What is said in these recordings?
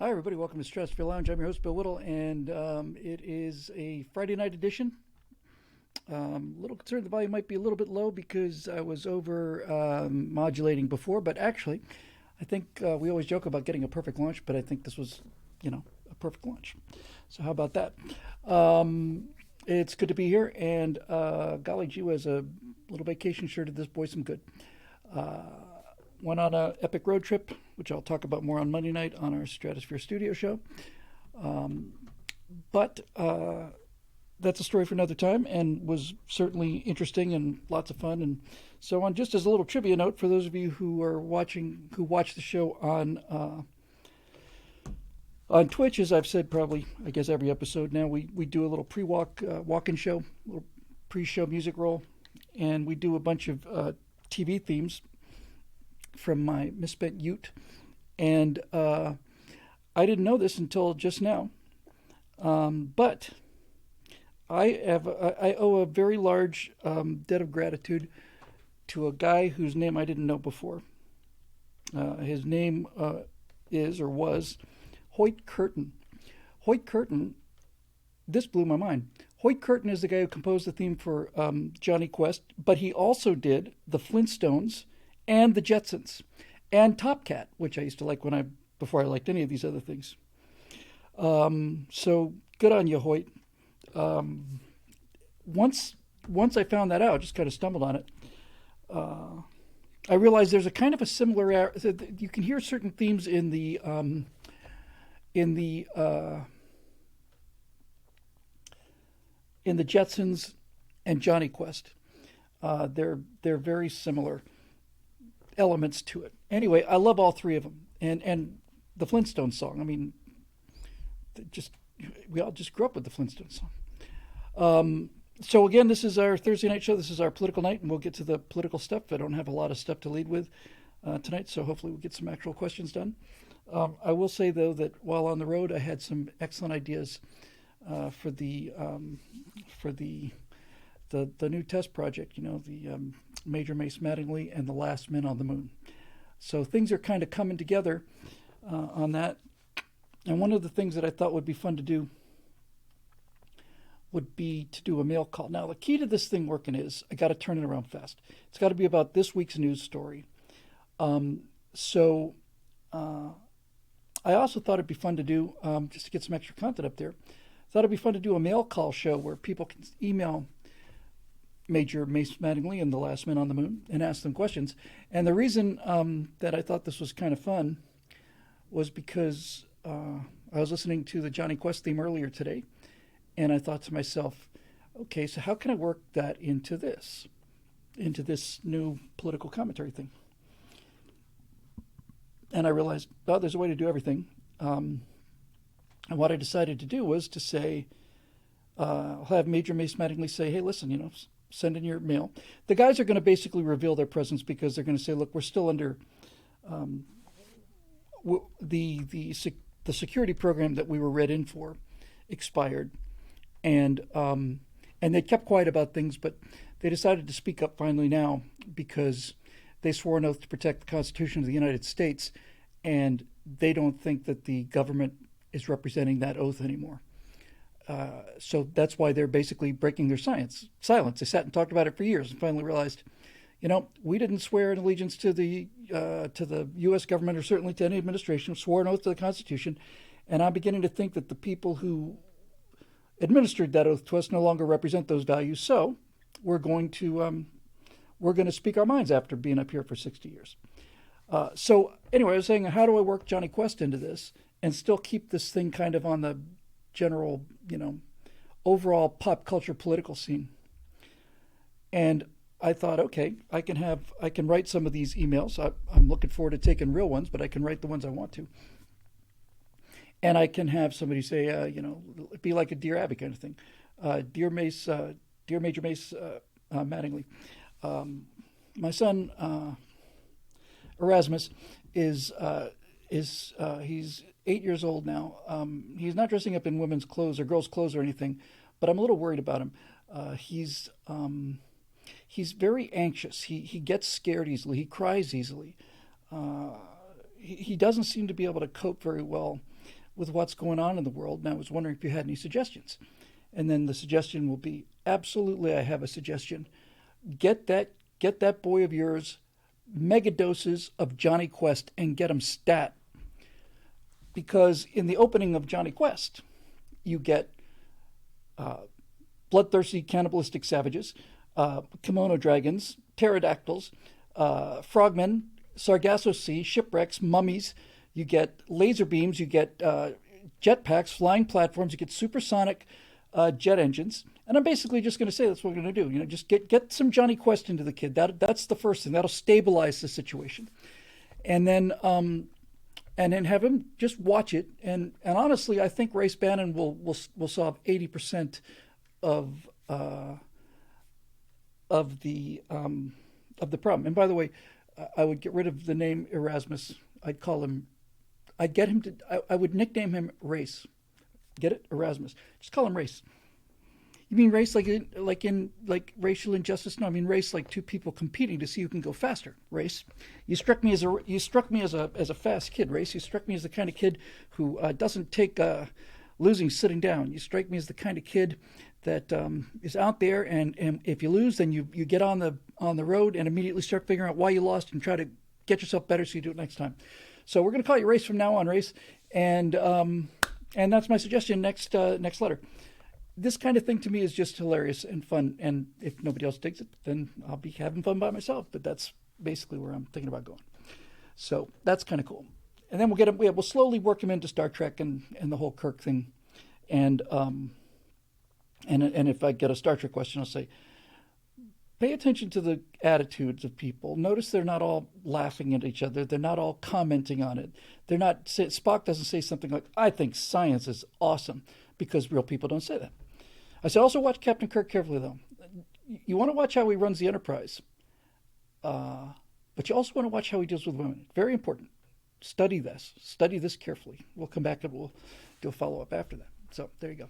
Hi, everybody. Welcome to Stratosphere Lounge. I'm your host, Bill Whittle, and it is a Friday night edition. A little concerned the volume might be a little bit low because I was over modulating before, but actually, I think we always joke about getting a perfect launch, but I think this was, a perfect launch. So, how about that? It's good to be here, and golly gee whiz, a little vacation sure did this boy some good. Went on an epic road trip, which I'll talk about more on Monday night on our Stratosphere studio show. But that's a story for another time and was certainly interesting and lots of fun and so on. Just as a little trivia note for those of you who are watching, who watch the show on Twitch, as I've said probably, I guess, every episode now, we do a little walk-in show, a little pre-show music roll, and we do a bunch of TV themes from my misspent Ute. And I didn't know this until just now, but I owe a very large debt of gratitude to a guy whose name I didn't know before. His name is or was Hoyt Curtin. Hoyt Curtin, this blew my mind. Hoyt Curtin is the guy who composed the theme for Johnny Quest, but he also did the Flintstones and the Jetsons and Top Cat, which I used to like before I liked any of these other things. So good on you, Hoyt. Once I found that out, just kind of stumbled on it. I realized there's a kind of a similar. You can hear certain themes in the Jetsons and Johnny Quest. They're very similar elements to it. Anyway, I love all three of them, and the Flintstones song. I mean, we all just grew up with the Flintstones song. So again, this is our Thursday night show. This is our political night, and we'll get to the political stuff. I don't have a lot of stuff to lead with tonight, so hopefully we'll get some actual questions done. I will say though that while on the road, I had some excellent ideas for the new test project. The Major Mace Mattingly and the Last Men on the Moon. So things are kind of coming together on that. And one of the things that I thought would be fun to do would be to do a mail call. Now, the key to this thing working is I got to turn it around fast. It's got to be about this week's news story. So I also thought it'd be fun to do, just to get some extra content up there, thought it'd be fun to do a mail call show where people can email Major Mace Mattingly and the Last Men on the Moon and ask them questions. And the reason that I thought this was kind of fun was because I was listening to the Johnny Quest theme earlier today, and I thought to myself, okay, so how can I work that into this new political commentary thing? And I realized, oh, there's a way to do everything. And what I decided to do was to say, I'll have Major Mace Mattingly say, hey, listen, send in your mail. The guys are going to basically reveal their presence because they're going to say, look, we're still under the security program that we were read in for expired. And they kept quiet about things, but they decided to speak up finally now because they swore an oath to protect the Constitution of the United States, and they don't think that the government is representing that oath anymore. So that's why they're basically breaking their silence. They sat and talked about it for years and finally realized, we didn't swear an allegiance to the U.S. government or certainly to any administration, swore an oath to the Constitution, and I'm beginning to think that the people who administered that oath to us no longer represent those values. So we're going to speak our minds after being up here for 60 years. So anyway, I was saying, how do I work Johnny Quest into this and still keep this thing kind of on the general, overall pop culture political scene? And I thought, okay, I can write some of these emails. I'm looking forward to taking real ones, but I can write the ones I want to. And I can have somebody say, be like a Dear Abby kind of thing. Dear Major Mace Mattingly, my son Erasmus is he's 8 years old now. He's not dressing up in women's clothes or girls' clothes or anything, but I'm a little worried about him. He's very anxious. He gets scared easily. He cries easily. He doesn't seem to be able to cope very well with what's going on in the world, and I was wondering if you had any suggestions. And then the suggestion will be, absolutely, I have a suggestion. Get that boy of yours mega doses of Johnny Quest and get him stat. Because in the opening of Johnny Quest, you get bloodthirsty cannibalistic savages, kimono dragons, pterodactyls, frogmen, Sargasso Sea, shipwrecks, mummies. You get laser beams, you get jetpacks, flying platforms, you get supersonic jet engines. And I'm basically just going to say that's what we're going to do. Just get some Johnny Quest into the kid. That's the first thing. That'll stabilize the situation. And then have him just watch it. And honestly, I think Race Bannon will solve 80% of the problem. And by the way, I would get rid of the name Erasmus. I would nickname him Race. Get it? Erasmus. Just call him Race. You mean race like racial injustice? No, I mean race like two people competing to see who can go faster. Race. You struck me as a fast kid. Race. You struck me as the kind of kid who doesn't take losing sitting down. You strike me as the kind of kid that is out there, and if you lose, then you get on the road and immediately start figuring out why you lost and try to get yourself better so you do it next time. So we're going to call you Race from now on, Race, and that's my suggestion. Next letter. This kind of thing to me is just hilarious and fun, and if nobody else digs it, then I'll be having fun by myself. But that's basically where I'm thinking about going. So that's kind of cool. And then we'll slowly work him into Star Trek and the whole Kirk thing, and if I get a Star Trek question, I'll say, pay attention to the attitudes of people. Notice they're not all laughing at each other. They're not all commenting on it. Spock doesn't say something like, I think science is awesome, because real people don't say that. I say also watch Captain Kirk carefully, though. You want to watch how he runs the Enterprise, but you also want to watch how he deals with women. Very important. Study this carefully. We'll come back and we'll do a follow-up after that. So there you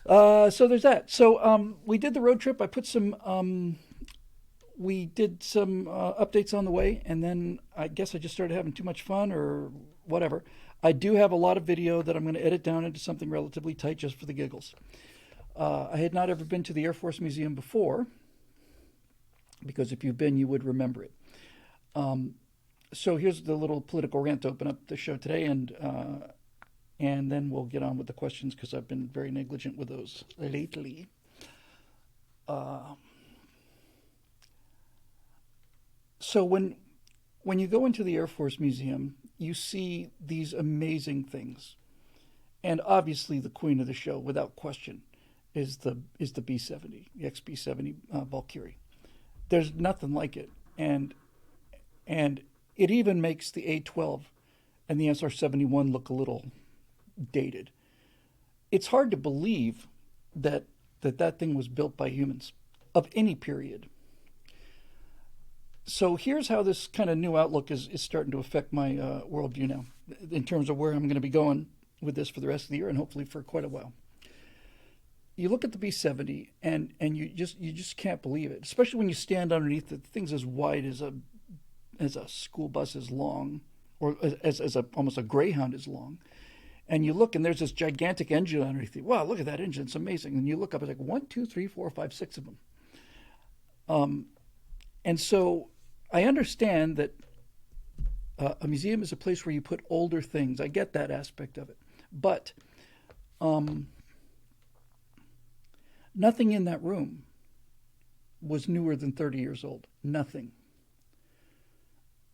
go. So there's that. So we did the road trip. I put we did some updates on the way, and then I guess I just started having too much fun or whatever. I do have a lot of video that I'm going to edit down into something relatively tight just for the giggles. I had not ever been to the Air Force Museum before, because if you've been, you would remember it. So here's the little political rant to open up the show today, and then we'll get on with the questions, because I've been very negligent with those lately. So when you go into the Air Force Museum, you see these amazing things. And obviously the queen of the show, without question, is the B-70, the XB-70 Valkyrie. There's nothing like it. And it even makes the A-12 and the SR-71 look a little dated. It's hard to believe that thing was built by humans of any period. So here's how this kind of new outlook is starting to affect my worldview now, in terms of where I'm going to be going with this for the rest of the year, and hopefully for quite a while. You look at the B-70 and you just can't believe it, especially when you stand underneath it. The thing's as wide as a school bus is long, or as almost a Greyhound is long. And you look, and there's this gigantic engine underneath it. Wow, look at that engine. It's amazing. And you look up, it's like 1, 2, 3, 4, 5, 6 of them. And so I understand that a museum is a place where you put older things. I get that aspect of it. But nothing in that room was newer than 30 years old. Nothing.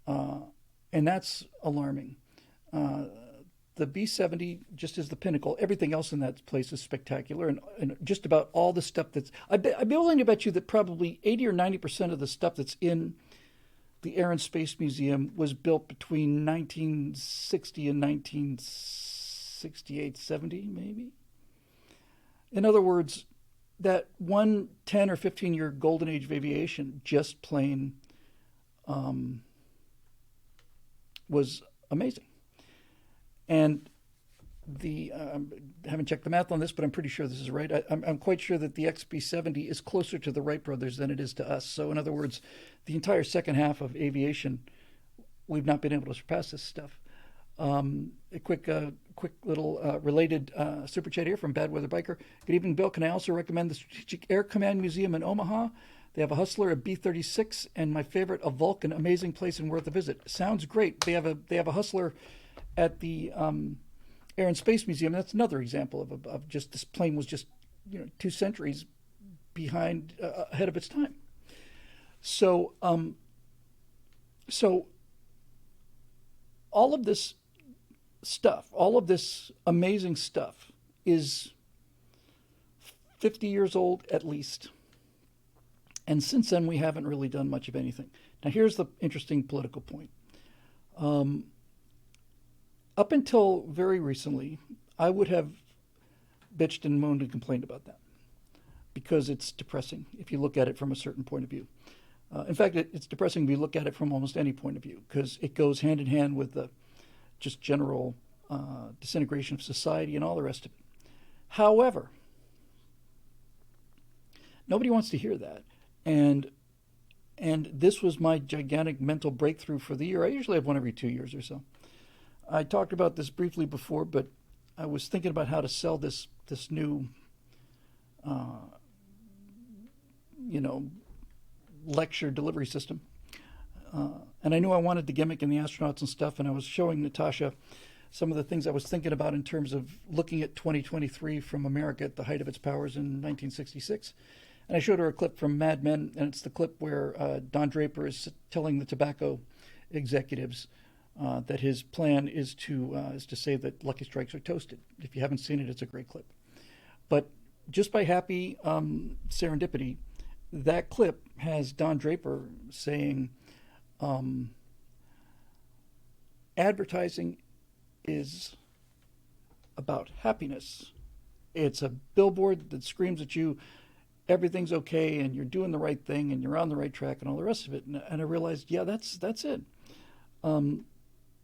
And that's alarming. The B-70 just is the pinnacle. Everything else in that place is spectacular, and just about all the stuff that's... I'd be willing to bet you that probably 80 or 90% of the stuff that's in the Air and Space Museum was built between 1960 and 1968, 70, maybe. In other words, that one 10 or 15-year golden age of aviation just plain was amazing. And I haven't checked the math on this, but I'm pretty sure this is right. I'm quite sure that the XB-70 is closer to the Wright brothers than it is to us. So in other words, the entire second half of aviation, we've not been able to surpass this stuff. A quick little related super chat here from Bad Weather Biker. Good evening, Bill. Can I also recommend the Strategic Air Command Museum in Omaha? They have a Hustler, a B-36, and my favorite, a Vulcan. Amazing place and worth a visit. Sounds great. They have a Hustler at the Air and Space Museum. That's another example of just this plane was just 2 centuries behind ahead of its time. So so all of this stuff, all of this amazing stuff is 50 years old at least. And since then, we haven't really done much of anything. Now, here's the interesting political point. Up until very recently, I would have bitched and moaned and complained about that because it's depressing if you look at it from a certain point of view. In fact, it's depressing if you look at it from almost any point of view because it goes hand in hand with the just general disintegration of society and all the rest of it. However, nobody wants to hear that. And this was my gigantic mental breakthrough for the year. I usually have one every 2 years or so. I talked about this briefly before, but I was thinking about how to sell this new, lecture delivery system. And I knew I wanted the gimmick and the astronauts and stuff, and I was showing Natasha some of the things I was thinking about in terms of looking at 2023 from America at the height of its powers in 1966. And I showed her a clip from Mad Men, and it's the clip where Don Draper is telling the tobacco executives that his plan is to say that Lucky Strikes are toasted. If you haven't seen it, it's a great clip. But just by happy serendipity, that clip has Don Draper saying, advertising is about happiness. It's a billboard that screams at you, everything's okay, and you're doing the right thing, and you're on the right track, and all the rest of it. And I realized, yeah, that's it.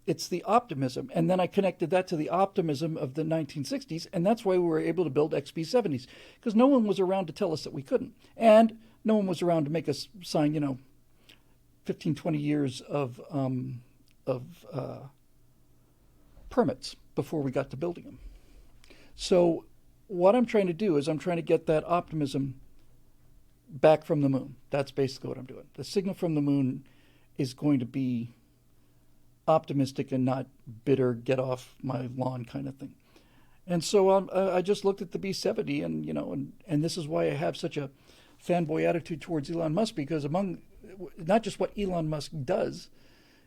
It's the optimism. And then I connected that to the optimism of the 1960s, and that's why we were able to build XB-70s, because no one was around to tell us that we couldn't. And no one was around to make us sign, 15, 20 years of permits before we got to building them. So what I'm trying to do is I'm trying to get that optimism back from the moon. That's basically what I'm doing. The signal from the moon is going to be optimistic and not bitter, get off my lawn kind of thing. And so I just looked at the B-70 and this is why I have such a fanboy attitude towards Elon Musk, because among not just what Elon Musk does,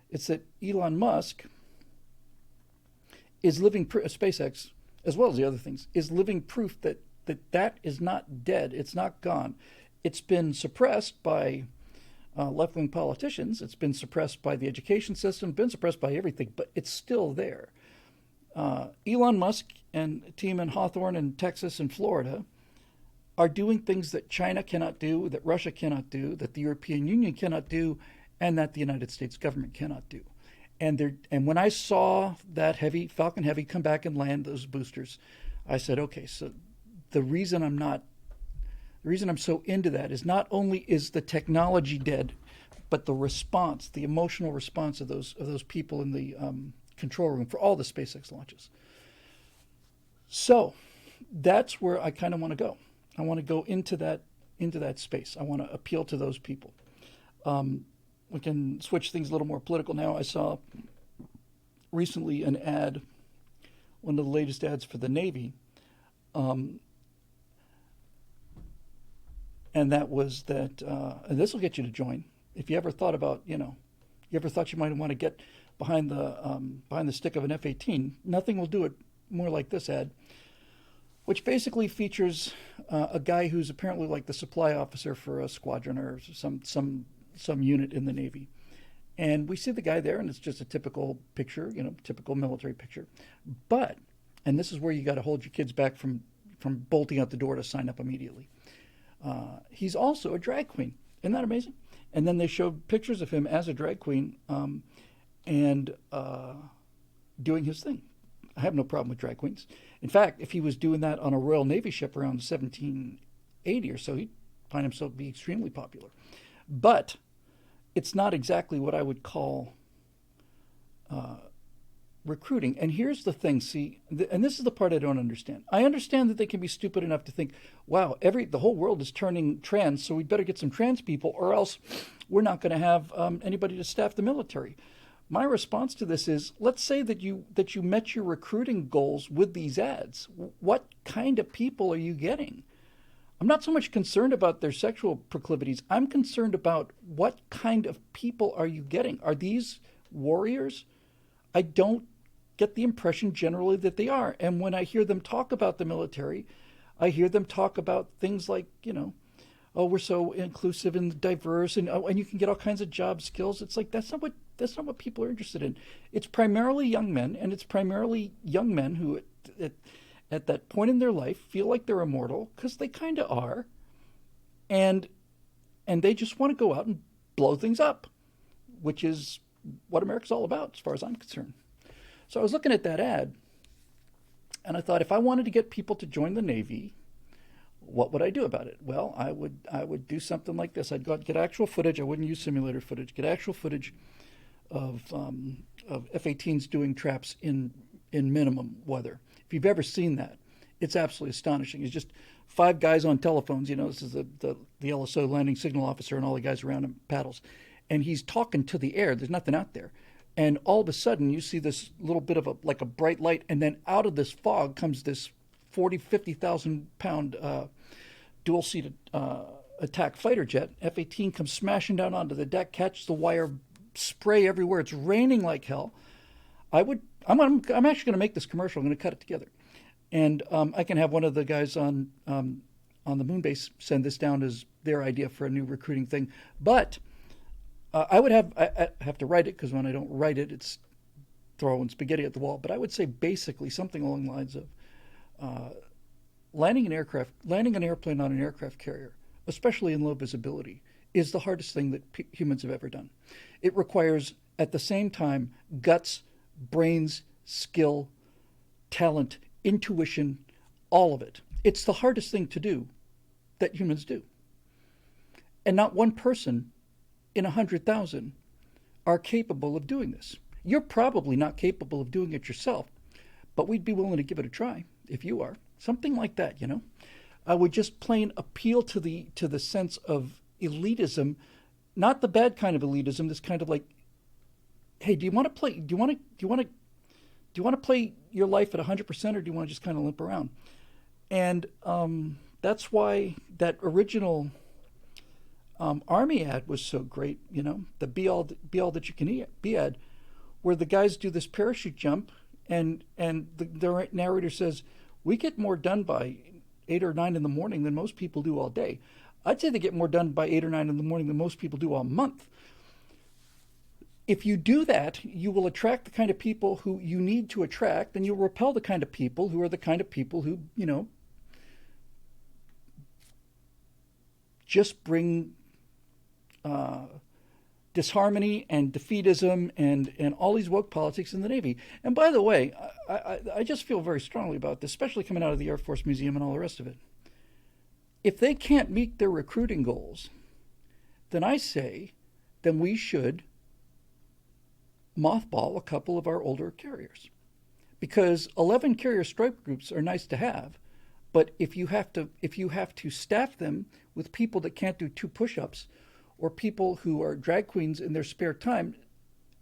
it's that Elon Musk is living SpaceX, as well as the other things, is living proof that is not dead. It's not gone. It's been suppressed by left-wing politicians. It's been suppressed by the education system, been suppressed by everything, but it's still there. Elon Musk and a team in Hawthorne and Texas and Florida are doing things that China cannot do, that Russia cannot do, that the European Union cannot do, and that the United States government cannot do. And when I saw that Falcon Heavy come back and land those boosters, I said, okay, so the reason I'm so into that is not only is the technology dead, but the response, the emotional response of those people in the control room for all the SpaceX launches. So that's where I kind of want to go. I want to go into that space. I want to appeal to those people. We can switch things a little more political now. I saw recently an ad, one of the latest ads for the Navy, and that was that, and this will get you to join. If you ever thought about, you ever thought you might want to get behind the stick of an F-18, nothing will do it more like this ad, which basically features a guy who's apparently like the supply officer for a squadron or some unit in the Navy. And we see the guy there, and it's just a typical picture, typical military picture. But, and this is where you got to hold your kids back from bolting out the door to sign up immediately. He's also a drag queen. Isn't that amazing? And then they showed pictures of him as a drag queen and doing his thing. I have no problem with drag queens. In fact, if he was doing that on a Royal Navy ship around 1780 or so, he'd find himself to be extremely popular. But it's not exactly what I would call recruiting. And here's the thing, see, and this is the part I don't understand. I understand that they can be stupid enough to think, wow, the whole world is turning trans, so we'd better get some trans people, or else we're not going to have anybody to staff the military. My response to this is, let's say that you met your recruiting goals with these ads. What kind of people are you getting? I'm not so much concerned about their sexual proclivities. I'm concerned about what kind of people are you getting? Are these warriors? I don't get the impression generally that they are. And when I hear them talk about the military, I hear them talk about things like, oh, we're so inclusive and diverse, and you can get all kinds of job skills. It's like that's not what people are interested in. It's primarily young men, and it's primarily young men who at that point in their life feel like they're immortal, because they kind of are, and they just want to go out and blow things up, which is what America's all about as far as I'm concerned. So I was looking at that ad, and I thought, if I wanted to get people to join the Navy, what would I do about it? Well, I would do something like this. I'd go out and get actual footage. I wouldn't use simulator footage. Get actual footage of F-18s doing traps in minimum weather. If you've ever seen that, it's absolutely astonishing. It's just 5 guys on telephones. This is the LSO landing signal officer and all the guys around him paddles. And he's talking to the air. There's nothing out there. And all of a sudden, you see this little bit of a bright light. And then out of this fog comes this 50,000 pound dual-seated attack fighter jet. F-18 comes smashing down onto the deck, catches the wire, spray everywhere. It's raining like hell. I'm actually going to make this commercial. I'm going to cut it together, and I can have one of the guys on the moon base send this down as their idea for a new recruiting thing. But I have to write it, because when I don't write it, it's throwing spaghetti at the wall. But I would say basically something along the lines of landing an airplane on an aircraft carrier, especially in low visibility, is the hardest thing that humans have ever done. It requires, at the same time, guts, brains, skill, talent, intuition, all of it. It's the hardest thing to do that humans do. And not one person in 100,000 are capable of doing this. You're probably not capable of doing it yourself, but we'd be willing to give it a try if you are. Something like that, I would just plain appeal to the sense of elitism, not the bad kind of elitism, this kind of like, hey, do you want to play your life at 100%, or do you want to just kind of limp around? And that's why that original Army ad was so great, the be all that you can be ad, where the guys do this parachute jump, and the narrator says, we get more done by 8 or 9 in the morning than most people do all day. I'd say they get more done by 8 or 9 in the morning than most people do all month. If you do that, you will attract the kind of people who you need to attract, and you'll repel the kind of people who are the kind of people who, just bring disharmony and defeatism and all these woke politics in the Navy. And by the way, I just feel very strongly about this, especially coming out of the Air Force Museum and all the rest of it. If they can't meet their recruiting goals, then I say, then we should mothball a couple of our older carriers. Because 11 carrier strike groups are nice to have, but if you have to staff them with people that can't do 2 push-ups, or people who are drag queens in their spare time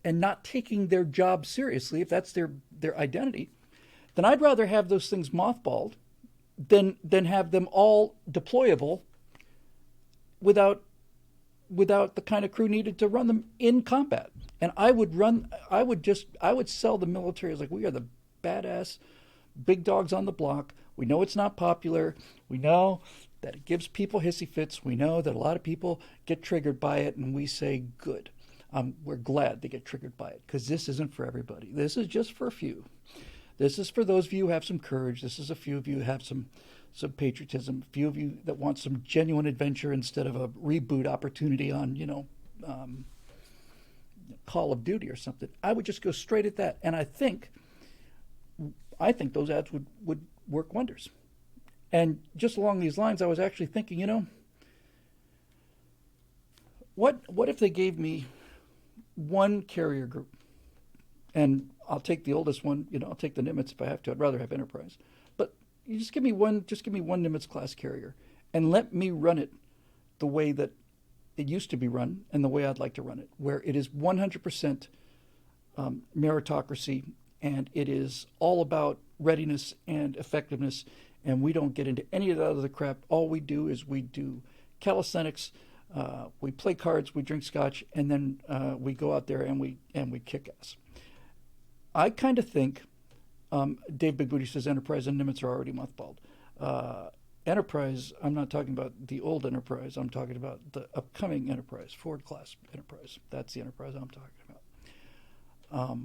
and not taking their job seriously, if that's their identity, then I'd rather have those things mothballed than have them all deployable without the kind of crew needed to run them in combat. And I would sell the military as like, we are the badass big dogs on the block. We know it's not popular. We know that it gives people hissy fits. We know that a lot of people get triggered by it, and we say, good. We're glad they get triggered by it, because this isn't for everybody. This is just for a few. This is for those of you who have some courage. This is a few of you who have some patriotism, a few of you that want some genuine adventure instead of a reboot opportunity on, Call of Duty or something. I would just go straight at that. And I think those ads would work wonders. And just along these lines, I was actually thinking, what if they gave me one carrier group? And I'll take the oldest one. I'll take the Nimitz if I have to. I'd rather have Enterprise. But you just give me one Nimitz class carrier, and let me run it the way that it used to be run and the way I'd like to run it, where it is 100% meritocracy, and it is all about readiness and effectiveness, and we don't get into any of that other crap. All we do is we do calisthenics, we play cards, we drink scotch, and then we go out there and we kick ass. I kind of think, Dave Big Booty says Enterprise and Nimitz are already mothballed. Enterprise, I'm not talking about the old Enterprise. I'm talking about the upcoming Enterprise, Ford class Enterprise. That's the Enterprise I'm talking about.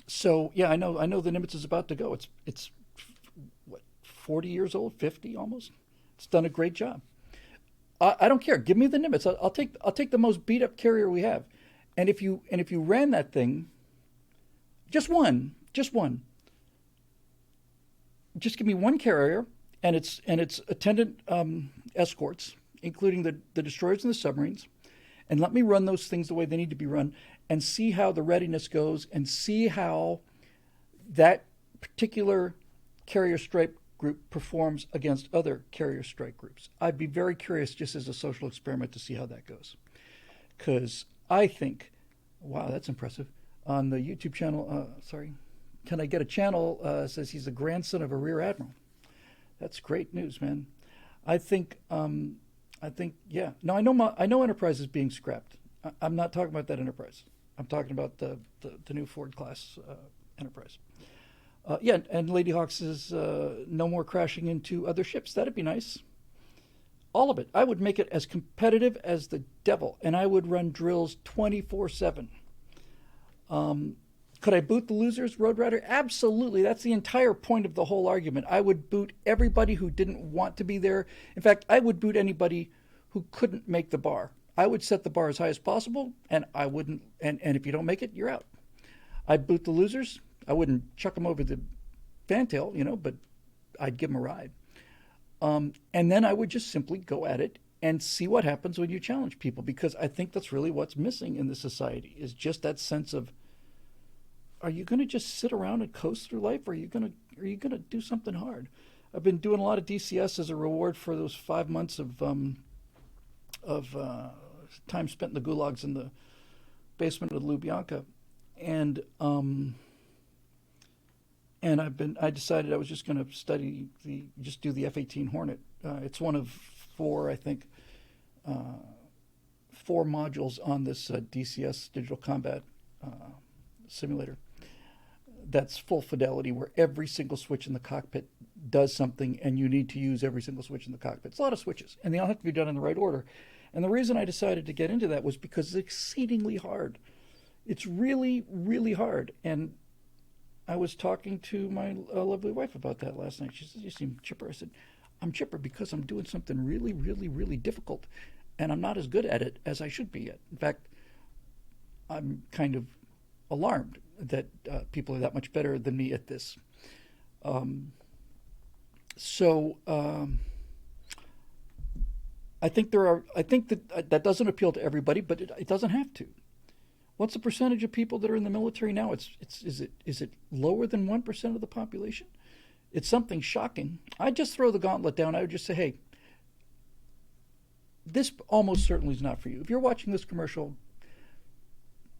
So yeah, I know the Nimitz is about to go. It's what, 40 years old, 50 almost. It's done a great job. I don't care. Give me the Nimitz. I'll take the most beat up carrier we have. And if you ran that thing, just one, just give me one carrier and its attendant escorts, including the destroyers and the submarines, and let me run those things the way they need to be run, and see how the readiness goes, and see how that particular carrier strike group performs against other carrier strike groups. I'd be very curious, just as a social experiment, to see how that goes. Because I think, wow, that's impressive. On the YouTube channel, Can I Get a Channel says he's the grandson of a rear admiral. That's great news, man. I think, yeah. No, I know Enterprise is being scrapped. I'm not talking about that Enterprise. I'm talking about the new Ford class Enterprise. Yeah, and Lady Hawk says no more crashing into other ships. That'd be nice. All of it. I would make it as competitive as the devil, and I would run drills 24/7. Could I boot the losers, Road Rider? Absolutely. That's the entire point of the whole argument. I would boot everybody who didn't want to be there. In fact, I would boot anybody who couldn't make the bar. I would set the bar as high as possible, and I wouldn't. And if you don't make it, you're out. I'd boot the losers. I wouldn't chuck them over the fantail, but I'd give them a ride. And then I would just simply go at it and see what happens when you challenge people, because I think that's really what's missing in this society, is just that sense of, are you going to just sit around and coast through life, or are you going to do something hard? I've been doing a lot of DCS as a reward for those 5 months of time spent in the gulags in the basement of Lubyanka, and I decided I was just going to do the F-18 Hornet. It's one of four, I think, 4 modules on this DCS digital combat simulator. That's full fidelity, where every single switch in the cockpit does something, and you need to use every single switch in the cockpit. It's a lot of switches, and they all have to be done in the right order. And the reason I decided to get into that was because it's exceedingly hard. It's really, really hard. And I was talking to my lovely wife about that last night. She said, "You seem chipper." I said, "I'm chipper because I'm doing something really, really, really difficult, and I'm not as good at it as I should be yet. In fact, I'm kind of alarmed that people are that much better than me at this." I think that doesn't appeal to everybody, but it doesn't have to. What's the percentage of people that are in the military now? Is it lower than 1% of the population? It's something shocking. I'd just throw the gauntlet down. I would just say, hey, this almost certainly is not for you. If you're watching this commercial,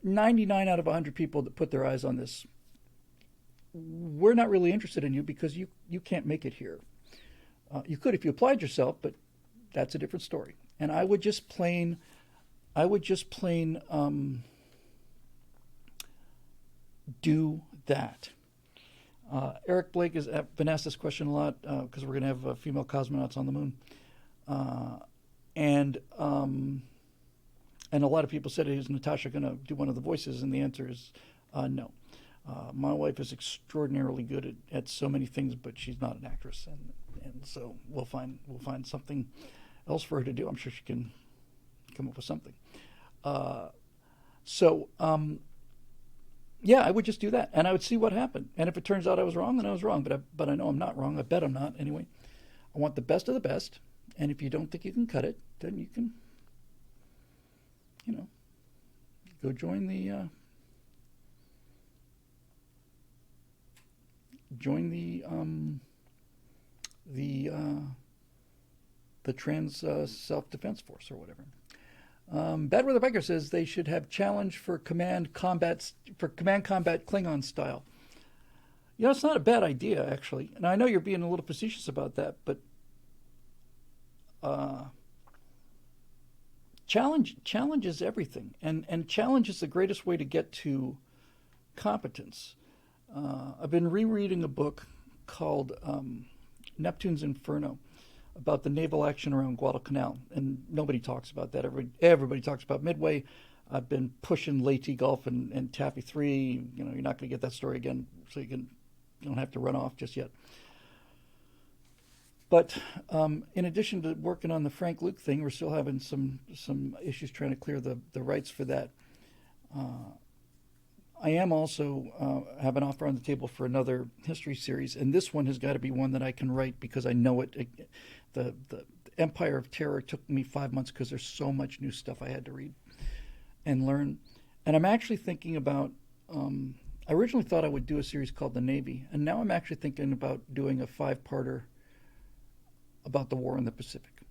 99 out of 100 people that put their eyes on this, we're not really interested in you because you can't make it here. You could if you applied yourself, but that's a different story. And I would just plain do that. Eric Blake has been asked this question a lot because we're going to have female cosmonauts on the moon. And a lot of people said, is Natasha going to do one of the voices? And the answer is no. My wife is extraordinarily good at so many things, but she's not an actress. And so we'll find something else for her to do. I'm sure she can come up with something. Yeah, I would just do that, and I would see what happened. And if it turns out I was wrong, then I was wrong. But I know I'm not wrong. I bet I'm not. Anyway, I want the best of the best. And if you don't think you can cut it, then you can, go join the join the trans self-defense force or whatever. Bad Weather Biker says they should have challenge for command combat Klingon style. You know, it's not a bad idea, actually. And I know you're being a little facetious about that, but challenge is everything, and challenge is the greatest way to get to competence. I've been rereading a book called Neptune's Inferno about the naval action around Guadalcanal, and nobody talks about that. Everybody talks about Midway. I've been pushing Leyte Gulf and Taffy 3. You know, you're not going to get that story again, so you don't have to run off just yet. But in addition to working on the Frank Luke thing, we're still having some issues trying to clear the rights for that. I am also have an offer on the table for another history series, and this one has got to be one that I can write because I know it. The Empire of Terror took me 5 months because there's so much new stuff I had to read and learn. And I'm actually thinking about, I originally thought I would do a series called The Navy, and now I'm actually thinking about doing a 5-parter about the war in the Pacific.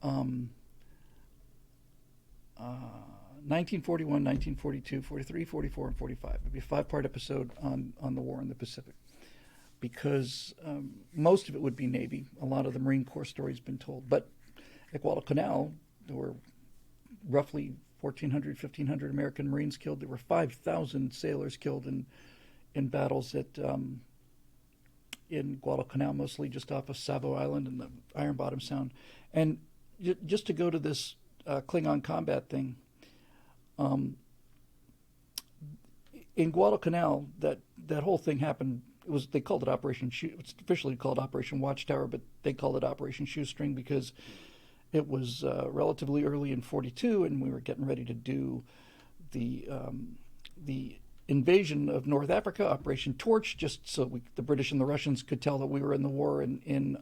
1941, 1942, 43, 44, and 45. It'd be a 5-part episode on the war in the Pacific. Because most of it would be Navy. A lot of the Marine Corps stories been told. But at Guadalcanal, there were roughly 1,400, 1,500 American Marines killed. There were 5,000 sailors killed in battles in Guadalcanal, mostly just off of Savo Island and the Iron Bottom Sound. And just to go to this Klingon combat thing, in Guadalcanal, that whole thing happened. They called it Operation It's officially called Operation Watchtower, but they called it Operation Shoestring because it was relatively early in '42, and we were getting ready to do the invasion of North Africa, Operation Torch, just so the British and the Russians could tell that we were in the war in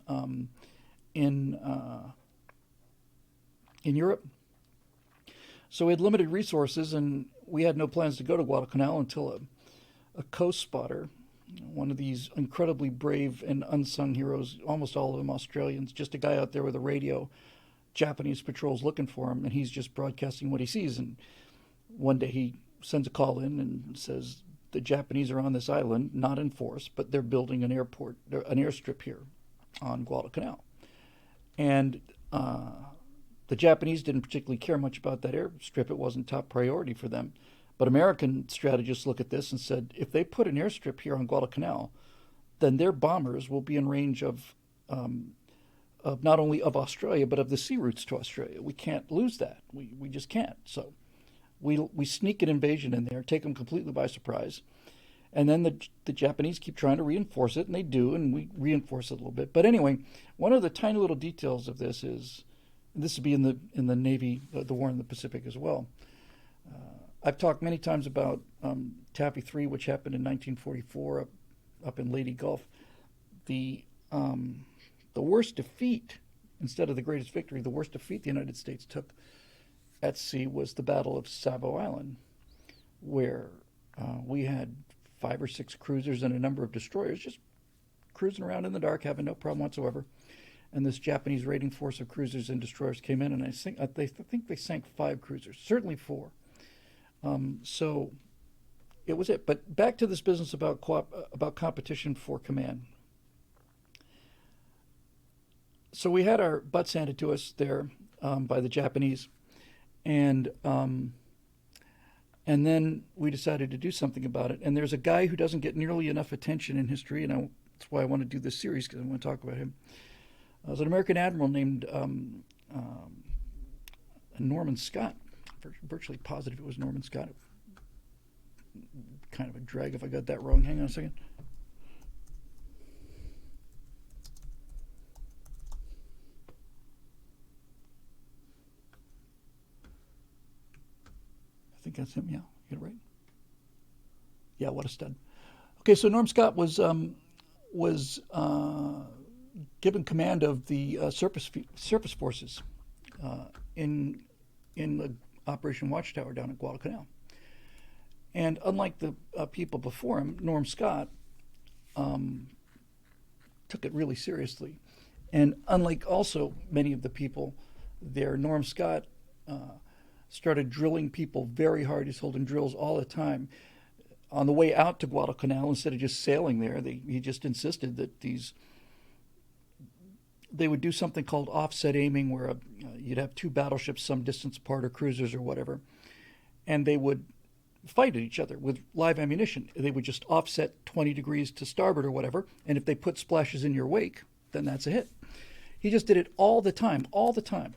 Europe. So we had limited resources, and we had no plans to go to Guadalcanal until a coast spotter, one of these incredibly brave and unsung heroes, almost all of them Australians, just a guy out there with a radio, Japanese patrols looking for him, and he's just broadcasting what he sees. And one day he sends a call in and says, the Japanese are on this island, not in force, but they're building an airstrip here on Guadalcanal. And the Japanese didn't particularly care much about that airstrip. It wasn't top priority for them. But American strategists look at this and said, if they put an airstrip here on Guadalcanal, then their bombers will be in range of not only of Australia, but of the sea routes to Australia. We can't lose that. We just can't. So we sneak an invasion in there, take them completely by surprise. And then the Japanese keep trying to reinforce it, and they do, and we reinforce it a little bit. But anyway, one of the tiny little details of this is, this would be in the Navy, the war in the Pacific as well. I've talked many times about Taffy 3, which happened in 1944 up in Leyte Gulf. The worst defeat, instead of the greatest victory, the worst defeat the United States took at sea was the Battle of Savo Island, where we had 5 or 6 cruisers and a number of destroyers just cruising around in the dark, having no problem whatsoever. And this Japanese raiding force of cruisers and destroyers came in, and I think they sank 5 cruisers, certainly 4. So it was it. But back to this business about competition for command. So we had our butts handed to us there by the Japanese, and then we decided to do something about it. And there's a guy who doesn't get nearly enough attention in history, and that's why I want to do this series, because I want to talk about him. There's an American admiral named Norman Scott. Virtually positive it was Norman Scott. Kind of a drag if I got that wrong. Hang on a second. I think that's him. Yeah, you get it right. Yeah, what a stud. Okay, so Norm Scott was given command of the surface forces in the Operation Watchtower down at Guadalcanal. And unlike the people before him, Norm Scott took it really seriously. And unlike also many of the people there, Norm Scott started drilling people very hard. He's holding drills all the time. On the way out to Guadalcanal, instead of just sailing there, he just insisted that they would do something called offset aiming, where you'd have two battleships some distance apart, or cruisers or whatever, and they would fight at each other with live ammunition. They would just offset 20 degrees to starboard or whatever, and if they put splashes in your wake, then that's a hit. He just did it all the time, all the time.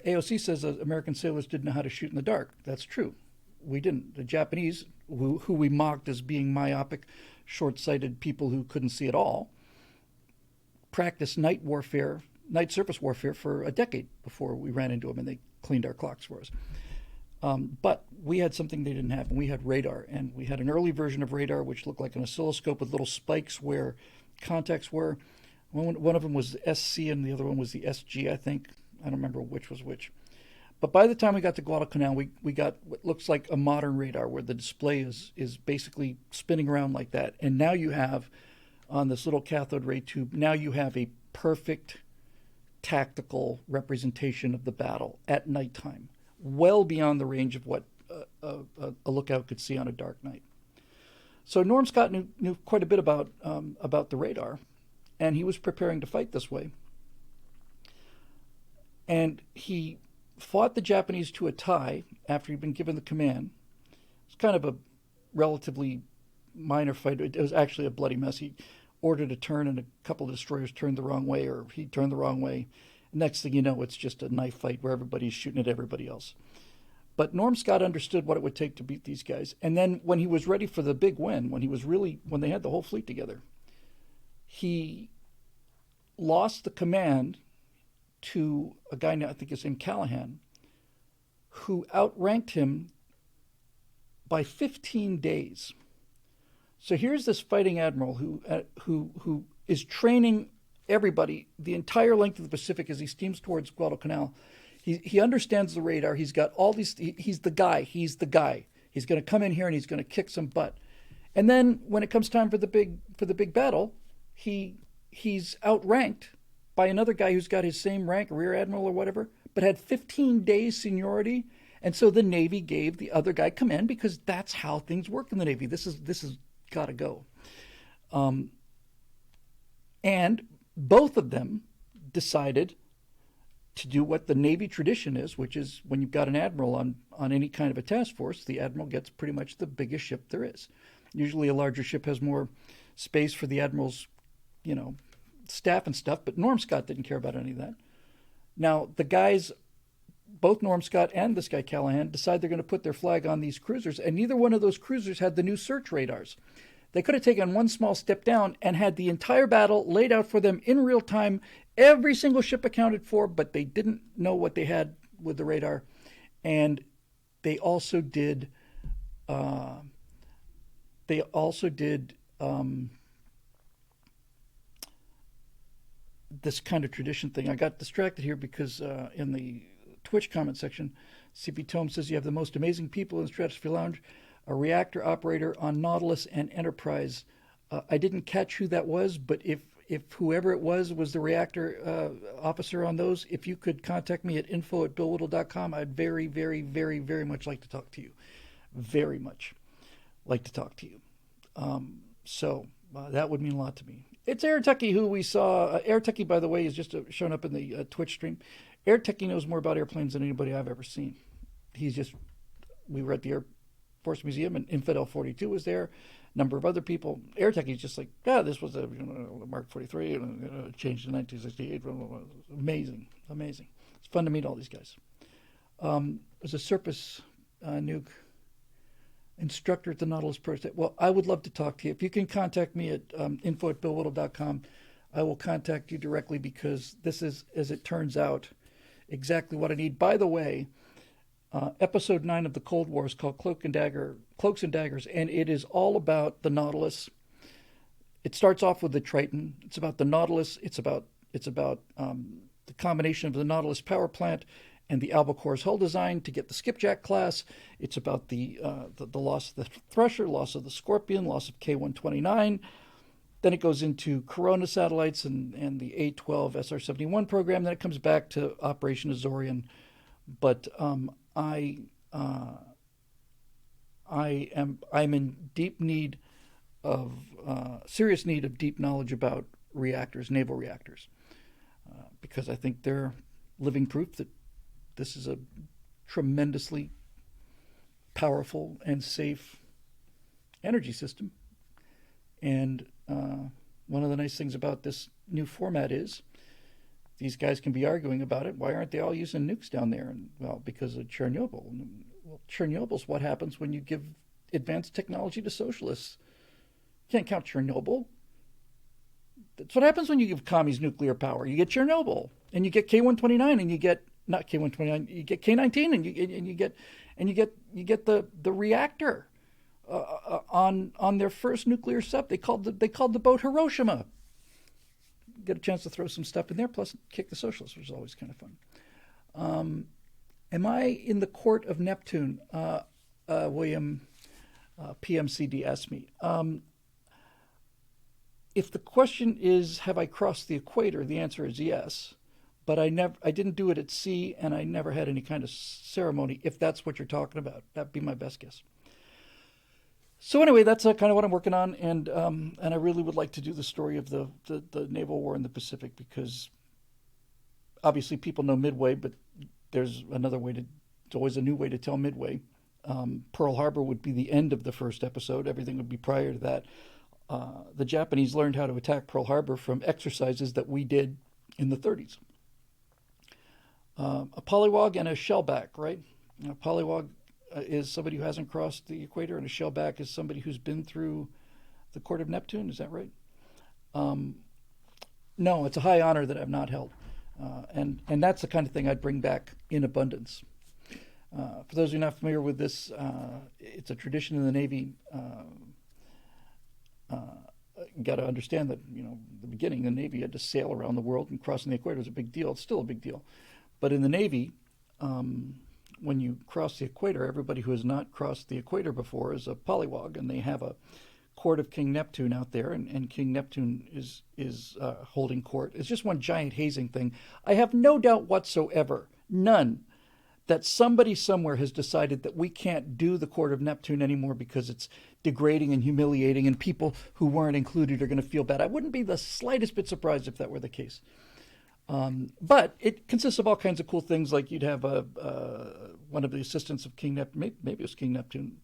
AOC says that American sailors didn't know how to shoot in the dark. That's true. We didn't. The Japanese, who we mocked as being myopic, short-sighted people who couldn't see at all, practiced night surface warfare for a decade before we ran into them, and they cleaned our clocks for us. But we had something they didn't have, and we had radar. And we had an early version of radar which looked like an oscilloscope with little spikes where contacts were. One of them was the SC and the other one was the SG, I think. I don't remember which was which. But by the time we got to Guadalcanal, we got what looks like a modern radar where the display is basically spinning around like that. And now you have, on this little cathode ray tube, now you have a perfect tactical representation of the battle at nighttime, well beyond the range of what a lookout could see on a dark night. So Norm Scott knew quite a bit about the radar, and he was preparing to fight this way. And he fought the Japanese to a tie after he'd been given the command. It's kind of a relatively minor fight. It was actually a bloody mess. He ordered a turn, and a couple of destroyers turned the wrong way, or he turned the wrong way. Next thing you know, it's just a knife fight where everybody's shooting at everybody else. But Norm Scott understood what it would take to beat these guys. And then when he was ready for the big win, when they had the whole fleet together, he lost the command to a guy, I think his name Callahan, who outranked him by 15 days. So here's this fighting admiral who is training everybody the entire length of the Pacific as he steams towards Guadalcanal. He understands the radar. He's got all these. He's the guy. He's going to come in here and he's going to kick some butt. And then when it comes time for the big battle, he's outranked by another guy who's got his same rank, rear admiral or whatever, but had 15 days seniority. And so the Navy gave the other guy command because that's how things work in the Navy. This is got to go. And both of them decided to do what the Navy tradition is, which is when you've got an admiral on any kind of a task force, the admiral gets pretty much the biggest ship there is. Usually a larger ship has more space for the admiral's, staff and stuff, but Norm Scott didn't care about any of that. Now, the guys, both Norm Scott and this guy Callahan, decide they're going to put their flag on these cruisers, and neither one of those cruisers had the new search radars. They could have taken one small step down and had the entire battle laid out for them in real time, every single ship accounted for, but they didn't know what they had with the radar. And they also did this kind of tradition thing. I got distracted here because in the Twitch comment section, CP Tome says you have the most amazing people in the Stratosphere Lounge, a reactor operator on Nautilus and Enterprise. I didn't catch who that was, but if whoever it was the reactor officer on those, if you could contact me at info@billwhittle.com, I'd very, very, very, very much like to talk to you. Very much like to talk to you. So that would mean a lot to me. It's Air Techie who we saw. Air Techie, by the way, is just shown up in the Twitch stream. Air Techie knows more about airplanes than anybody I've ever seen. We were at the Air Force Museum, and Infidel 42 was there. A number of other people. Air Techie is just like, this was a Mark 43, and changed in 1968. Amazing. It's fun to meet all these guys. There's a Surface nuke instructor at the Nautilus Project. Well, I would love to talk to you. If you can contact me at info@billwhittle.com, I will contact you directly because this is, as it turns out, exactly what I need. By the way, episode 9 of the Cold War is called Cloaks and Daggers, and it is all about the Nautilus. It starts off with the Triton. It's about the Nautilus. It's about the combination of the Nautilus power plant and the Albacore's hull design to get the Skipjack class. It's about the loss of the Thresher, loss of the Scorpion, loss of K-129. Then it goes into Corona satellites and the A-12 SR-71 program. Then it comes back to Operation Azorian. But I'm in deep need of serious need of deep knowledge about reactors, naval reactors, because I think they're living proof that this is a tremendously powerful and safe energy system. And one of the nice things about this new format is these guys can be arguing about it. Why aren't they all using nukes down there? And, well, because of Chernobyl. Well, Chernobyl's what happens when you give advanced technology to socialists. You can't count Chernobyl. That's what happens when you give commies nuclear power. You get Chernobyl, and you get K-129, and you get not K-129. You get K-19, and you get the reactor on their first nuclear sub. They called the boat Hiroshima. Get a chance to throw some stuff in there, plus kick the socialists, which is always kind of fun. Am I in the court of Neptune? William PMCD asked me. If the question is, have I crossed the equator? The answer is yes. But I didn't do it at sea, and I never had any kind of ceremony, if that's what you're talking about. That'd be my best guess. So anyway, that's kind of what I'm working on, and I really would like to do the story of the naval war in the Pacific, because obviously people know Midway, but there's always a new way to tell Midway. Pearl Harbor would be the end of the first episode. Everything would be prior to that. The Japanese learned how to attack Pearl Harbor from exercises that we did in the 30s. A polywog and a shellback, right? A polywog is somebody who hasn't crossed the equator, and a shellback is somebody who's been through the court of Neptune. Is that right? No, it's a high honor that I've not held. And that's the kind of thing I'd bring back in abundance. For those who are not familiar with this, it's a tradition in the Navy. Got to understand that, the beginning, the Navy had to sail around the world, and crossing the equator was a big deal. It's still a big deal. But in the Navy, when you cross the equator, everybody who has not crossed the equator before is a polywog, and they have a court of King Neptune out there, and King Neptune is holding court. It's just one giant hazing thing. I have no doubt whatsoever, none, that somebody somewhere has decided that we can't do the court of Neptune anymore because it's degrading and humiliating, and people who weren't included are going to feel bad. I wouldn't be the slightest bit surprised if that were the case. But it consists of all kinds of cool things, like you'd have one of the assistants of King Neptune, maybe it was King Neptune,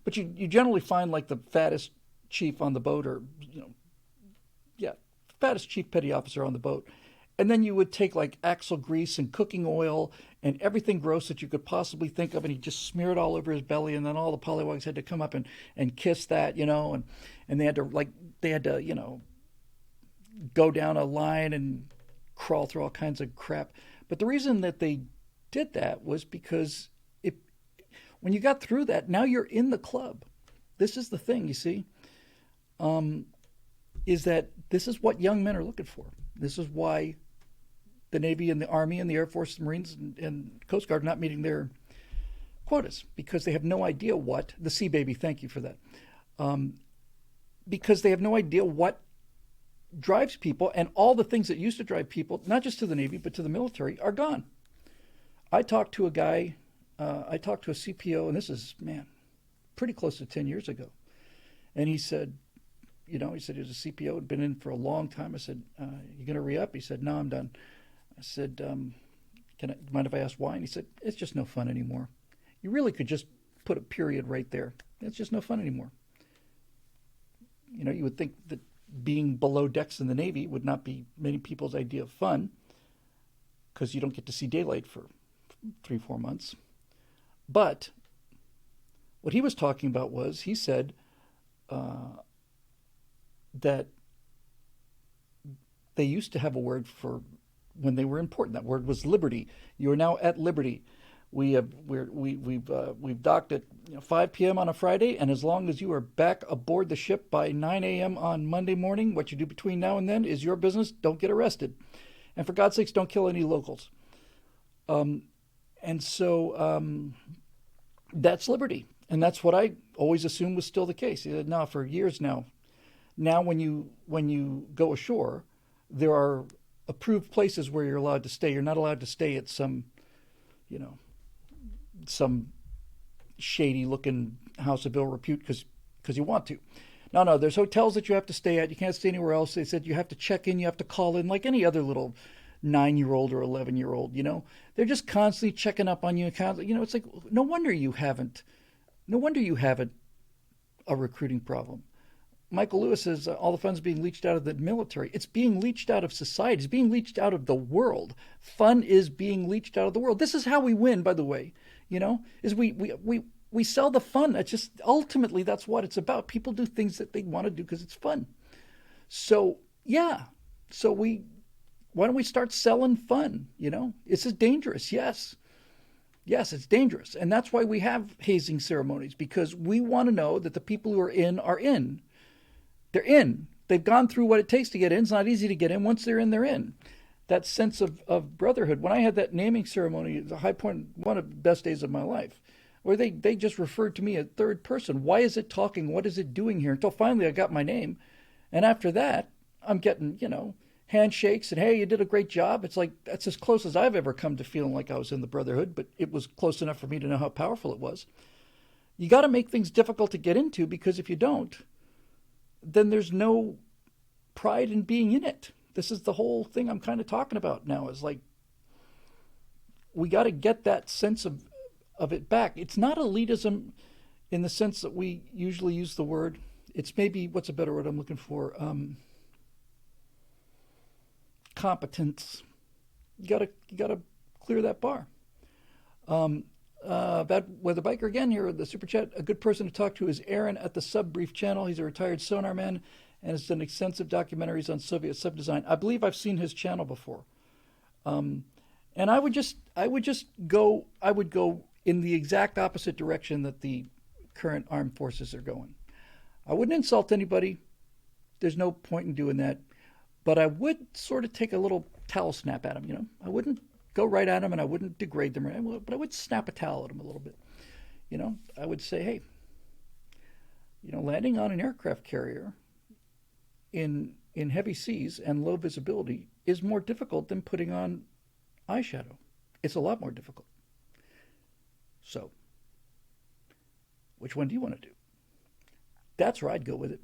but you generally find like the fattest chief on the boat, or fattest chief petty officer on the boat. And then you would take like axle grease and cooking oil and everything gross that you could possibly think of, and he'd just smear it all over his belly, and then all the polywogs had to come up and kiss that, and they had to go down a line and crawl through all kinds of crap. But the reason that they did that was because when you got through that, now you're in the club. This is the thing, you see, is that this is what young men are looking for. This is why the Navy and the Army and the Air Force, the Marines and Coast Guard are not meeting their quotas, because they have no idea what, the Sea Baby, thank you for that, because they have no idea what drives people, and all the things that used to drive people, not just to the Navy, but to the military, are gone. I talked to a CPO, and this is, pretty close to 10 years ago. And he said, he was a CPO, had been in for a long time. I said, you going to re-up? He said, no, I'm done. I said, mind if I ask why? And he said, it's just no fun anymore. You really could just put a period right there. It's just no fun anymore. You would think that being below decks in the Navy would not be many people's idea of fun, because you don't get to see daylight for 3-4 months. But what he was talking about was, he said that they used to have a word for when they were important. That word was liberty. You are now at liberty. We've docked at 5 p.m. on a Friday, and as long as you are back aboard the ship by 9 a.m. on Monday morning, what you do between now and then is your business. Don't get arrested, and for God's sakes, don't kill any locals. And so that's liberty. And that's what I always assumed was still the case. He said, no, for years now. Now when you go ashore, there are approved places where you're allowed to stay. You're not allowed to stay at some, you know, some shady looking house of ill repute because you want to. No, there's hotels that you have to stay at. You can't stay anywhere else. They said you have to check in, you have to call in like any other little 9-year-old or 11-year-old, They're just constantly checking up on you. It's like, no wonder you haven't a recruiting problem. Michael Lewis says all the fun's being leached out of the military. It's being leached out of society. It's being leached out of the world. Fun is being leached out of the world. This is how we win, by the way. Is we sell the fun. It's just ultimately that's what it's about. People do things that they want to do because it's fun. So yeah, why don't we start selling fun? This is dangerous. Yes, it's dangerous, and that's why we have hazing ceremonies, because we want to know that the people who are in are in. They're in. They've gone through what it takes to get in. It's not easy to get in. Once they're in, they're in. That sense of brotherhood. When I had that naming ceremony, it was a high point, one of the best days of my life, where they just referred to me as third person. Why is it talking? What is it doing here? Until finally I got my name. And after that, I'm getting, handshakes and, hey, you did a great job. It's like, that's as close as I've ever come to feeling like I was in the brotherhood, but it was close enough for me to know how powerful it was. You got to make things difficult to get into, because if you don't, then there's no pride in being in it. This is the whole thing I'm kind of talking about now, is like, we got to get that sense of it back. It's not elitism in the sense that we usually use the word. It's maybe, what's a better word I'm looking for? Competence. You gotta clear that bar. Bad Weather Biker again here with the super chat. A good person to talk to is Aaron at the Sub Brief channel. He's a retired sonar man and has done extensive documentaries on Soviet sub design. I believe I've seen his channel before. And I would go in the exact opposite direction that the current armed forces are going. I wouldn't insult anybody. There's no point in doing that. But I would sort of take a little towel snap at them, I wouldn't go right at them, and I wouldn't degrade them, but I would snap a towel at them a little bit. I would say, hey, landing on an aircraft carrier in heavy seas and low visibility is more difficult than putting on eyeshadow. It's a lot more difficult. So, which one do you want to do? That's where I'd go with it.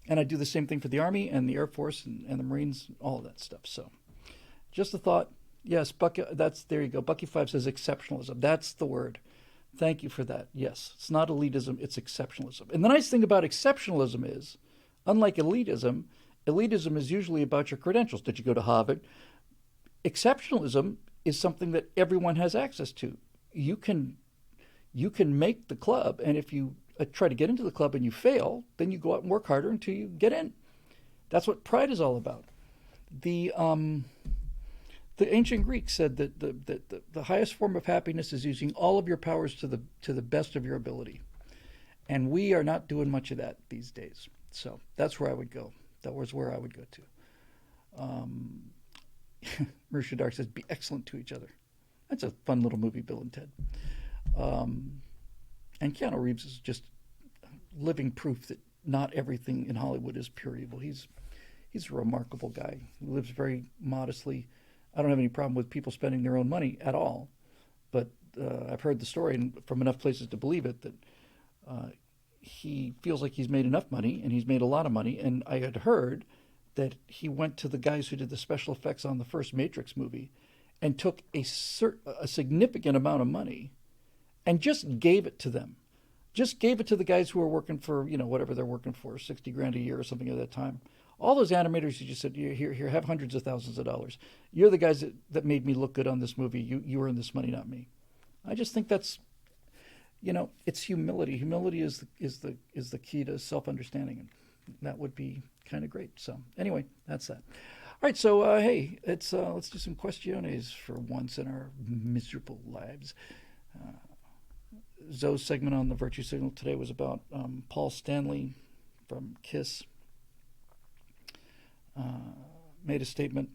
And I do the same thing for the Army and the Air Force and the Marines, all of that stuff. So, just a thought. Yes, Bucky. There you go. Bucky 5 says exceptionalism. That's the word. Thank you for that. Yes, it's not elitism. It's exceptionalism. And the nice thing about exceptionalism is, unlike elitism is usually about your credentials. Did you go to Harvard? Exceptionalism is something that everyone has access to. You can make the club, and if you try to get into the club and you fail, then you go out and work harder until you get in. That's what pride is all about. The ancient Greeks said that the highest form of happiness is using all of your powers to the best of your ability, and we are not doing much of that these days. So that's where I would go. That was where I would go to. Marisha Dark says, "Be excellent to each other." That's a fun little movie, Bill and Ted. And Keanu Reeves is just living proof that not everything in Hollywood is pure evil. He's a remarkable guy. He lives very modestly. I don't have any problem with people spending their own money at all. But I've heard the story from enough places to believe it that he feels like he's made enough money, and he's made a lot of money. And I had heard that he went to the guys who did the special effects on the first Matrix movie and took a significant amount of money and just gave it to them. Just gave it to the guys who were working for, whatever they're working for, $60,000 a year or something at that time. All those animators who just said, here, have hundreds of thousands of dollars. You're the guys that made me look good on this movie. You earned this money, not me. I just think that's, it's humility. Humility is the key to self-understanding, and that would be kind of great. So anyway, that's that. All right, so hey, let's do some questiones for once in our miserable lives. Zoe's segment on the virtue signal today was about Paul Stanley from KISS. Made a statement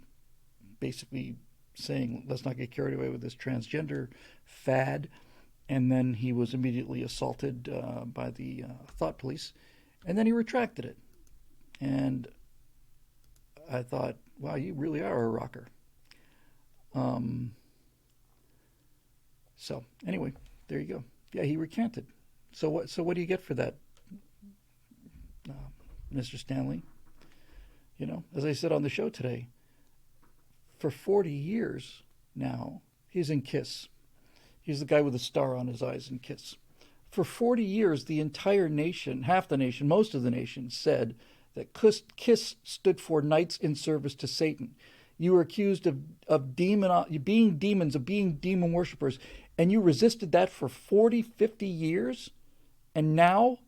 basically saying, let's not get carried away with this transgender fad. And then he was immediately assaulted by the thought police. And then he retracted it. And I thought, wow, you really are a rocker. So anyway, there you go. Yeah, he recanted. So what do you get for that, Mr. Stanley? You know, as I said on the show today, for 40 years now, he's in KISS. He's the guy with the star on his eyes in KISS. For 40 years, the entire nation, half the nation, most of the nation, said that KISS stood for Knights in Service to Satan. You were accused of being demons, of being demon worshippers, and you resisted that for 40, 50 years? And now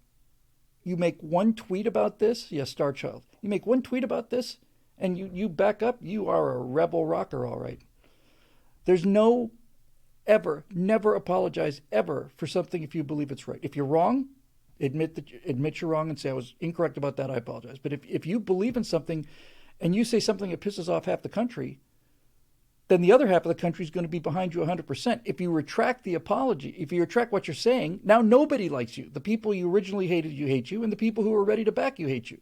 you make one tweet about this? Yes, Star Child. You make one tweet about this, and you back up? You are a rebel rocker, all right. There's no ever, never apologize ever for something if you believe it's right. If you're wrong, admit you're wrong and say I was incorrect about that, I apologize. But if you believe in something and you say something that pisses off half the country, then the other half of the country is going to be behind you 100%. If you retract the apology, if you retract what you're saying, now nobody likes you. The people you originally hated you hate you, and the people who are ready to back you hate you.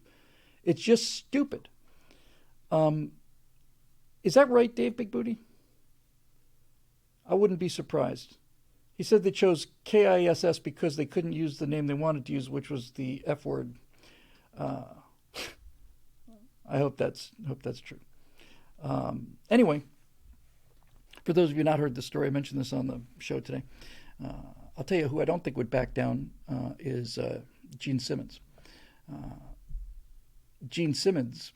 It's just stupid. Is that right, Dave Big Booty? I wouldn't be surprised. He said they chose KISS because they couldn't use the name they wanted to use, which was the F word. I hope that's true. Anyway, for those of you not heard the story, I mentioned this on the show today. I'll tell you who I don't think would back down is Gene Simmons. Gene Simmons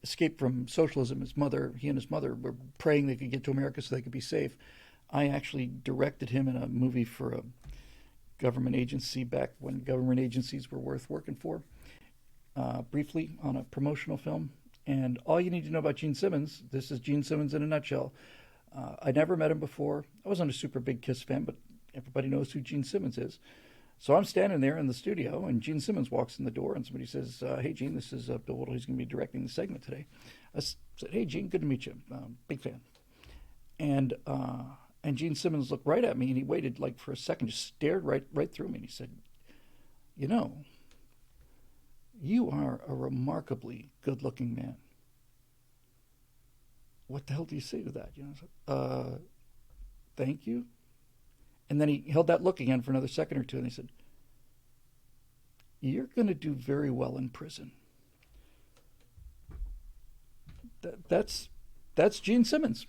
escaped from socialism. He and his mother were praying they could get to America so they could be safe. I actually directed him in a movie for a government agency back when government agencies were worth working for, briefly on a promotional film. And all you need to know about Gene Simmons, this is Gene Simmons in a nutshell. I never met him before. I wasn't a super big KISS fan, but everybody knows who Gene Simmons is. So I'm standing there in the studio, and Gene Simmons walks in the door, and somebody says, hey, Gene, this is Bill Whittle. He's going to be directing the segment today. I said, hey, Gene, good to meet you. Big fan. And Gene Simmons looked right at me, and he waited like for a second, just stared right through me, and he said, you know, you are a remarkably good-looking man. What the hell do you say to that? You know, I said, thank you. And then he held that look again for another second or two, and he said, you're going to do very well in prison. That's Gene Simmons.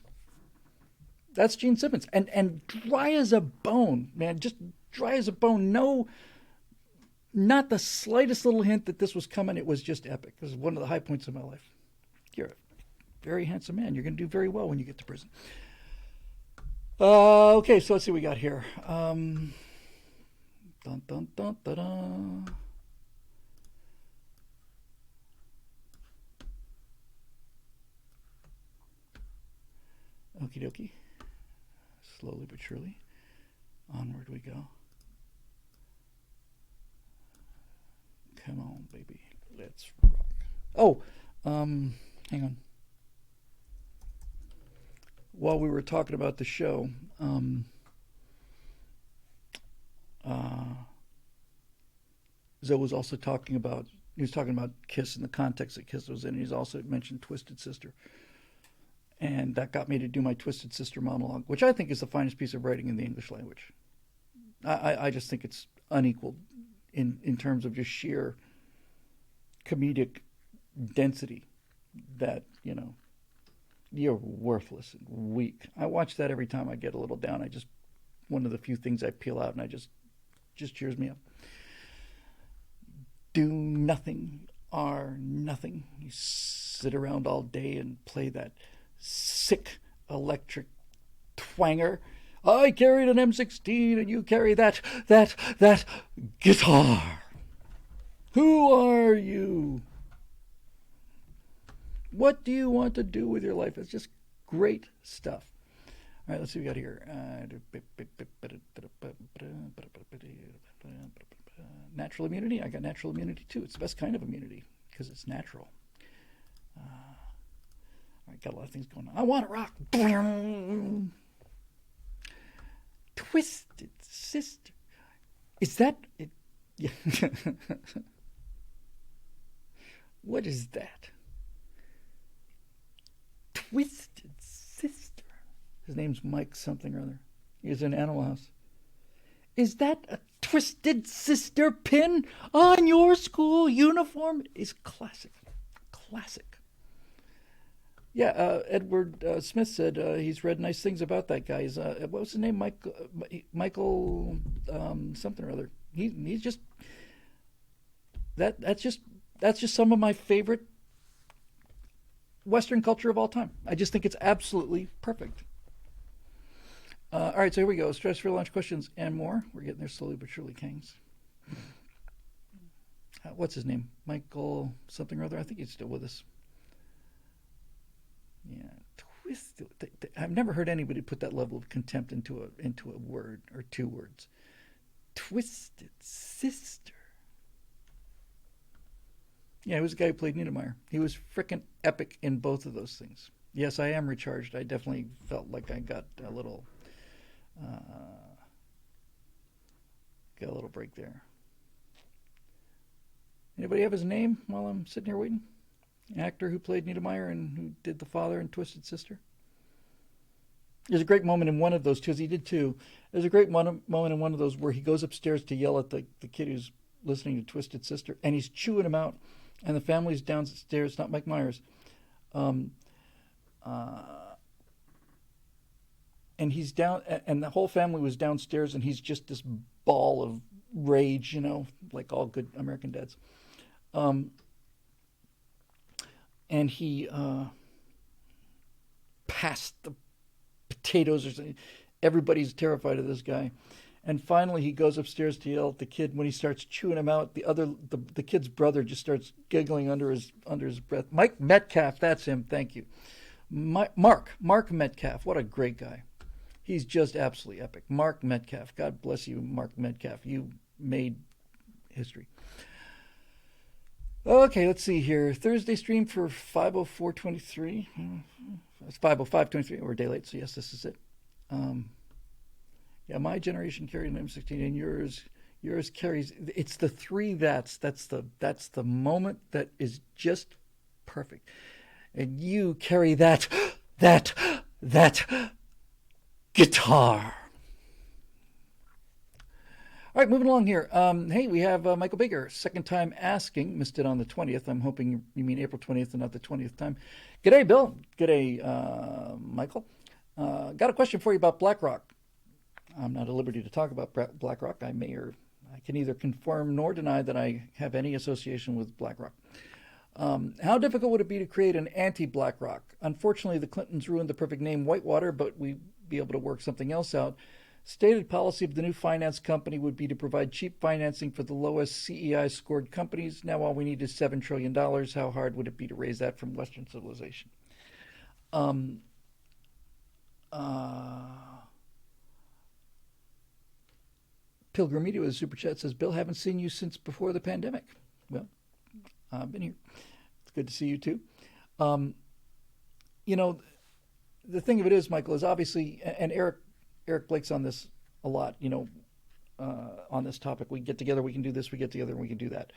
That's Gene Simmons. And dry as a bone, man, just dry as a bone. No, not the slightest little hint that this was coming. It was just epic. This is one of the high points of my life. You're a very handsome man. You're going to do very well when you get to prison. Okay, so let's see what we got here. Dun, dun, dun, da, da. Okie dokie. Slowly but surely. Onward we go. Come on, baby. Let's rock. Oh, hang on. While we were talking about the show, Zoe was also talking about, he was talking about KISS in the context that KISS was in. He's also mentioned Twisted Sister. And that got me to do my Twisted Sister monologue, which I think is the finest piece of writing in the English language. I just think it's unequaled in terms of just sheer comedic density that, you know, you're worthless and weak. I watch that every time I get a little down. One of the few things I peel out, and I just cheers me up. Do nothing, are nothing. You sit around all day and play that sick electric twanger. I carried an M16 and you carry that guitar. Who are you? What do you want to do with your life? It's just great stuff. All right, let's see what we got here. Natural immunity. I got natural immunity too. It's the best kind of immunity because it's natural. All right, got a lot of things going on. I want to rock. Twisted Sister. Is that it? Yeah. What is that? Twisted Sister. His name's Mike something or other. He's in Animal House. Is that a Twisted Sister pin on your school uniform? Is classic. Classic. Yeah, Edward Smith said he's read nice things about that guy. He's, what was his name? Michael something or other. He's just that's just some of my favorite Western culture of all time. I just think it's absolutely perfect. All right, so here we go. Stratosphere launch questions and more. We're getting there slowly but surely, Kings. What's his name? Michael something or other. I think he's still with us. Yeah, twisted. I've never heard anybody put that level of contempt into a word or two words. Twisted Sister. Yeah, he was the guy who played Niedermeyer. He was frickin' epic in both of those things. Yes, I am recharged. I definitely felt like I got a little break there. Anybody have his name while I'm sitting here waiting? An actor who played Niedermeyer and who did the father in Twisted Sister? There's a great moment in one of those, because he did two. There's a great moment in one of those where he goes upstairs to yell at the kid who's listening to Twisted Sister, and he's chewing him out, and the family's downstairs, not Mike Myers. And he's down, and the whole family was downstairs, and he's just this ball of rage, you know, like all good American dads. And he passed the potatoes or something. Everybody's terrified of this guy. And finally he goes upstairs to yell at the kid. When he starts chewing him out, the kid's brother just starts giggling under his breath. Mike Metcalf, that's him, thank you. Mark Metcalf, what a great guy. He's just absolutely epic. Mark Metcalf, God bless you, Mark Metcalf. You made history. Okay, let's see here. Thursday stream for 5:04:23. It's 5:05:23. We're a day late, so yes, this is it. Yeah, my generation carried an M16, and yours carries. It's the three that's the moment that is just perfect, and you carry that guitar. All right, moving along here. Hey, we have Michael Baker, second time asking. Missed it on the 20th. I'm hoping you mean April 20th and not the 20th time. G'day, Bill. G'day, Michael. Got a question for you about BlackRock. I'm not at liberty to talk about BlackRock. I can neither confirm nor deny that I have any association with BlackRock. How difficult would it be to create an anti-BlackRock? Unfortunately, the Clintons ruined the perfect name Whitewater, but we'd be able to work something else out. Stated policy of the new finance company would be to provide cheap financing for the lowest CEI scored companies. Now all we need is $7 trillion. How hard would it be to raise that from Western civilization? Pilgrim Media with a super chat says, Bill, haven't seen you since before the pandemic. Well, I've been here. It's good to see you too. You know, the thing of it is, Michael, is obviously, and Eric Blake's on this a lot, you know, on this topic. We get together, we can do this, we get together, and we can do that.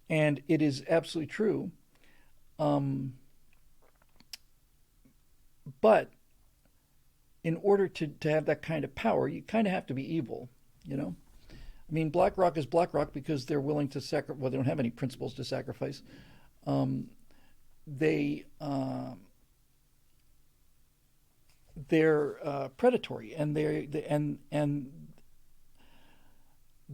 And it is absolutely true. But in order to have that kind of power, you kind of have to be evil, you know? I mean, BlackRock is BlackRock because they're willing to sacrifice, well, they don't have any principles to sacrifice. They're predatory, and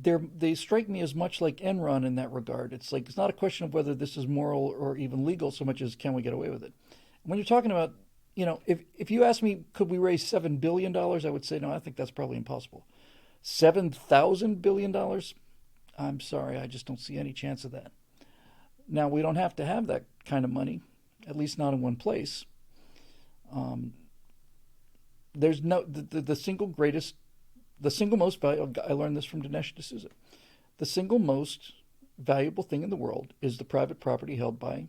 they strike me as much like Enron in that regard. It's like, it's not a question of whether this is moral or even legal so much as can we get away with it. When you're talking about, you know, if you ask me, could we raise $7 billion? I would say, no, I think that's probably impossible. $7,000 billion? I'm sorry, I just don't see any chance of that. Now, we don't have to have that kind of money, at least not in one place. There's no, the single most valuable, I learned this from Dinesh D'Souza, the single most valuable thing in the world is the private property held by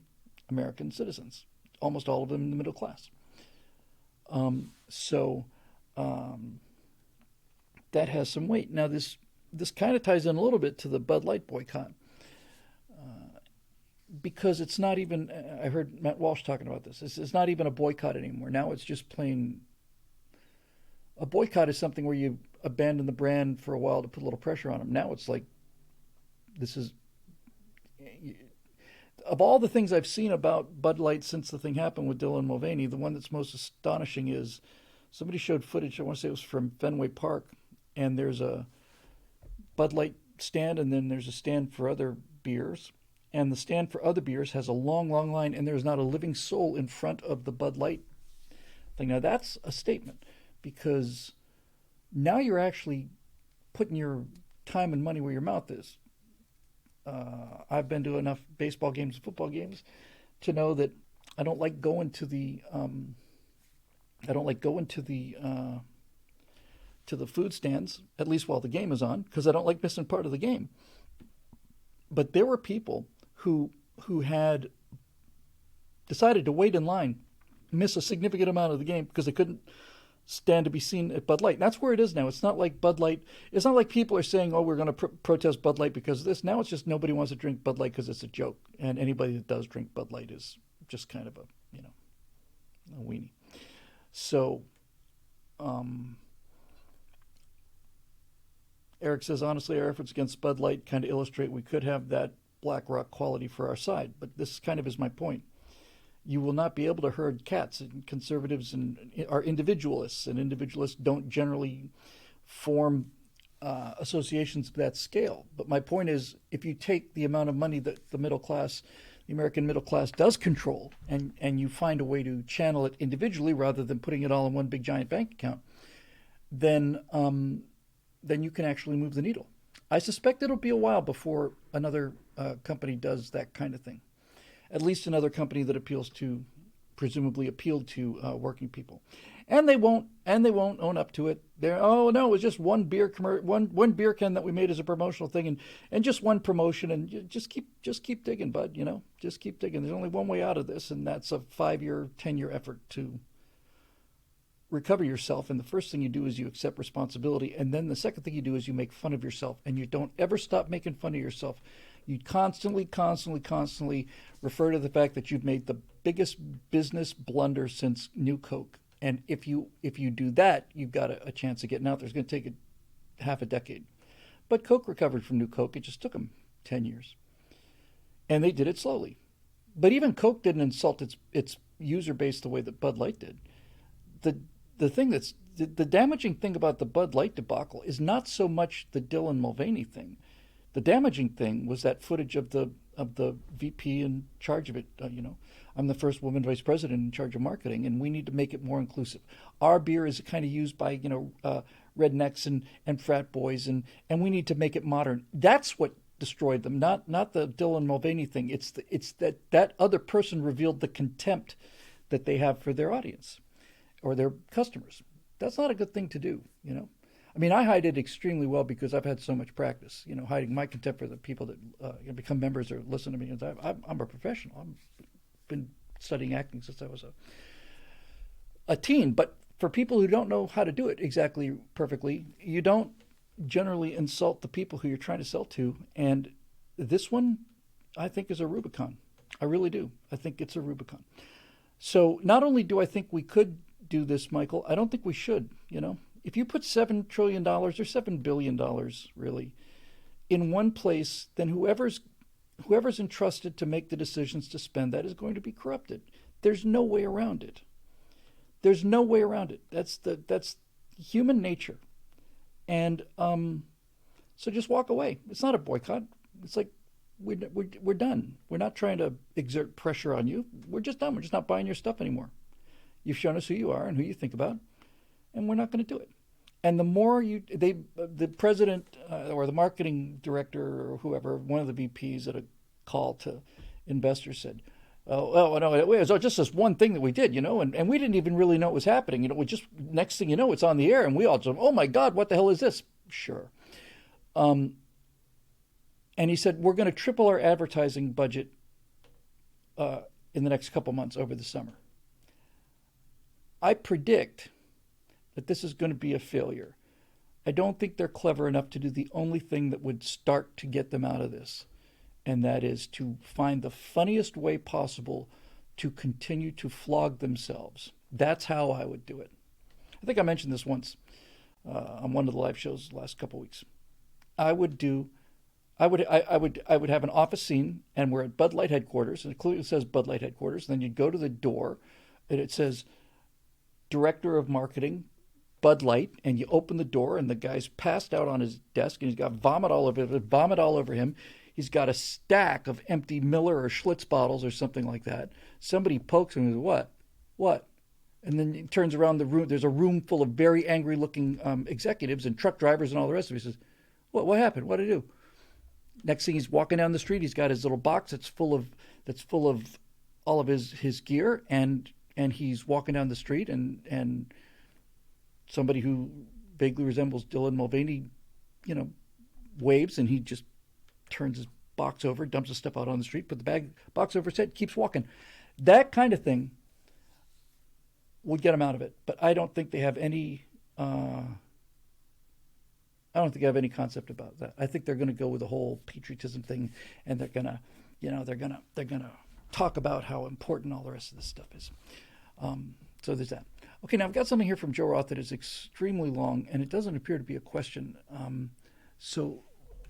American citizens. almost all of them in the middle class. So that has some weight. Now, this kind of ties in a little bit to the Bud Light boycott, because it's not even, I heard Matt Walsh talking about this, it's not even a boycott anymore. Now it's just plain, a boycott is something where you abandon the brand for a while to put a little pressure on them. Now it's like, this is, of all the things I've seen about Bud Light since the thing happened with Dylan Mulvaney, the one that's most astonishing is somebody showed footage, I want to say it was from Fenway Park, and there's a Bud Light stand, and then there's a stand for other beers. And the stand for other beers has a long, long line, and there's not a living soul in front of the Bud Light thing. Now, that's a statement, because now you're actually putting your time and money where your mouth is. I've been to enough baseball games and football games to know that I don't like going to the to the food stands, at least while the game is on, because I don't like missing part of the game. But there were people who had decided to wait in line, miss a significant amount of the game because they couldn't stand to be seen at Bud Light. And that's where it is now. It's not like Bud Light. It's not like people are saying, "Oh, we're going to protest Bud Light because of this." Now it's just nobody wants to drink Bud Light because it's a joke, and anybody that does drink Bud Light is just kind of a weenie. So, Eric says, honestly, our efforts against Bud Light kind of illustrate we could have that Black Rock quality for our side. But this kind of is my point. You will not be able to herd cats. And conservatives are individualists, and individualists don't generally form associations of that scale. But my point is, if you take the amount of money that the middle class, the American middle class does control, and you find a way to channel it individually rather than putting it all in one big giant bank account, then you can actually move the needle. I suspect it'll be a while before another company does that kind of thing. At least another company that presumably appealed to working people, and they won't own up to it. Oh no, it was just one beer one beer can that we made as a promotional thing, and just one promotion, and just keep digging, bud. Just keep digging. There's only one way out of this, and that's a 5-year, 10-year effort to recover yourself. And the first thing you do is you accept responsibility, and then the second thing you do is you make fun of yourself, and you don't ever stop making fun of yourself. You constantly refer to the fact that you've made the biggest business blunder since New Coke. And if you do that, you've got a chance of getting out there. It's going to take half a decade. But Coke recovered from New Coke. It just took them 10 years. And they did it slowly. But even Coke didn't insult its user base the way that Bud Light did. The thing that's the damaging thing about the Bud Light debacle is not so much the Dylan Mulvaney thing. The damaging thing was that footage of the VP in charge of it. I'm the first woman vice president in charge of marketing, and we need to make it more inclusive. Our beer is kind of used by rednecks and frat boys, and we need to make it modern. That's what destroyed them, not the Dylan Mulvaney thing. It's that other person revealed the contempt that they have for their audience or their customers. That's not a good thing to do. I mean, I hide it extremely well because I've had so much practice, hiding my contempt for the people that become members or listen to me. I'm a professional. I've been studying acting since I was a teen. But for people who don't know how to do it exactly perfectly, you don't generally insult the people who you're trying to sell to. And this one, I think, is a Rubicon. I really do. I think it's a Rubicon. So not only do I think we could do this, Michael, I don't think we should, If you put $7 trillion or $7 billion, really, in one place, then whoever's entrusted to make the decisions to spend that is going to be corrupted. There's no way around it. There's no way around it. That's human nature. And so just walk away. It's not a boycott. It's like we're done. We're not trying to exert pressure on you. We're just done. We're just not buying your stuff anymore. You've shown us who you are and who you think about, and we're not going to do it. And the more the president or the marketing director or whoever, one of the VPs at a call to investors said, "Oh, no, it was just this one thing that we did, and we didn't even really know it was happening. We just, next thing you know, it's on the air, and we all just, oh my God, what the hell is this?" Sure. And he said, "We're going to triple our advertising budget in the next couple months over the summer. I predict that this is going to be a failure. I don't think they're clever enough to do the only thing that would start to get them out of this, and that is to find the funniest way possible to continue to flog themselves. That's how I would do it. I think I mentioned this once on one of the live shows the last couple of weeks. I would have an office scene, and we're at Bud Light headquarters, and it clearly says Bud Light headquarters. And then you'd go to the door, and it says Director of Marketing, Bud Light, and you open the door, and the guy's passed out on his desk, and he's got vomit all over him. He's got a stack of empty Miller or Schlitz bottles or something like that. Somebody pokes him and says, "What? What?" And then he turns around the room. There's a room full of very angry-looking executives and truck drivers and all the rest of it. He says, What happened? What did I do?" Next thing, he's walking down the street. He's got his little box that's full of all of his gear, and he's walking down the street, and somebody who vaguely resembles Dylan Mulvaney, waves, and he just turns his box over, dumps his stuff out on the street, put the box over his head, keeps walking. That kind of thing would get them out of it. But I don't think they have any. I don't think I have any concept about that. I think they're going to go with the whole patriotism thing, and they're gonna talk about how important all the rest of this stuff is. So there's that. Okay, now I've got something here from Joe Roth that is extremely long, and it doesn't appear to be a question.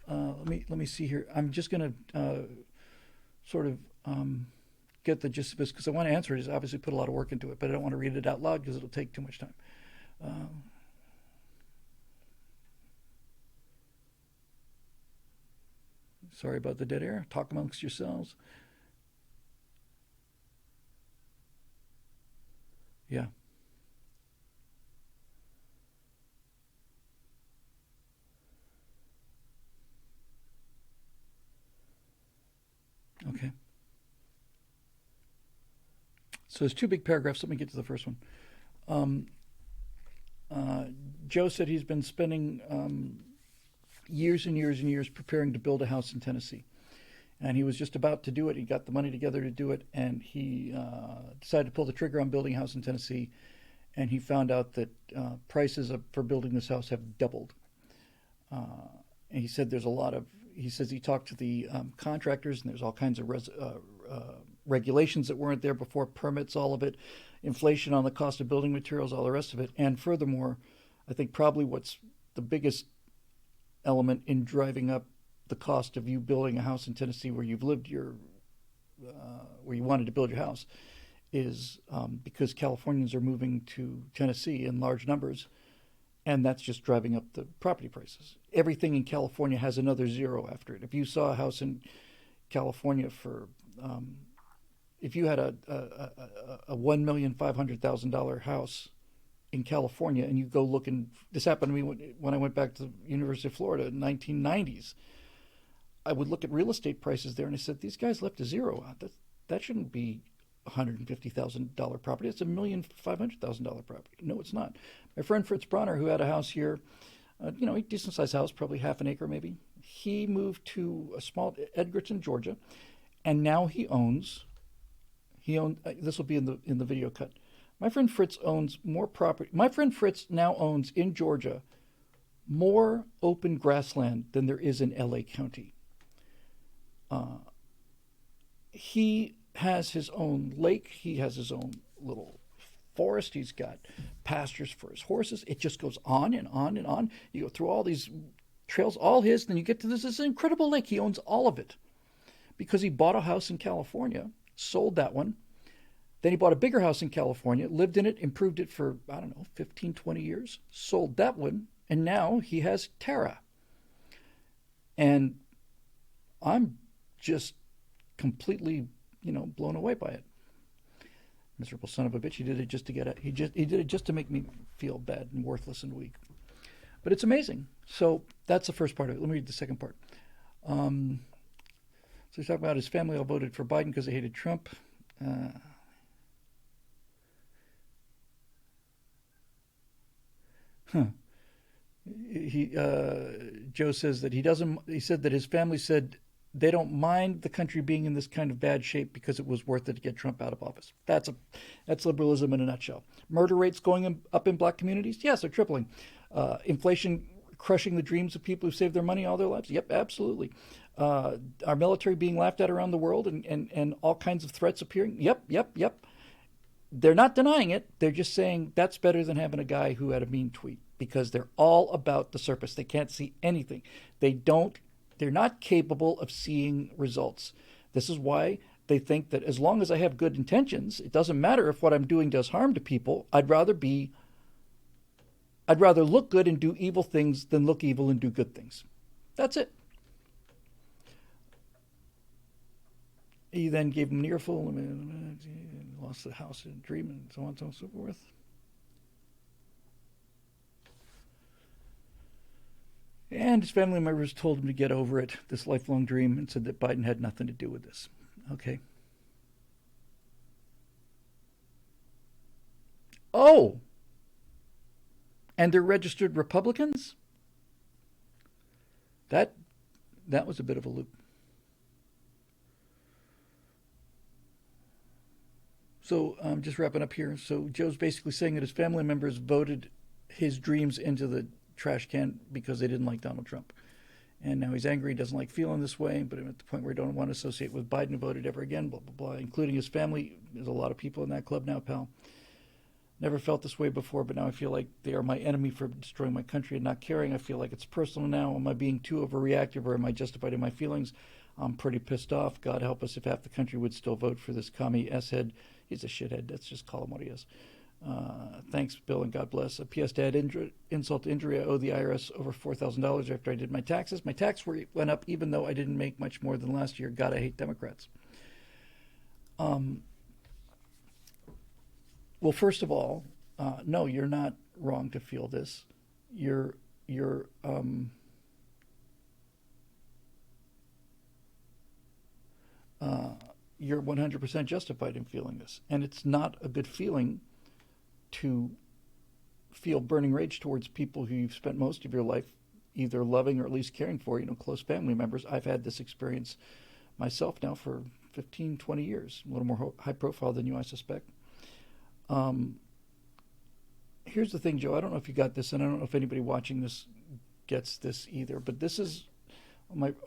Let me see here. I'm just going to sort of get the gist of this because I want to answer it. It's obviously put a lot of work into it, but I don't want to read it out loud because it'll take too much time. Sorry about the dead air. Talk amongst yourselves. Yeah. Okay. So there's two big paragraphs. Let me get to the first one. Joe said he's been spending years and years and years preparing to build a house in Tennessee. And he was just about to do it. He got the money together to do it, and he decided to pull the trigger on building a house in Tennessee. And he found out that prices for building this house have doubled. And he said he says he talked to the contractors, and there's all kinds of regulations that weren't there before, permits, all of it, inflation on the cost of building materials, all the rest of it. And furthermore, I think probably what's the biggest element in driving up the cost of you building a house in Tennessee where you've lived where you wanted to build your house is because Californians are moving to Tennessee in large numbers, and that's just driving up the property prices. Everything in California has another zero after it. If you saw a house in California if you had a $1,500,000 house in California, and you go look, and this happened to me when I went back to the University of Florida in the 1990s, I would look at real estate prices there, and I said, these guys left a zero out. That shouldn't be $150,000 property. It's $1,500,000 property. No, it's not. My friend Fritz Bronner, who had a house here, a decent sized house, probably half an acre maybe, he moved to a small Edgerton, Georgia, and now he owns. This will be in the video cut. My friend Fritz owns more property. My friend Fritz now owns in Georgia more open grassland than there is in LA County. He has his own lake. He has his own little forest. He's got pastures for his horses. It just goes on and on and on. You go through all these trails, all his, then you get to this incredible lake. He owns all of it because he bought a house in California, sold that one. Then he bought a bigger house in California, lived in it, improved it for, 15, 20 years, sold that one, and now he has Terra. And I'm just completely, blown away by it. Miserable son of a bitch. He did it just to he did it just to make me feel bad and worthless and weak. But it's amazing. So that's the first part of it. Let me read the second part. So he's talking about his family all voted for Biden because they hated Trump. Joe says that he said that his family said They don't mind the country being in this kind of bad shape because it was worth it to get Trump out of office. That's liberalism in a nutshell. Murder rates going up in black communities? Yes, they're tripling. Inflation crushing the dreams of people who saved their money all their lives? Yep, absolutely. Our military being laughed at around the world and all kinds of threats appearing? Yep, yep, yep. They're not denying it. They're just saying that's better than having a guy who had a mean tweet, because they're all about the surface. They can't see anything. They're not capable of seeing results. This is why they think that as long as I have good intentions, it doesn't matter if what I'm doing does harm to people. I'd rather look good and do evil things than look evil and do good things. That's it. He then gave him an earful, lost the house in a dream, and so on and so forth. And his family members told him to get over it, this lifelong dream, and said that Biden had nothing to do with this. Okay. Oh! And they're registered Republicans? That was a bit of a loop. So just wrapping up here. So Joe's basically saying that his family members voted his dreams into the trash can because they didn't like Donald Trump. And now he's angry, he doesn't like feeling this way, but at the point where he don't want to associate with Biden who voted ever again, blah, blah, blah, including his family. There's a lot of people in that club now, pal. Never felt this way before, but now I feel like they are my enemy for destroying my country and not caring. I feel like it's personal now. Am I being too overreactive, or am I justified in my feelings? I'm pretty pissed off. God help us if half the country would still vote for this commie S-head. He's a shithead. Let's just call him what he is. Thanks, Bill, and God bless. P.S. to add insult to injury, I owe the IRS over $4,000 after I did my taxes. My tax went up even though I didn't make much more than last year. God, I hate Democrats. Well, first of all, no, you're not wrong to feel this. You're 100% justified in feeling this, and it's not a good feeling to feel burning rage towards people who you've spent most of your life either loving or at least caring for, close family members. I've had this experience myself now for 15, 20 years, a little more high profile than you, I suspect. Here's the thing, Joe. I don't know if you got this, and I don't know if anybody watching this gets this either, but this is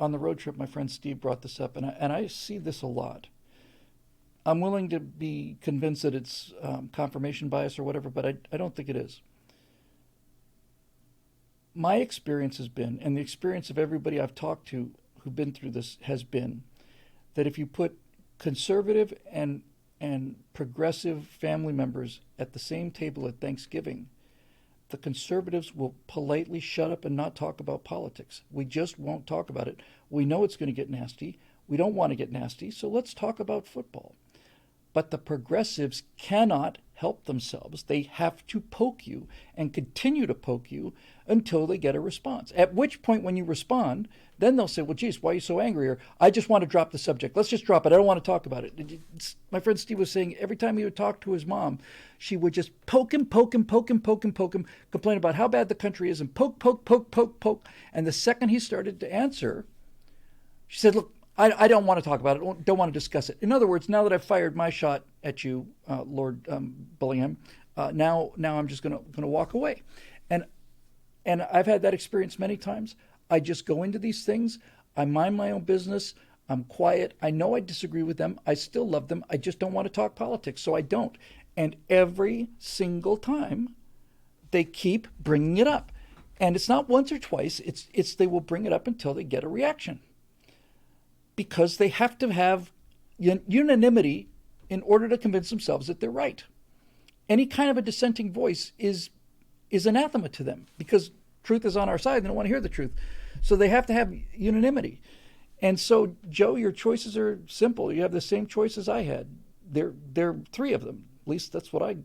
on the road trip. My friend Steve brought this up, and I see this a lot. I'm willing to be convinced that it's confirmation bias or whatever, but I don't think it is. My experience has been, and the experience of everybody I've talked to who've been through this has been, that if you put conservative and progressive family members at the same table at Thanksgiving, the conservatives will politely shut up and not talk about politics. We just won't talk about it. We know it's going to get nasty. We don't want to get nasty, so let's talk about football. But the progressives cannot help themselves. They have to poke you and continue to poke you until they get a response. At which point, when you respond, then they'll say, well, geez, why are you so angry? Or I just want to drop the subject. Let's just drop it. I don't want to talk about it. My friend Steve was saying every time he would talk to his mom, she would just poke him, complain about how bad the country is, and poke. And the second he started to answer, she said, look, I don't want to talk about it. Don't want to discuss it. In other words, now that I've fired my shot at you, Lord Bullingham, now I'm just going to walk away. And I've had that experience many times. I just go into these things. I mind my own business. I'm quiet. I know I disagree with them. I still love them. I just don't want to talk politics, so I don't. And every single time, they keep bringing it up. And it's not once or twice. It's they will bring it up until they get a reaction. Because they have to have unanimity in order to convince themselves that they're right. Any kind of a dissenting voice is anathema to them, because truth is on our side. They don't want to hear the truth. So they have to have unanimity. And so, Joe, your choices are simple. You have the same choices I had. There are three of them. At least that's what I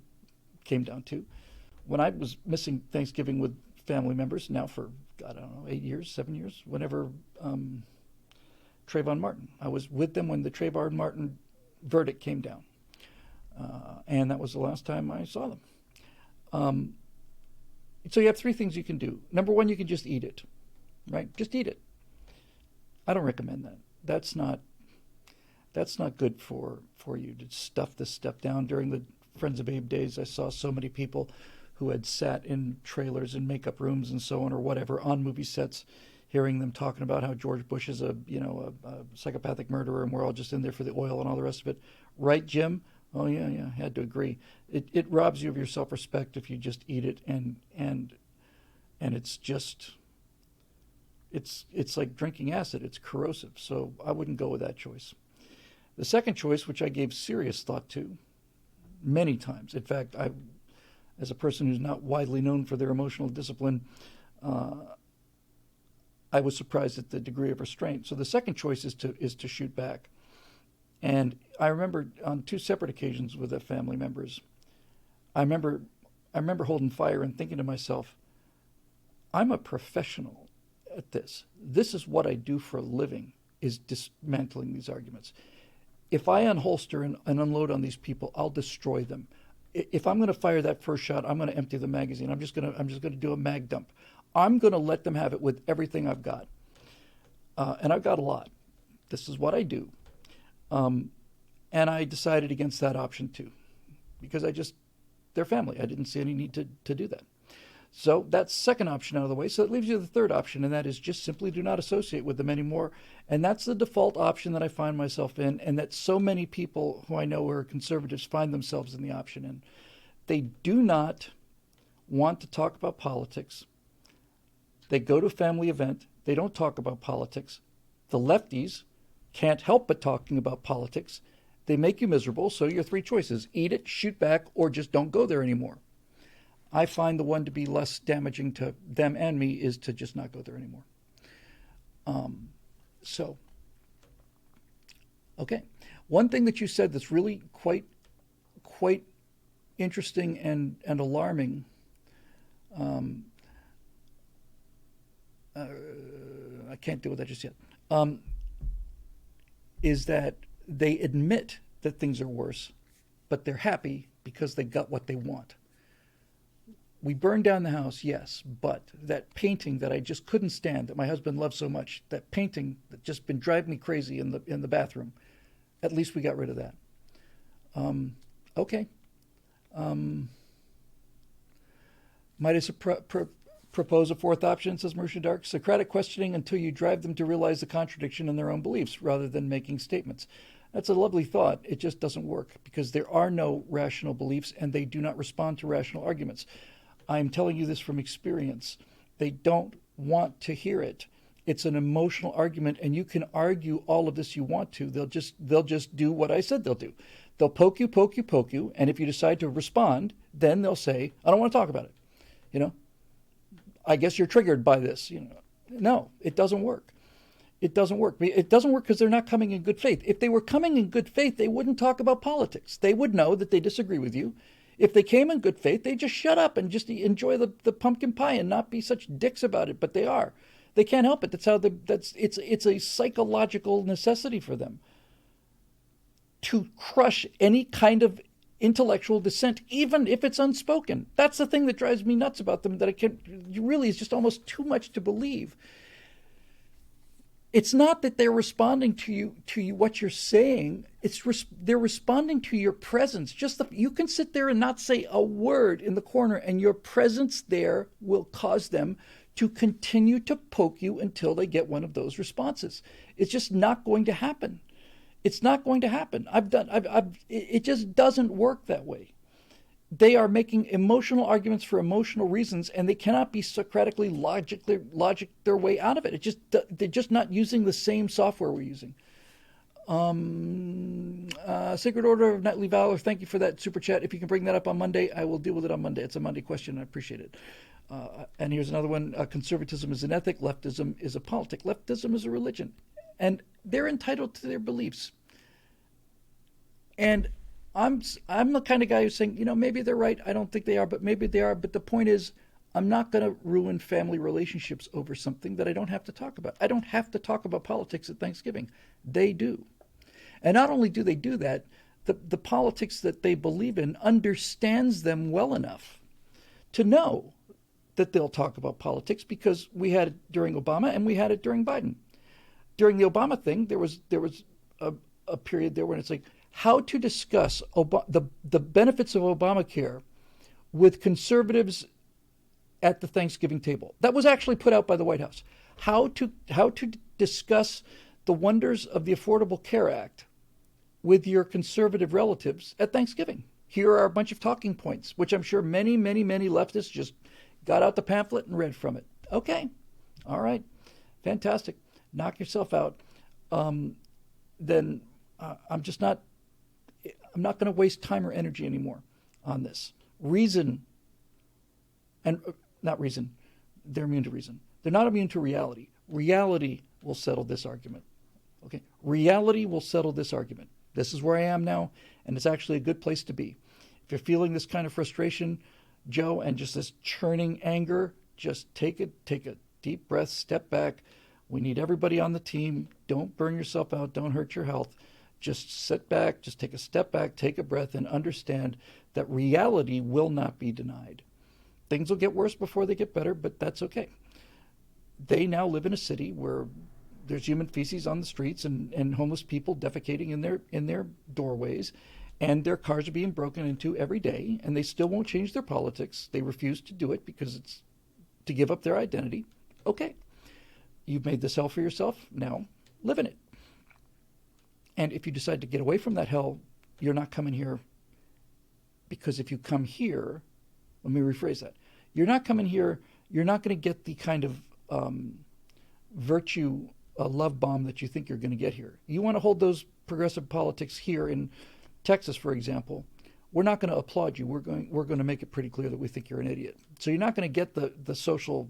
came down to. When I was missing Thanksgiving with family members, now for, I don't know, 8 years, 7 years, whenever Trayvon Martin. I was with them when the Trayvon Martin verdict came down. And that was the last time I saw them. So you have three things you can do. Number one, you can just eat it, right? Just eat it. I don't recommend that. That's not good for you to stuff this stuff down. During the Friends of Abe days, I saw so many people who had sat in trailers and makeup rooms and so on or whatever on movie sets, hearing them talking about how George Bush is a psychopathic murderer and we're all just in there for the oil and all the rest of it. Right, Jim? Oh yeah, had to agree. It robs you of your self-respect if you just eat it, and it's just it's like drinking acid. It's corrosive. So I wouldn't go with that choice. The second choice, which I gave serious thought to many times. In fact, as a person who's not widely known for their emotional discipline, I was surprised at the degree of restraint. So the second choice is to shoot back. And I remember on two separate occasions with the family members, I remember holding fire and thinking to myself, I'm a professional at this. This is what I do for a living, is dismantling these arguments. If I unholster and unload on these people, I'll destroy them. If I'm going to fire that first shot, I'm going to empty the magazine. I'm just going to do a mag dump. I'm going to let them have it with everything I've got. And I've got a lot. This is what I do. And I decided against that option too, because they're family. I didn't see any need to do that. So that's second option out of the way. So it leaves you the third option, and that is just simply do not associate with them anymore. And that's the default option that I find myself in, and that so many people who I know are conservatives find themselves in the option in. They do not want to talk about politics. They go to a family event. They don't talk about politics. The lefties can't help but talking about politics. They make you miserable, so your three choices: eat it, shoot back, or just don't go there anymore. I find the one to be less damaging to them and me is to just not go there anymore. Okay. One thing that you said that's really quite interesting and alarming, I can't deal with that just yet, is that they admit that things are worse, but they're happy because they got what they want. We burned down the house, yes, but that painting that I just couldn't stand, that my husband loved so much, that painting that just been driving me crazy in the bathroom, at least we got rid of that. Okay. Might I propose a fourth option, says Marisha Dark? Socratic questioning until you drive them to realize the contradiction in their own beliefs rather than making statements. That's a lovely thought. It just doesn't work because there are no rational beliefs and they do not respond to rational arguments. I'm telling you this from experience. They don't want to hear it. It's an emotional argument, and you can argue all of this you want to. They'll just do what I said they'll do. They'll poke you, and if you decide to respond, then they'll say, I don't want to talk about it. I guess you're triggered by this. No, it doesn't work. It doesn't work. It doesn't work because they're not coming in good faith. If they were coming in good faith, they wouldn't talk about politics. They would know that they disagree with you. If they came in good faith, they'd just shut up and just enjoy the pumpkin pie and not be such dicks about it. But they are. They can't help it. It's a psychological necessity for them to crush any kind of intellectual dissent, even if it's unspoken. That's the thing that drives me nuts about them, that really is just almost too much to believe. It's not that they're responding to you what you're saying. They're responding to your presence. You can sit there and not say a word in the corner, and your presence there will cause them to continue to poke you until they get one of those responses. It's just not going to happen. It's not going to happen. It just doesn't work that way. They are making emotional arguments for emotional reasons, and they cannot be Socratically logic their way out of it. They're just not using the same software we're using. Sacred Order of Knightly Valor, thank you for that super chat. If you can bring that up on Monday, I will deal with it on Monday. It's a Monday question. I appreciate it. And here's another one. Conservatism is an ethic. Leftism is a politic. Leftism is a religion. And they're entitled to their beliefs. And I'm the kind of guy who's saying, maybe they're right. I don't think they are, but maybe they are. But the point is, I'm not going to ruin family relationships over something that I don't have to talk about. I don't have to talk about politics at Thanksgiving. They do. And not only do they do that, the politics that they believe in understands them well enough to know that they'll talk about politics, because we had it during Obama and we had it during Biden. during the Obama thing, there was a period there when it's like how to discuss the benefits of Obamacare with conservatives at the Thanksgiving table. That was actually put out by the White House. How to discuss the wonders of the Affordable Care Act with your conservative relatives at Thanksgiving. Here are a bunch of talking points, which I'm sure many, many, many leftists just got out the pamphlet and read from it. Okay, all right, fantastic. Knock yourself out. Then I'm not going to waste time or energy anymore on this. Reason, and not reason, they're immune to reason. They're not immune to reality. Reality will settle this argument. Okay, reality will settle this argument. This is where I am now, and it's actually a good place to be. If you're feeling this kind of frustration, Joe, and just this churning anger, just take a deep breath, step back. We need everybody on the team. Don't burn yourself out. Don't hurt your health. Just sit back, just take a step back, take a breath, and understand that reality will not be denied. Things will get worse before they get better, but that's okay. They now live in a city where there's human feces on the streets and homeless people defecating in their doorways, and their cars are being broken into every day, and they still won't change their politics. They refuse to do it because it's to give up their identity. Okay, you've made this hell for yourself. Now live in it. And if you decide to get away from that hell, you're not coming here, because if you come here, let me rephrase that. You're not coming here, you're not going to get the kind of virtue love bomb that you think you're going to get here. You want to hold those progressive politics here in Texas, for example. We're not going to applaud you. We're going to make it pretty clear that we think you're an idiot. So you're not going to get the social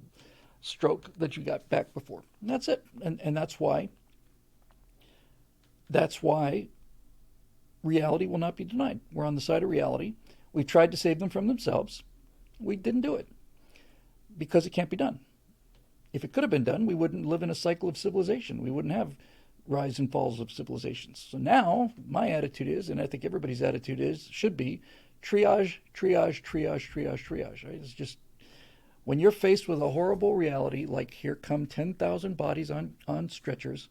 stroke that you got back before. And that's it. And that's why reality will not be denied. We're on the side of reality. We've tried to save them from themselves. We didn't do it because it can't be done. If it could have been done, we wouldn't live in a cycle of civilization. We wouldn't have rise and falls of civilizations. So now my attitude is, and I think everybody's attitude should be, triage, triage, triage, triage, triage. Right? It's just when you're faced with a horrible reality, like here come 10,000 bodies on stretchers,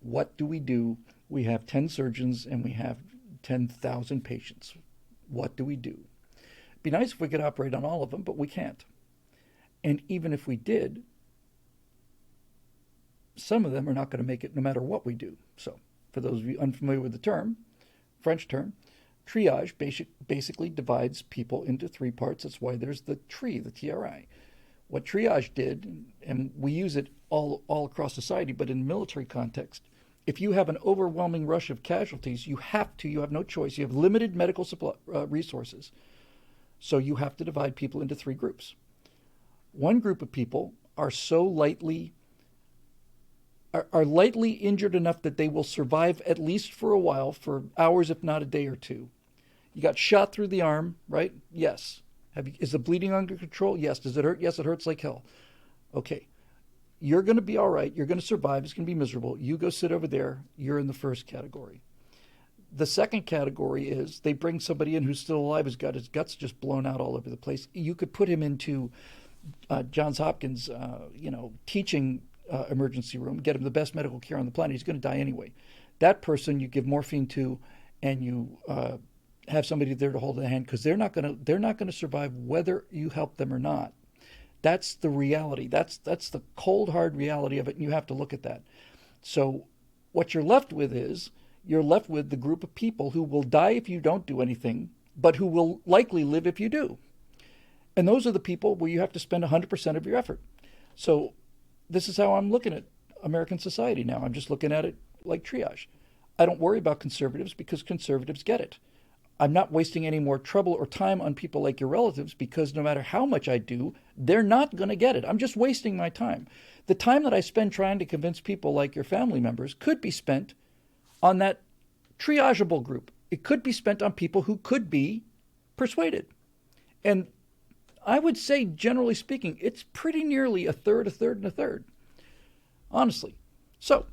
what do? We have 10 surgeons and we have 10,000 patients. What do? It'd be nice if we could operate on all of them, but we can't. And even if we did, some of them are not going to make it no matter what we do. So for those of you unfamiliar with the term, French term, triage basically divides people into three parts. That's why there's the TRI, the TRI. What triage did, and we use it all across society, but in military context, if you have an overwhelming rush of casualties, you have no choice. You have limited medical resources. So you have to divide people into three groups. One group of people are lightly injured enough that they will survive at least for a while, for hours, if not a day or two. You got shot through the arm, right? Yes. Is the bleeding under control? Yes. Does it hurt? Yes, it hurts like hell. Okay. You're going to be all right. You're going to survive. It's going to be miserable. You go sit over there. You're in the first category. The second category is they bring somebody in who's still alive, has got his guts just blown out all over the place. You could put him into Johns Hopkins, teaching emergency room, get him the best medical care on the planet. He's going to die anyway. That person you give morphine to, and you have somebody there to hold the hand, because they're not going to survive whether you help them or not. That's the reality. That's the cold hard reality of it, and you have to look at that. So what you're left with the group of people who will die if you don't do anything, but who will likely live if you do. And those are the people where you have to spend 100% of your effort. So this is how I'm looking at American society now. I'm just looking at it like triage. I don't worry about conservatives because conservatives get it. I'm not wasting any more trouble or time on people like your relatives, because no matter how much I do, they're not going to get it. I'm just wasting my time. The time that I spend trying to convince people like your family members could be spent on that triageable group. It could be spent on people who could be persuaded. And I would say, generally speaking, it's pretty nearly a third, and a third. Honestly. So,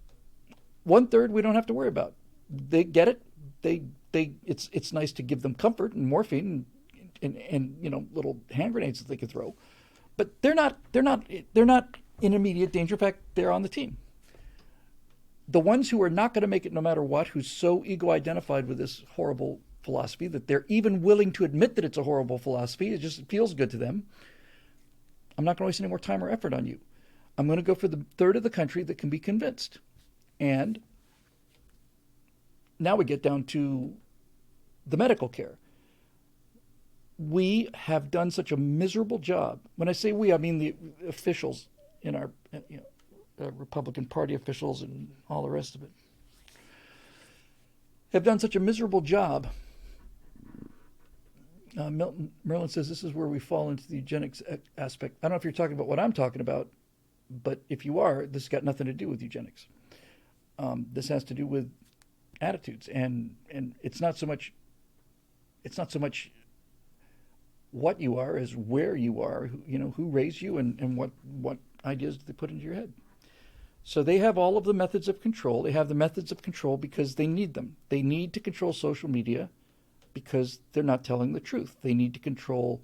1/3 we don't have to worry about. They get it. It's nice to give them comfort and morphine and little hand grenades that they could throw. But they're not in immediate danger. In fact, they're on the team. the ones who are not going to make it no matter what, who's so ego-identified with this horrible philosophy that they're even willing to admit that it's a horrible philosophy, it feels good to them, I'm not going to waste any more time or effort on you. I'm going to go for the third of the country that can be convinced. And now we get down to the medical care. We have done such a miserable job. When I say we, I mean the officials in our, Republican Party officials and all the rest of it, have done such a miserable job. Merlin says this is where we fall into the eugenics aspect. I don't know if you're talking about what I'm talking about, but if you are, this has got nothing to do with eugenics. This has to do with attitudes, and it's not so much what you are as where you are. Who raised you, and what ideas they put into your head. So they have all of the methods of control. They have the methods of control because they need them. They need to control social media because they're not telling the truth. They need to control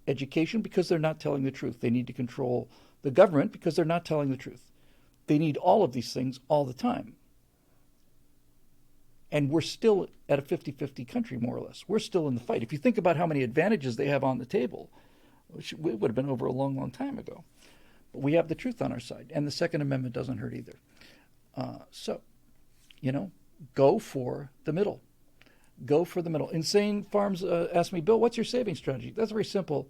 education because they're not telling the truth. They need to control the government because they're not telling the truth. They need all of these things all the time. And we're still at a 50-50 country, more or less. We're still in the fight. If you think about how many advantages they have on the table, which it would have been over a long, long time ago. But we have the truth on our side. And the Second Amendment doesn't hurt either. So, go for the middle. Go for the middle. Insane Farms asked me, Bill, what's your saving strategy? That's very simple.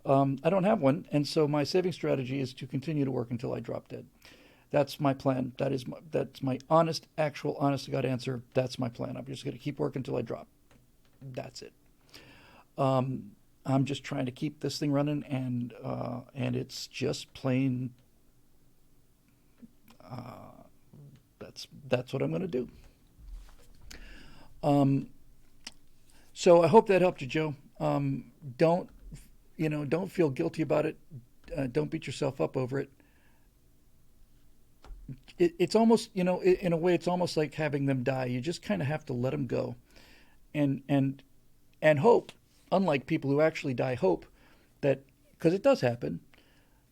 I don't have one. And so my saving strategy is to continue to work until I drop dead. That's my plan. That's my honest to God answer. That's my plan. I'm just going to keep working until I drop. That's it. I'm just trying to keep this thing running, and it's just plain. That's what I'm going to do. So I hope that helped you, Joe. Don't feel guilty about it. Don't beat yourself up over it. It's almost, in a way, it's almost like having them die. You just kind of have to let them go, and hope. Unlike people who actually die, hope that, because it does happen,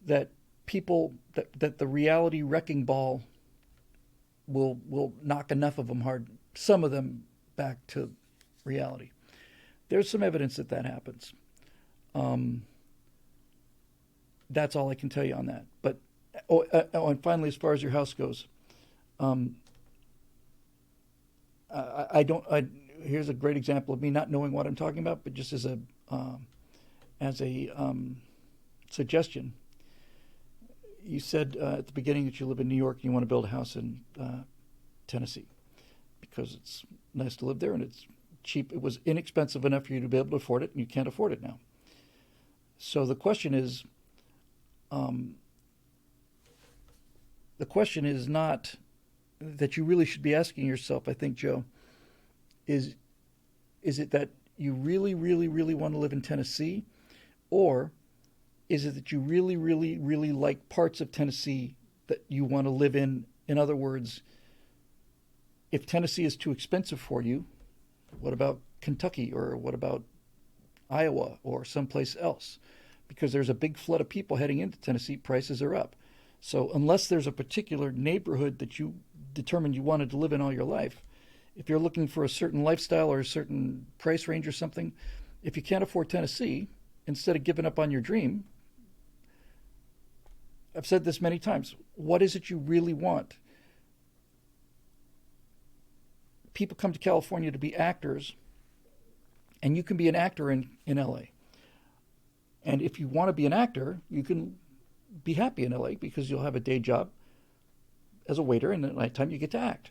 that that the reality wrecking ball will knock enough of them some of them back to reality. There's some evidence that happens. That's all I can tell you on that. But and finally, as far as your house goes, here's a great example of me not knowing what I'm talking about, but just as a suggestion. You said at the beginning that you live in New York and you want to build a house in Tennessee because it's nice to live there and it's cheap. It was inexpensive enough for you to be able to afford it, and you can't afford it now. So the question is not that you really should be asking yourself, I think, Joe, is it that you really, really, really want to live in Tennessee, or is it that you really, really, really like parts of Tennessee that you want to live in? In other words, if Tennessee is too expensive for you, what about Kentucky, or what about Iowa, or someplace else? Because there's a big flood of people heading into Tennessee, prices are up. So unless there's a particular neighborhood that you determined you wanted to live in all your life, if you're looking for a certain lifestyle or a certain price range or something, if you can't afford Tennessee, instead of giving up on your dream, I've said this many times, what is it you really want? People come to California to be actors, and you can be an actor in LA. And if you want to be an actor, you can be happy in LA because you'll have a day job as a waiter, and at nighttime you get to act.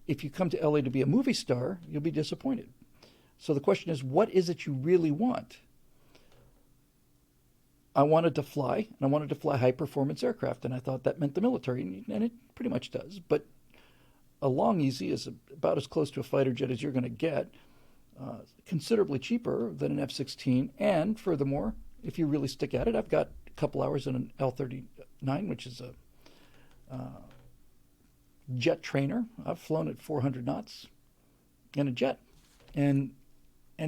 If you come to LA to be a movie star, you'll be disappointed. So the question is, what is it you really want? I wanted to fly, and I wanted to fly high-performance aircraft, and I thought that meant the military, and it pretty much does. But a Long Easy is about as close to a fighter jet as you're going to get, considerably cheaper than an F-16, and furthermore, if you really stick at it, I've got a couple hours in an L-39, which is a jet trainer. I've flown at 400 knots in a jet. And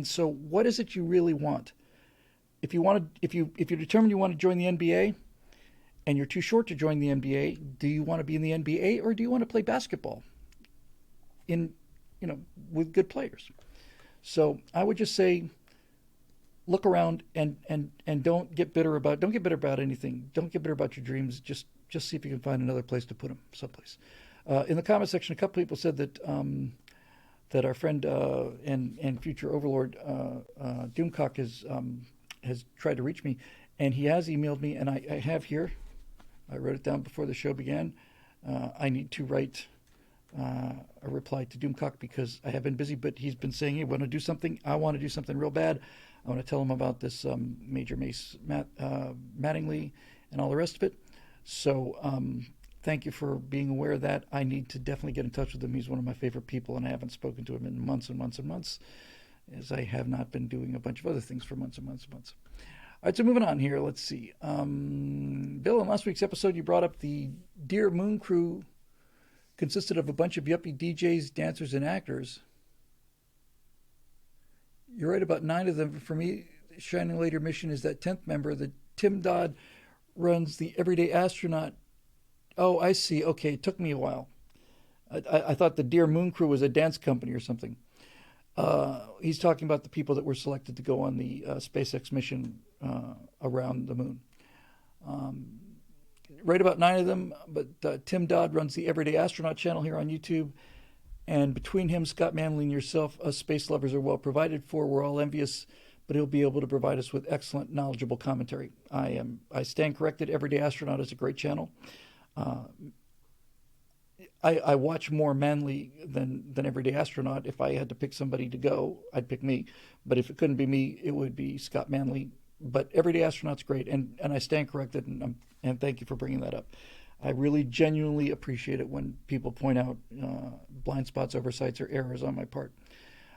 so what is it you really want? If you're determined you want to join the NBA and you're too short to join the NBA, do you want to be in the NBA or do you want to play basketball in, with good players? So I would just say, look around and don't get bitter about anything. Don't get bitter about your dreams. Just see if you can find another place to put them, someplace. In the comment section, a couple people said that our friend and future overlord Doomcock has tried to reach me, and he has emailed me, and I have here. I wrote it down before the show began. I need to write a reply to Doomcock because I have been busy, but he's been saying, hey, want to do something? I want to do something real bad. I want to tell him about this Major Mace Mattingly and all the rest of it. So thank you for being aware of that. I need to definitely get in touch with him. He's one of my favorite people, and I haven't spoken to him in months and months and months, as I have not been doing a bunch of other things for months and months and months. All right, so moving on here. Let's see. Bill, in last week's episode, you brought up the Dear Moon crew consisted of a bunch of yuppie DJs, dancers, and actors. You're right about 9 of them. For me, Shining Later mission is that 10th member. The Tim Dodd runs the Everyday Astronaut. Oh, I see. Okay, it took me a while. I thought the Dear Moon crew was a dance company or something. He's talking about the people that were selected to go on the SpaceX mission around the moon. Right about 9 of them, but Tim Dodd runs the Everyday Astronaut channel here on YouTube. And between him, Scott Manley, and yourself, us space lovers are well provided for. We're all envious, but he'll be able to provide us with excellent, knowledgeable commentary. I stand corrected. Everyday Astronaut is a great channel. I watch more Manley than Everyday Astronaut. If I had to pick somebody to go, I'd pick me. But if it couldn't be me, it would be Scott Manley. But Everyday Astronaut's great, and I stand corrected, and thank you for bringing that up. I really genuinely appreciate it when people point out blind spots, oversights, or errors on my part.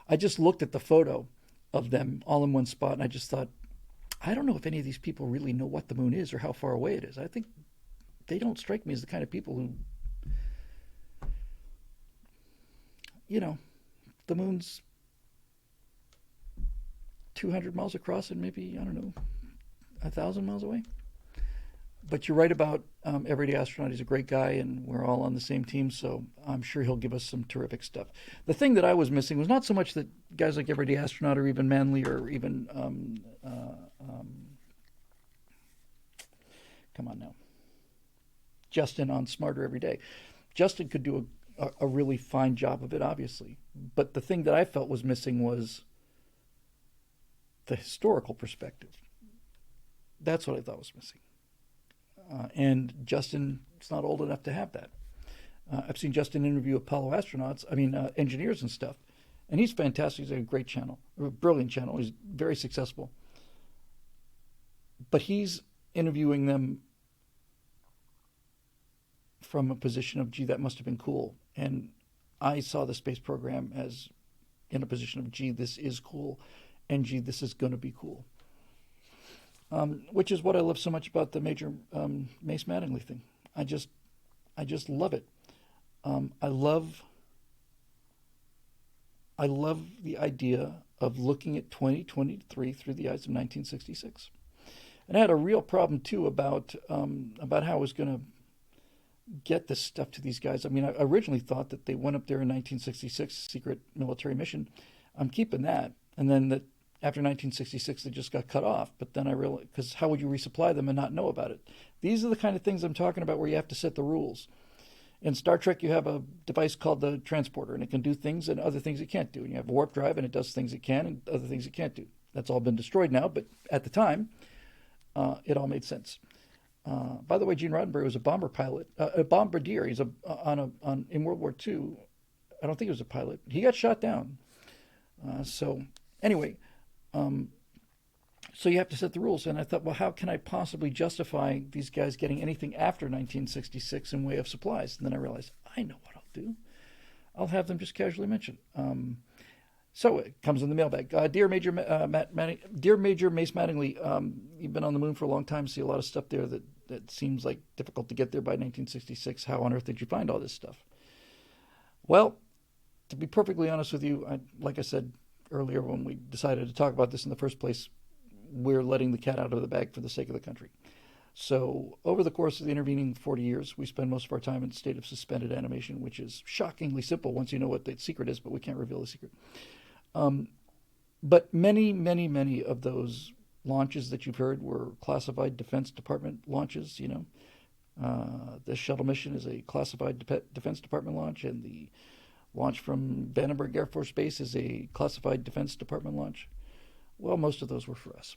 I just looked at the photo of them all in one spot, and I just thought, I don't know if any of these people really know what the moon is or how far away it is. I think they don't strike me as the kind of people who, the moon's 200 miles across and maybe, 1,000 miles away. But you're right about Everyday Astronaut. He's a great guy, and we're all on the same team, so I'm sure he'll give us some terrific stuff. The thing that I was missing was not so much that guys like Everyday Astronaut or even Manley or even, come on now, Justin on Smarter Every Day. Justin could do a really fine job of it, obviously. But the thing that I felt was missing was the historical perspective. That's what I thought was missing. And Justin's not old enough to have that. I've seen Justin interview engineers and stuff, and he's fantastic. He's a great channel, a brilliant channel. He's very successful. But he's interviewing them from a position of, gee, that must have been cool. And I saw the space program as in a position of, gee, this is cool, and gee, this is going to be cool. Which is what I love so much about the Major Mace Mattingly thing. I just love it. I love the idea of looking at 2023 through the eyes of 1966. And I had a real problem too about how I was going to get this stuff to these guys. I mean, I originally thought that they went up there in 1966, secret military mission. I'm keeping that, and then that. After 1966, they just got cut off. But then I realized, because how would you resupply them and not know about it? These are the kind of things I'm talking about where you have to set the rules. In Star Trek, you have a device called the transporter, and it can do things and other things it can't do. And you have a warp drive, and it does things it can and other things it can't do. That's all been destroyed now, but at the time, it all made sense. By the way, Gene Roddenberry was a bomber pilot, a bombardier. He's in World War II. I don't think he was a pilot. He got shot down. So anyway. So you have to set the rules. And I thought, well, how can I possibly justify these guys getting anything after 1966 in way of supplies? And then I realized, I know what I'll do. I'll have them just casually mention. So it comes in the mailbag. Dear Major Mace Mattingly, you've been on the moon for a long time, see a lot of stuff there that seems like difficult to get there by 1966. How on earth did you find all this stuff? Well, to be perfectly honest with you, like I said earlier when we decided to talk about this in the first place, we're letting the cat out of the bag for the sake of the country. So over the course of the intervening 40 years, we spend most of our time in a state of suspended animation, which is shockingly simple once you know what the secret is, but we can't reveal the secret. But many, many, many of those launches that you've heard were classified Defense Department launches. The shuttle mission is a classified Defense Department launch, and the launch from Vandenberg Air Force Base is a classified Defense Department launch. Well, most of those were for us.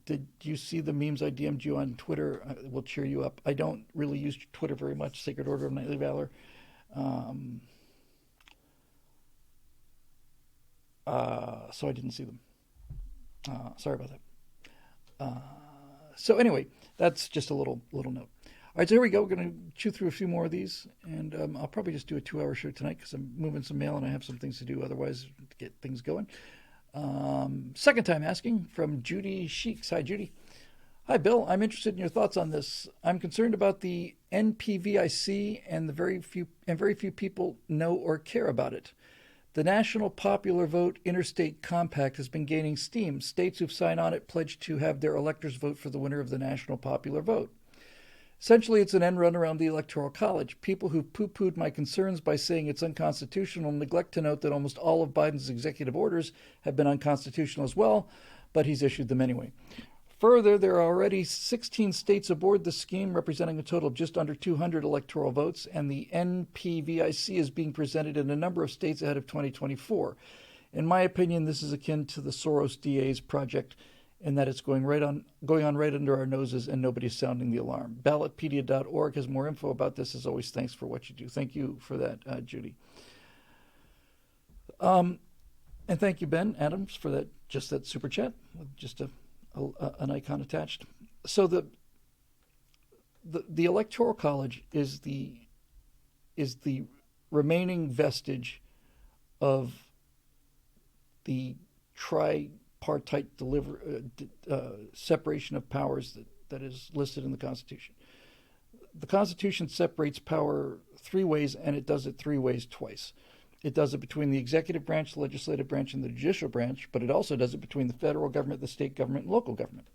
Did you see the memes I DM'd you on Twitter? I will cheer you up. I don't really use Twitter very much. Sacred Order of Knightly Valor. So I didn't see them. Sorry about that. So anyway, that's just a little note. All right, so here we go. We're going to chew through a few more of these, and I'll probably just do a 2-hour show tonight because I'm moving some mail and I have some things to do otherwise to get things going. Second time asking from Judy Sheeks. Hi, Judy. Hi, Bill. I'm interested in your thoughts on this. I'm concerned about the NPVIC and very few people know or care about it. The National Popular Vote Interstate Compact has been gaining steam. States who've signed on it pledged to have their electors vote for the winner of the National Popular Vote. Essentially, it's an end run around the Electoral College. People who poo-pooed my concerns by saying it's unconstitutional neglect to note that almost all of Biden's executive orders have been unconstitutional as well, but he's issued them anyway. Further, there are already 16 states aboard the scheme, representing a total of just under 200 electoral votes, and the NPVIC is being presented in a number of states ahead of 2024. In my opinion, this is akin to the Soros DA's project, in that it's going on right under our noses and nobody's sounding the alarm. Ballotpedia.org has more info about this. As always, thanks for what you do. Thank you for that, Judy. And thank you, Ben Adams, for that super chat with just an icon attached. So the Electoral College is the remaining vestige of the tripartite separation of powers that is listed in the Constitution. The Constitution separates power 3 ways, and it does it 3 ways twice. It does it between the executive branch, the legislative branch, and the judicial branch, but it also does it between the federal government, the state government, and local government.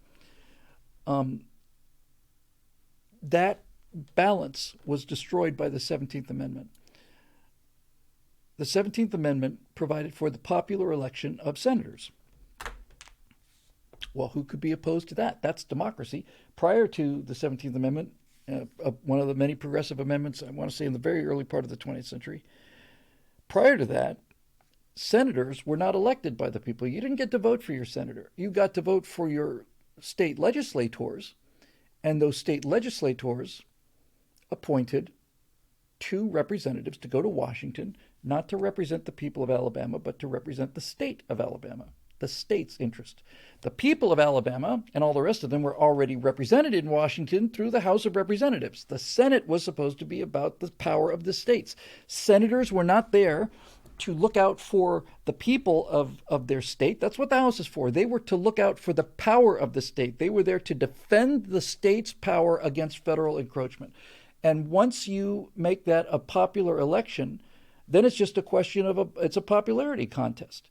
That balance was destroyed by the 17th Amendment. The 17th Amendment provided for the popular election of senators. Well, who could be opposed to that? That's democracy. Prior to the 17th Amendment, one of the many progressive amendments, I want to say in the very early part of the 20th century, prior to that, senators were not elected by the people. You didn't get to vote for your senator. You got to vote for your state legislators, and those state legislators appointed 2 representatives to go to Washington, not to represent the people of Alabama, but to represent the state of Alabama, the state's interest. The people of Alabama and all the rest of them were already represented in Washington through the House of Representatives. The Senate was supposed to be about the power of the states. Senators were not there to look out for the people of their state. That's what the House is for. They were to look out for the power of the state. They were there to defend the state's power against federal encroachment. And once you make that a popular election, then it's just a question of it's a popularity contest.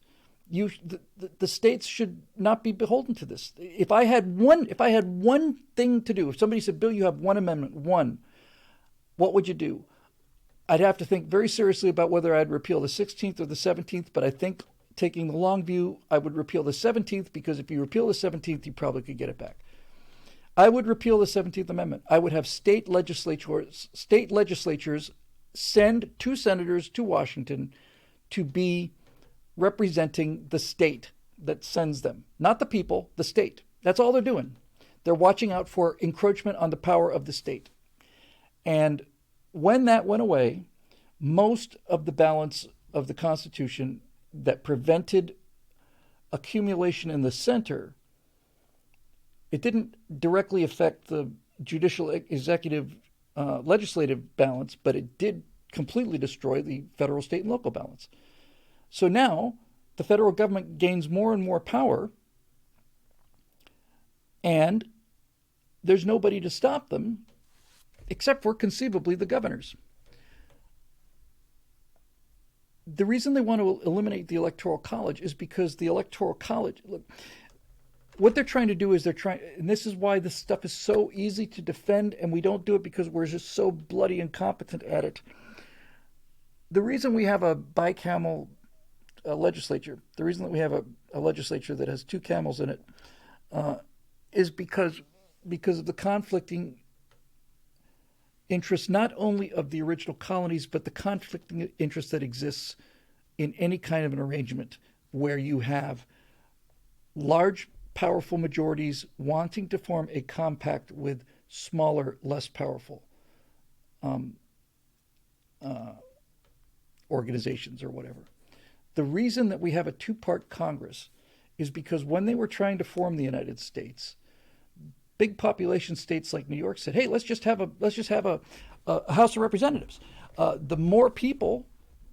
The states should not be beholden to this. If I had one thing to do, if somebody said, Bill, you have one amendment, what would you do? I'd have to think very seriously about whether I'd repeal the 16th or the 17th, but I think taking the long view, I would repeal the 17th, because if you repeal the 17th, you probably could get it back. I would repeal the 17th Amendment. I would have state legislatures send 2 senators to Washington to be representing the state that sends them, not the people, the state. That's all they're doing. They're watching out for encroachment on the power of the state. And when that went away, most of the balance of the Constitution that prevented accumulation in the center, it didn't directly affect the judicial, executive, legislative balance, but it did completely destroy the federal, state, and local balance. So now the federal government gains more and more power, and there's nobody to stop them except for conceivably the governors. The reason they want to eliminate the Electoral College is because the Electoral College, look, what they're trying to do is and this is why this stuff is so easy to defend, and we don't do it because we're just so bloody incompetent at it. The reason we have a bicameral legislature, the reason that we have a legislature that has two camels in it, is because of the conflicting interests, not only of the original colonies, but the conflicting interest that exists in any kind of an arrangement where you have large, powerful majorities wanting to form a compact with smaller, less powerful organizations or whatever. The reason that we have a two-part Congress is because when they were trying to form the United States, big population states like New York said, "Hey, let's just have a House of Representatives. The more people,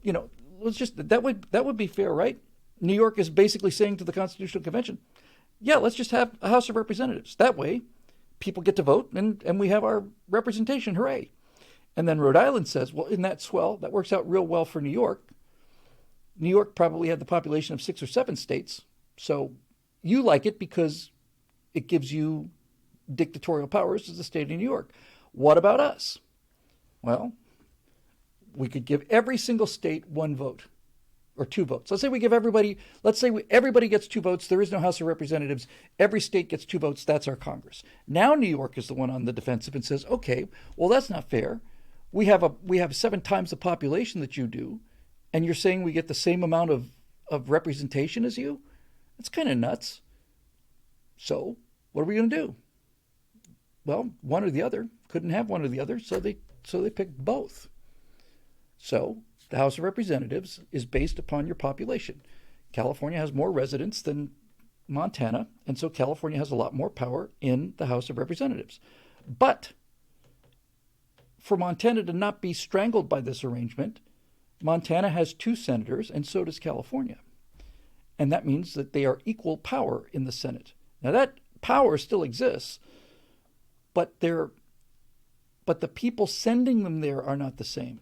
that would be fair, right?" New York is basically saying to the Constitutional Convention, "Yeah, let's just have a House of Representatives. That way, people get to vote, and we have our representation. Hooray!" And then Rhode Island says, "Well, isn't that swell? That works out real well for New York. New York probably had the population of 6 or 7 states, so you like it because it gives you dictatorial powers as the state of New York. What about us? Well, we could give every single state 1 vote or 2 votes. Let's say everybody gets 2 votes. There is no House of Representatives. Every state gets 2 votes. That's our Congress. Now New York is the one on the defensive and says, okay, well, that's not fair. We have 7 times the population that you do, and you're saying we get the same amount of representation as you? That's kind of nuts. So what are we going to do? Well, one or the other. Couldn't have one or the other, so they picked both. So the House of Representatives is based upon your population. California has more residents than Montana, and so California has a lot more power in the House of Representatives. But for Montana to not be strangled by this arrangement, Montana has 2 senators, and so does California. And that means that they are equal power in the Senate. Now that power still exists, but the people sending them there are not the same.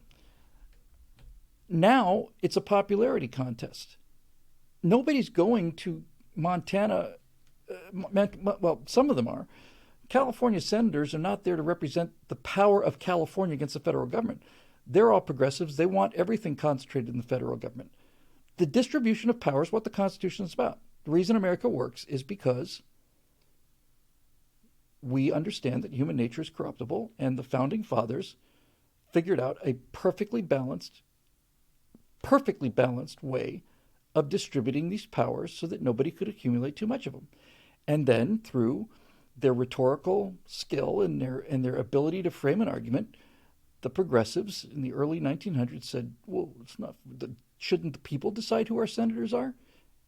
Now it's a popularity contest. Nobody's going to Montana. Well, some of them are. California senators are not there to represent the power of California against the federal government. They're all progressives. They want everything concentrated in the federal government. The distribution of power is what the Constitution is about. The reason America works is because we understand that human nature is corruptible, and the founding fathers figured out a perfectly balanced way of distributing these powers so that nobody could accumulate too much of them. And then through their rhetorical skill and their ability to frame an argument, the progressives in the early 1900s said, well, shouldn't the people decide who our senators are?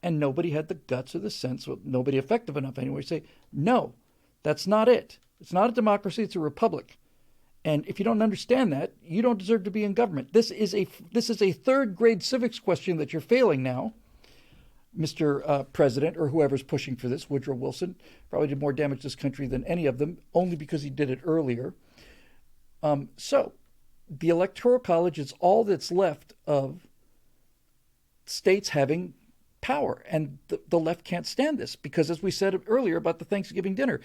And nobody had the guts or the sense, well, nobody effective enough anyway, to say, no, that's not it. It's not a democracy, it's a republic. And if you don't understand that, you don't deserve to be in government. This is a 3rd grade civics question that you're failing now, Mr. President, or whoever's pushing for this. Woodrow Wilson probably did more damage to this country than any of them, only because he did it earlier. So the Electoral College is all that's left of states having power. And the left can't stand this because, as we said earlier about the Thanksgiving dinner,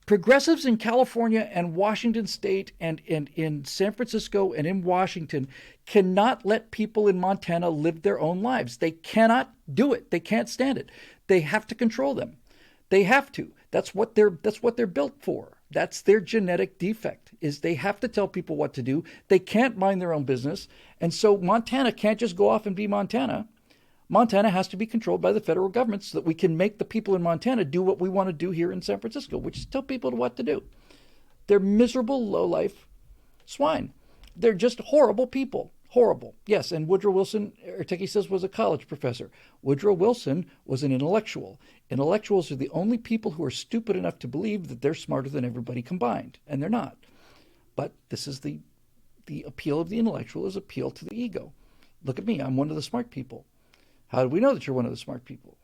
progressives in California and Washington State and in San Francisco and in Washington cannot let people in Montana live their own lives. They cannot do it. They can't stand it. They have to control them. They have to. That's what they're built for. That's their genetic defect, is they have to tell people what to do. They can't mind their own business. And so Montana can't just go off and be Montana. Montana has to be controlled by the federal government so that we can make the people in Montana do what we want to do here in San Francisco, which is tell people what to do. They're miserable, low-life swine. They're just horrible people. Horrible. Yes, and Woodrow Wilson, Erteki says, was a college professor. Woodrow Wilson was an intellectual. Intellectuals are the only people who are stupid enough to believe that they're smarter than everybody combined, and they're not. But this is the appeal of the intellectual is appeal to the ego. Look at me. I'm one of the smart people. How do we know that you're one of the smart people?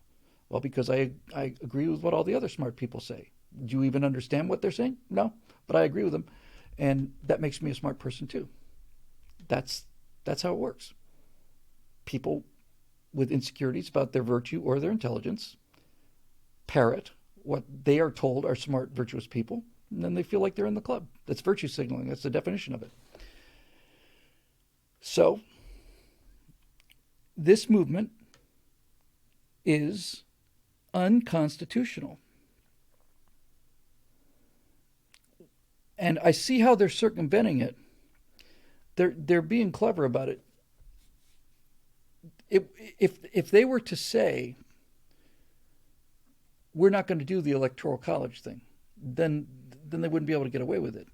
Well, because I agree with what all the other smart people say. Do you even understand what they're saying? No, but I agree with them. And that makes me a smart person too. That's how it works. people with insecurities about their virtue or their intelligence parrot what they are told are smart, virtuous people, and then they feel like they're in the club. That's virtue signaling. That's the definition of it. So, this movement is unconstitutional. And I see how they're circumventing it. They're being clever about it. If they were to say, we're not going to do the electoral college thing, then they wouldn't be able to get away with it.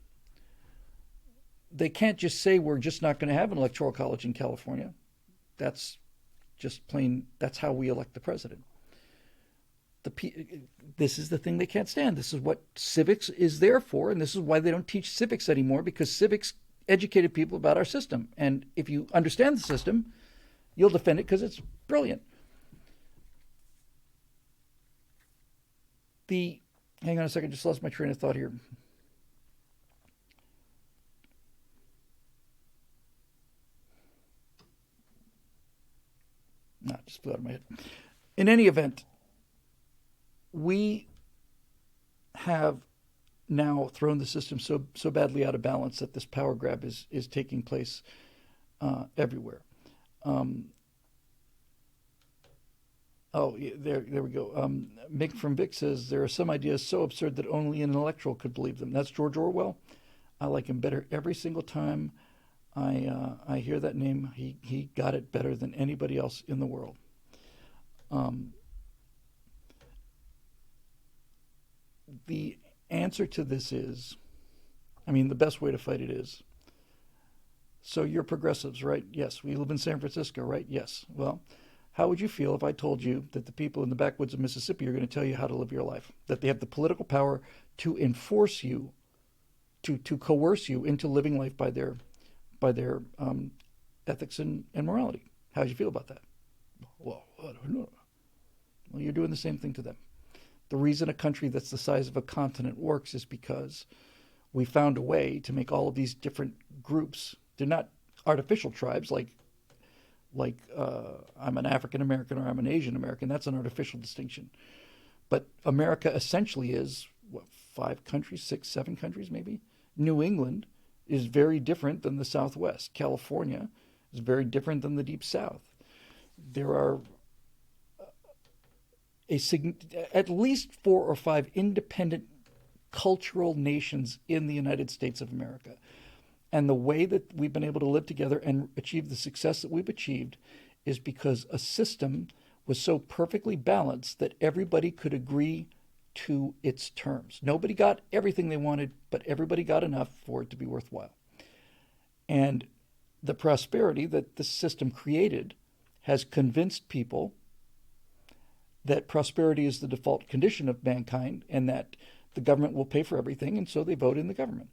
They can't just say we're just not going to have an electoral college in California. That's just plain, that's how we elect the president. This is the thing they can't stand. This is what civics is there for, and this is why they don't teach civics anymore, because civics educated people about our system. And if you understand the system, you'll defend it because it's brilliant. Hang on a second, just lost my train of thought here. No, just flew out of my head. In any event, we have now thrown the system so badly out of balance that this power grab is taking place everywhere. There we go. Mick from Vic says, there are some ideas so absurd that only an intellectual could believe them. That's George Orwell. I like him better every single time I hear that name. He got it better than anybody else in the world. The answer to this is, the best way to fight it is, so you're progressives, right? Yes. We live in San Francisco, right? Yes. Well, how would you feel if I told you that the people in the backwoods of Mississippi are going to tell you how to live your life? That they have the political power to enforce you, to coerce you into living life by their ethics and morality. How would you feel about that? Well, I don't know. Well, you're doing the same thing to them. The reason a country that's the size of a continent works is because we found a way to make all of these different groups. They're not artificial tribes like I'm an African American or I'm an Asian American. That's an artificial distinction. But America essentially is, 5 countries, 6, 7 countries maybe? New England is very different than the Southwest. California is very different than the Deep South. There are at least 4 or 5 independent cultural nations in the United States of America. And the way that we've been able to live together and achieve the success that we've achieved is because a system was so perfectly balanced that everybody could agree to its terms. Nobody got everything they wanted, but everybody got enough for it to be worthwhile. And the prosperity that this system created has convinced people that prosperity is the default condition of mankind and that the government will pay for everything, and so they vote in the government.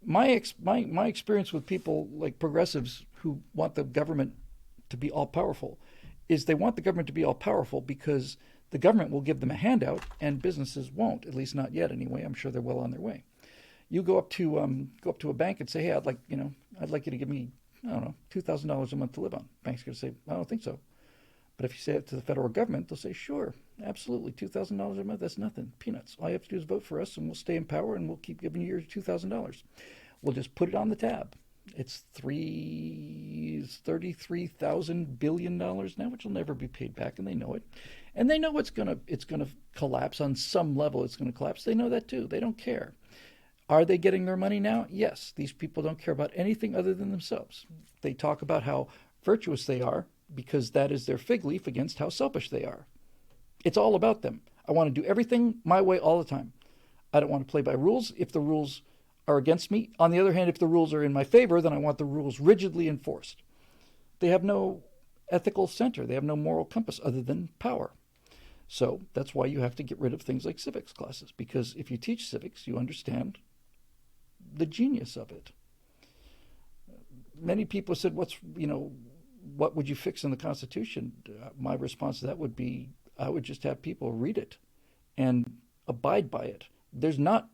My experience with people like progressives who want the government to be all-powerful is they want the government to be all-powerful because the government will give them a handout and businesses won't, at least not yet anyway. I'm sure they're well on their way. You go up to a bank and say, hey, I'd like you to give me, I don't know, $2,000 a month to live on. Bank's going to say, I don't think so. But if you say it to the federal government, they'll say, sure, absolutely, $2,000 a month, that's nothing, peanuts. All you have to do is vote for us and we'll stay in power and we'll keep giving you your $2,000. We'll just put it on the tab. It's $33,000 billion now, which will never be paid back, and they know it. And they know it's gonna collapse on some level. It's gonna collapse. They know that too. They don't care. Are they getting their money now? Yes. These people don't care about anything other than themselves. They talk about how virtuous they are because that is their fig leaf against how selfish they are. It's all about them. I want to do everything my way all the time. I don't want to play by rules if the rules are against me. On the other hand, if the rules are in my favor, then I want the rules rigidly enforced. They have no ethical center. They have no moral compass other than power. So that's why you have to get rid of things like civics classes, because if you teach civics, you understand the genius of it. Many people said, what would you fix in the Constitution? My response to that would be, I would just have people read it and abide by it. There's not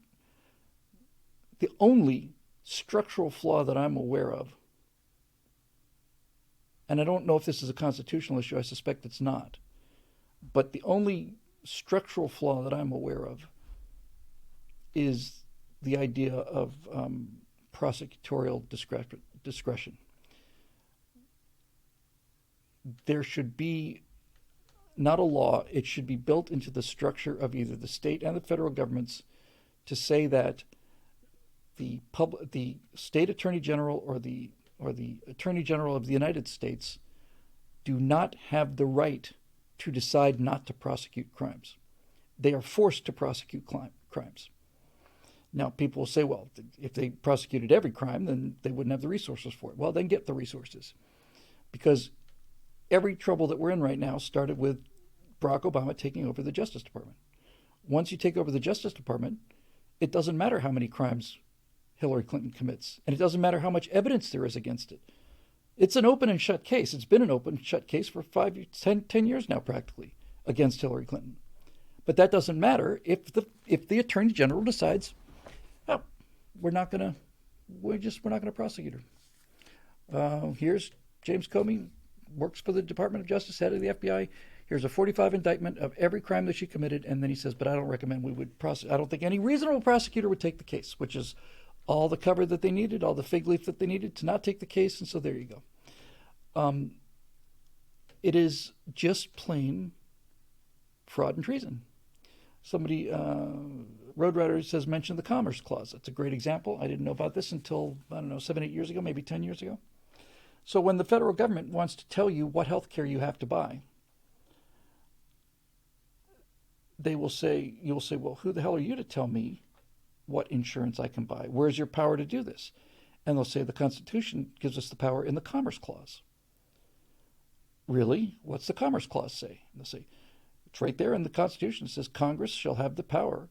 the only structural flaw that I'm aware of, and I don't know if this is a constitutional issue, I suspect it's not, but the only structural flaw that I'm aware of is the idea of prosecutorial discretion. There should be not a law, it should be built into the structure of either the state and the federal governments to say that the state attorney general or the attorney general of the United States do not have the right to decide not to prosecute crimes. They are forced to prosecute crimes. Now, people will say, well, if they prosecuted every crime, then they wouldn't have the resources for it. Well, then get the resources. Because every trouble that we're in right now started with Barack Obama taking over the Justice Department. Once you take over the Justice Department, it doesn't matter how many crimes Hillary Clinton commits, and it doesn't matter how much evidence there is against it. It's an open and shut case. It's been an open and shut case for 10 years now, practically, against Hillary Clinton. But that doesn't matter if the Attorney General decides, oh, we're not going to prosecute her. Here's James Comey, works for the Department of Justice, head of the FBI. Here's a 45 indictment of every crime that she committed, and then he says, but I don't recommend we would prosecute. I don't think any reasonable prosecutor would take the case, which is all the cover that they needed, all the fig leaf that they needed to not take the case, and so there you go. It is just plain fraud and treason. Somebody, Road Rider says, mention the Commerce Clause. That's a great example. I didn't know about this until, 7, 8 years ago, maybe 10 years ago. So when the federal government wants to tell you what health care you have to buy, you will say, well, who the hell are you to tell me what insurance I can buy? Where's your power to do this? And they'll say the Constitution gives us the power in the Commerce Clause. Really? What's the Commerce Clause say? And they'll say, it's right there in the Constitution. It says Congress shall have the power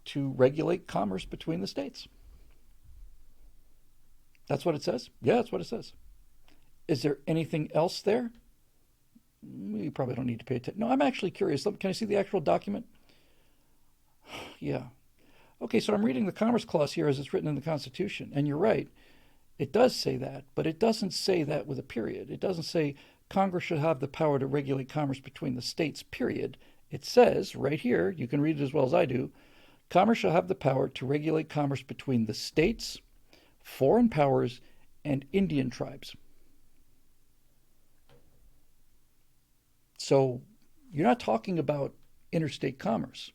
to regulate commerce between the states. That's what it says? Yeah, that's what it says. Is there anything else there? You probably don't need to pay attention. No, I'm actually curious. Can I see the actual document? Yeah. Okay, so I'm reading the Commerce Clause here as it's written in the Constitution, and you're right. It does say that, but it doesn't say that with a period. It doesn't say Congress should have the power to regulate commerce between the states, period. It says right here, you can read it as well as I do, Congress shall have the power to regulate commerce between the states, foreign powers, and Indian tribes. So you're not talking about interstate commerce.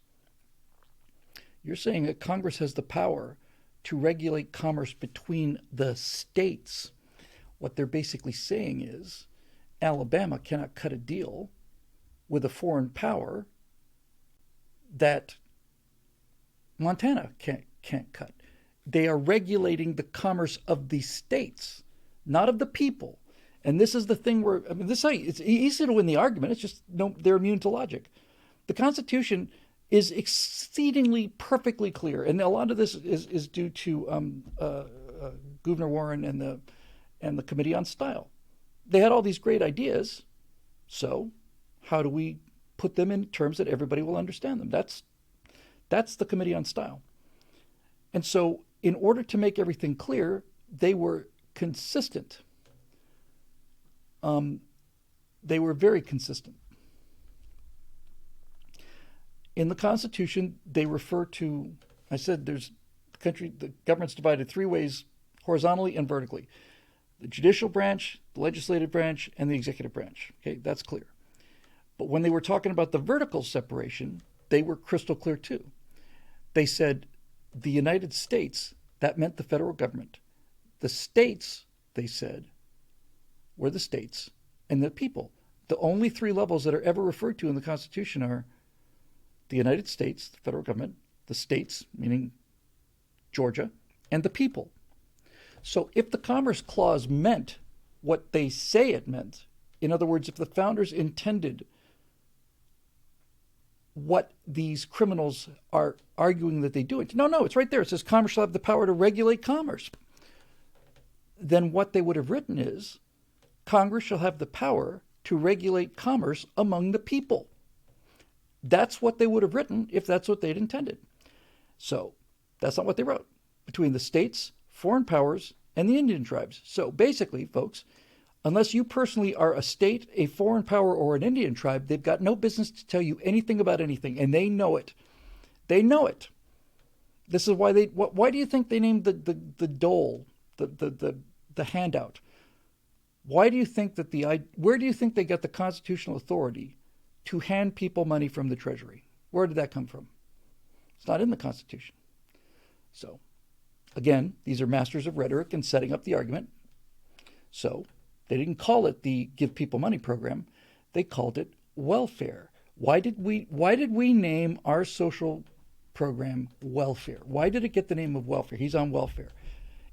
You're saying that Congress has the power to regulate commerce between the states. What they're basically saying is Alabama cannot cut a deal with a foreign power that Montana can't cut. They are regulating the commerce of the states, not of the people. And this is the thing where, it's easy to win the argument. It's just, they're immune to logic. The Constitution is exceedingly perfectly clear. And a lot of this is due to Gouverneur Warren and the Committee on Style. They had all these great ideas. So how do we put them in terms that everybody will understand them? That's the Committee on Style. And so in order to make everything clear, they were consistent. They were very consistent. In the Constitution, they refer to, I said the government's divided 3 ways, horizontally and vertically. The judicial branch, the legislative branch, and the executive branch. Okay, that's clear. But when they were talking about the vertical separation, they were crystal clear too. They said the United States, that meant the federal government. The states, they said, were the states and the people. The only 3 levels that are ever referred to in the Constitution are the United States, the federal government, the states, meaning Georgia, and the people. So if the Commerce Clause meant what they say it meant, in other words, if the founders intended what these criminals are arguing that they do it, no, it's right there. It says Congress shall have the power to regulate commerce. Then what they would have written is Congress shall have the power to regulate commerce among the people. That's what they would have written if that's what they'd intended. So that's not what they wrote. Between the states, foreign powers, and the Indian tribes. So basically, folks, Unless you personally are a state, a foreign power, or an Indian tribe, they've got no business to tell you anything about anything, and they know it. They know it. This is why they. Why do you think they named the dole, the handout? Why do you think that where do you think they got the constitutional authority to hand people money from the Treasury? Where did that come from? It's not in the Constitution. So, again, these are masters of rhetoric and setting up the argument. So, they didn't call it the Give People Money program. They called it welfare. Why did we name our social program welfare? Why did it get the name of welfare? He's on welfare.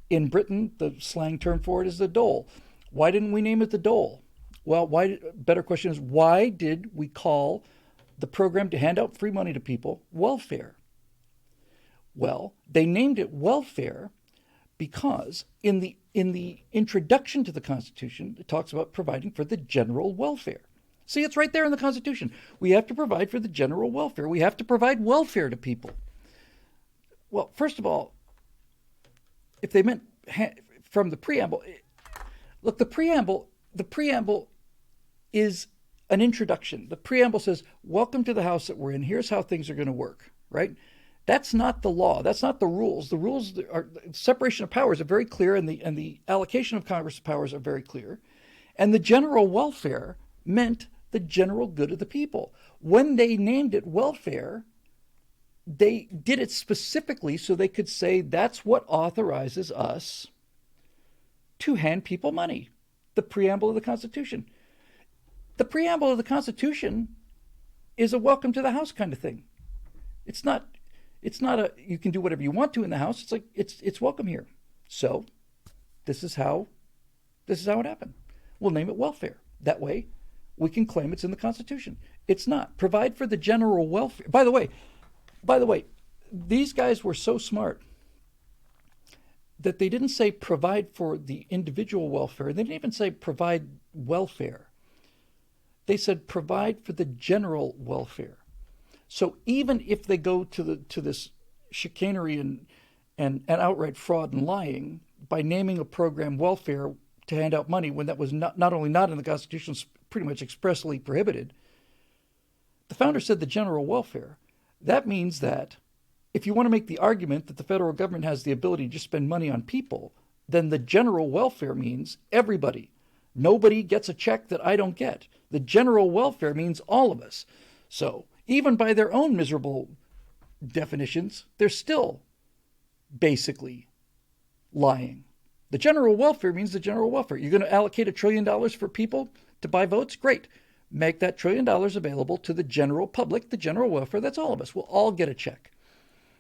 In Britain, the slang term for it is the dole. Why didn't we name it the dole? Well, better question is, why did we call the program to hand out free money to people welfare? Well, they named it welfare because in the introduction to the Constitution, it talks about providing for the general welfare. See, it's right there in the Constitution. We have to provide for the general welfare. We have to provide welfare to people. Well, first of all, if they meant from the preamble, look, the preamble is an introduction. The preamble says, welcome to the house that we're in. Here's how things are going to work, right? That's not the law. That's not the rules. The rules are separation of powers are very clear, and the allocation of Congress powers are very clear. And the general welfare meant the general good of the people. When they named it welfare, they did it specifically so they could say that's what authorizes us to hand people money. The preamble of the Constitution. The preamble of the Constitution is a welcome to the house kind of thing. It's not a you can do whatever you want to in the house. It's like it's welcome here. So this is how it happened. We'll name it welfare. That way we can claim it's in the Constitution. It's not. Provide for the general welfare. By the way, these guys were so smart that they didn't say provide for the individual welfare. They didn't even say provide welfare. They said provide for the general welfare. So even if they go to this chicanery and outright fraud and lying by naming a program welfare to hand out money when that was not only not in the Constitution, pretty much expressly prohibited, the founder said the general welfare. That means that if you want to make the argument that the federal government has the ability to just spend money on people, then the general welfare means everybody. Nobody gets a check that I don't get. The general welfare means all of us. So even by their own miserable definitions, they're still basically lying. The general welfare means the general welfare. You're going to allocate $1 trillion for people to buy votes? Great. Make that $1 trillion available to the general public, the general welfare. That's all of us. We'll all get a check.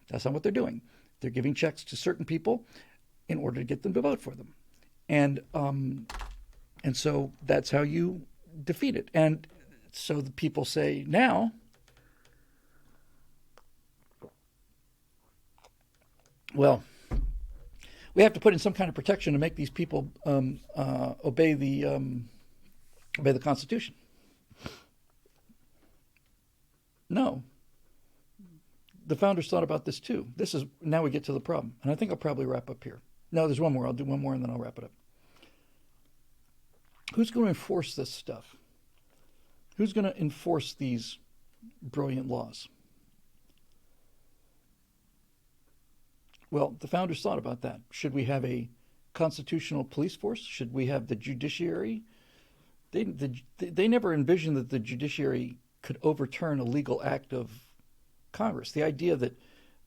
That's not what they're doing. They're giving checks to certain people in order to get them to vote for them. And so that's how you defeat it. And so the people say now, well, we have to put in some kind of protection to make these people obey the Constitution. No. The founders thought about this too. Now we get to the problem. And I think I'll probably wrap up here. No, there's one more. I'll do one more and then I'll wrap it up. Who's going to enforce this stuff? Who's going to enforce these brilliant laws? Well, the founders thought about that. Should we have a constitutional police force? Should we have the judiciary? They never envisioned that the judiciary could overturn a legal act of Congress. The idea that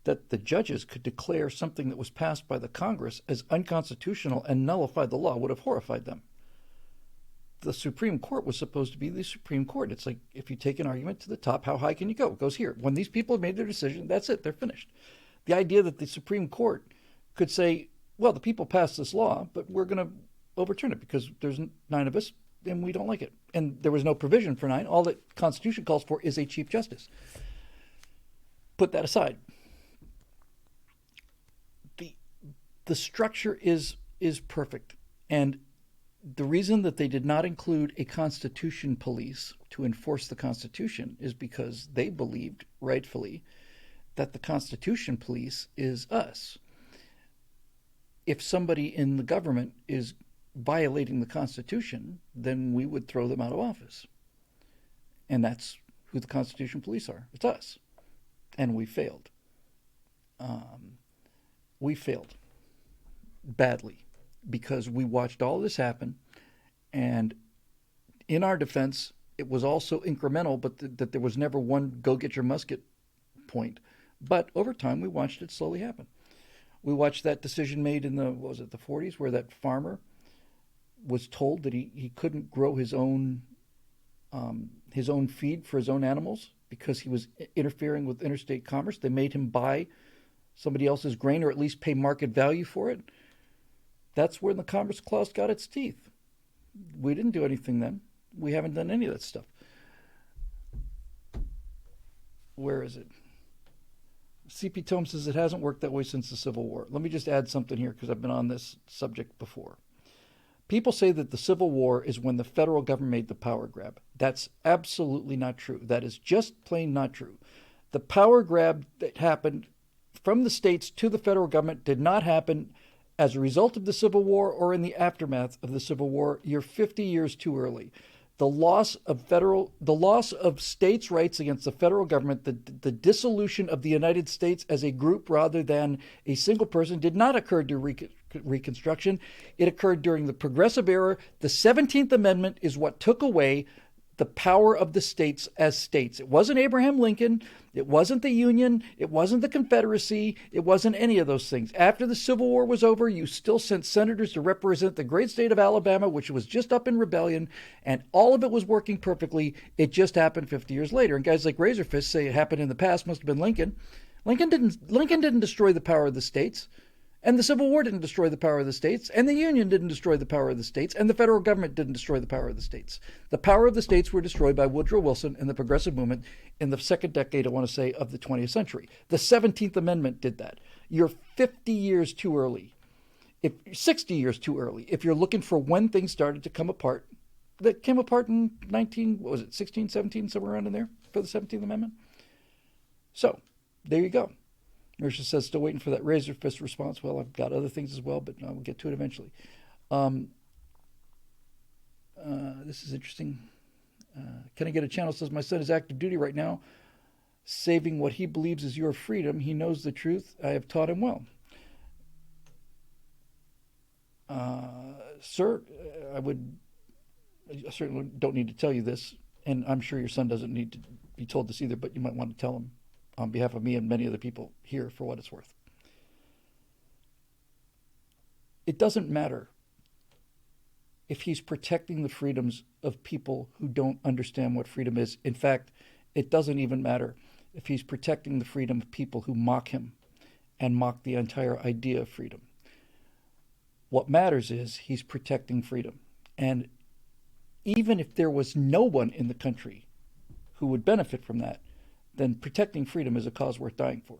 the judges could declare something that was passed by the Congress as unconstitutional and nullify the law would have horrified them. The Supreme Court was supposed to be the Supreme Court. It's like if you take an argument to the top, how high can you go? It goes here. When these people have made their decision, that's it. They're finished. The idea that the Supreme Court could say, well, the people passed this law, but we're going to overturn it because there's 9 of us and we don't like it. And there was no provision for 9. All the Constitution calls for is a Chief Justice. Put that aside. The structure is perfect. And the reason that they did not include a Constitution police to enforce the Constitution is because they believed, rightfully, that the Constitution police is us. If somebody in the government is violating the Constitution, then we would throw them out of office. And that's who the Constitution Police are. It's us. And we failed. We failed badly because we watched all this happen. And in our defense, it was also incremental, but that there was never one go get your musket point. But over time, we watched it slowly happen. We watched that decision made in the 40s, where that farmer was told that he couldn't grow his own feed for his own animals because he was interfering with interstate commerce. They made him buy somebody else's grain, or at least pay market value for it. That's where the Commerce Clause got its teeth. We didn't do anything then. We haven't done any of that stuff. Where is it? C.P. Tome says it hasn't worked that way since the Civil War. Let me just add something here because I've been on this subject before. People say that the Civil War is when the federal government made the power grab. That's absolutely not true. That is just plain not true. The power grab that happened from the states to the federal government did not happen as a result of the Civil War or in the aftermath of the Civil War. You're 50 years too early. The loss of states' rights against the federal government, the dissolution of the United States as a group rather than a single person, did not occur during Reconstruction. It occurred during the Progressive Era. The 17th Amendment is what took away the power of the states as states. It wasn't Abraham Lincoln. It wasn't the Union. It wasn't the Confederacy. It wasn't any of those things. After the Civil War was over, you still sent senators to represent the great state of Alabama, which was just up in rebellion, and all of it was working perfectly. It just happened 50 years later. And guys like Razorfist say it happened in the past, must have been Lincoln. Lincoln didn't destroy the power of the states. And the Civil War didn't destroy the power of the states, and the Union didn't destroy the power of the states, and the federal government didn't destroy the power of the states. The power of the states were destroyed by Woodrow Wilson and the progressive movement in the second decade, I want to say, of the 20th century. The 17th Amendment did that. You're 50 years too early. 60 years too early. If you're looking for when things started to come apart, that came apart in 16, 17, somewhere around in there for the 17th Amendment. So, there you go. Marisha says, still waiting for that razor fist response. Well, I've got other things as well, but we'll get to it eventually. This is interesting. Can I get a channel? Says, my son is active duty right now, saving what he believes is your freedom. He knows the truth. I have taught him well. Sir, I certainly don't need to tell you this, and I'm sure your son doesn't need to be told this either, but you might want to tell him on behalf of me and many other people here for what it's worth. It doesn't matter if he's protecting the freedoms of people who don't understand what freedom is. In fact, it doesn't even matter if he's protecting the freedom of people who mock him and mock the entire idea of freedom. What matters is he's protecting freedom. And even if there was no one in the country who would benefit from that, then protecting freedom is a cause worth dying for.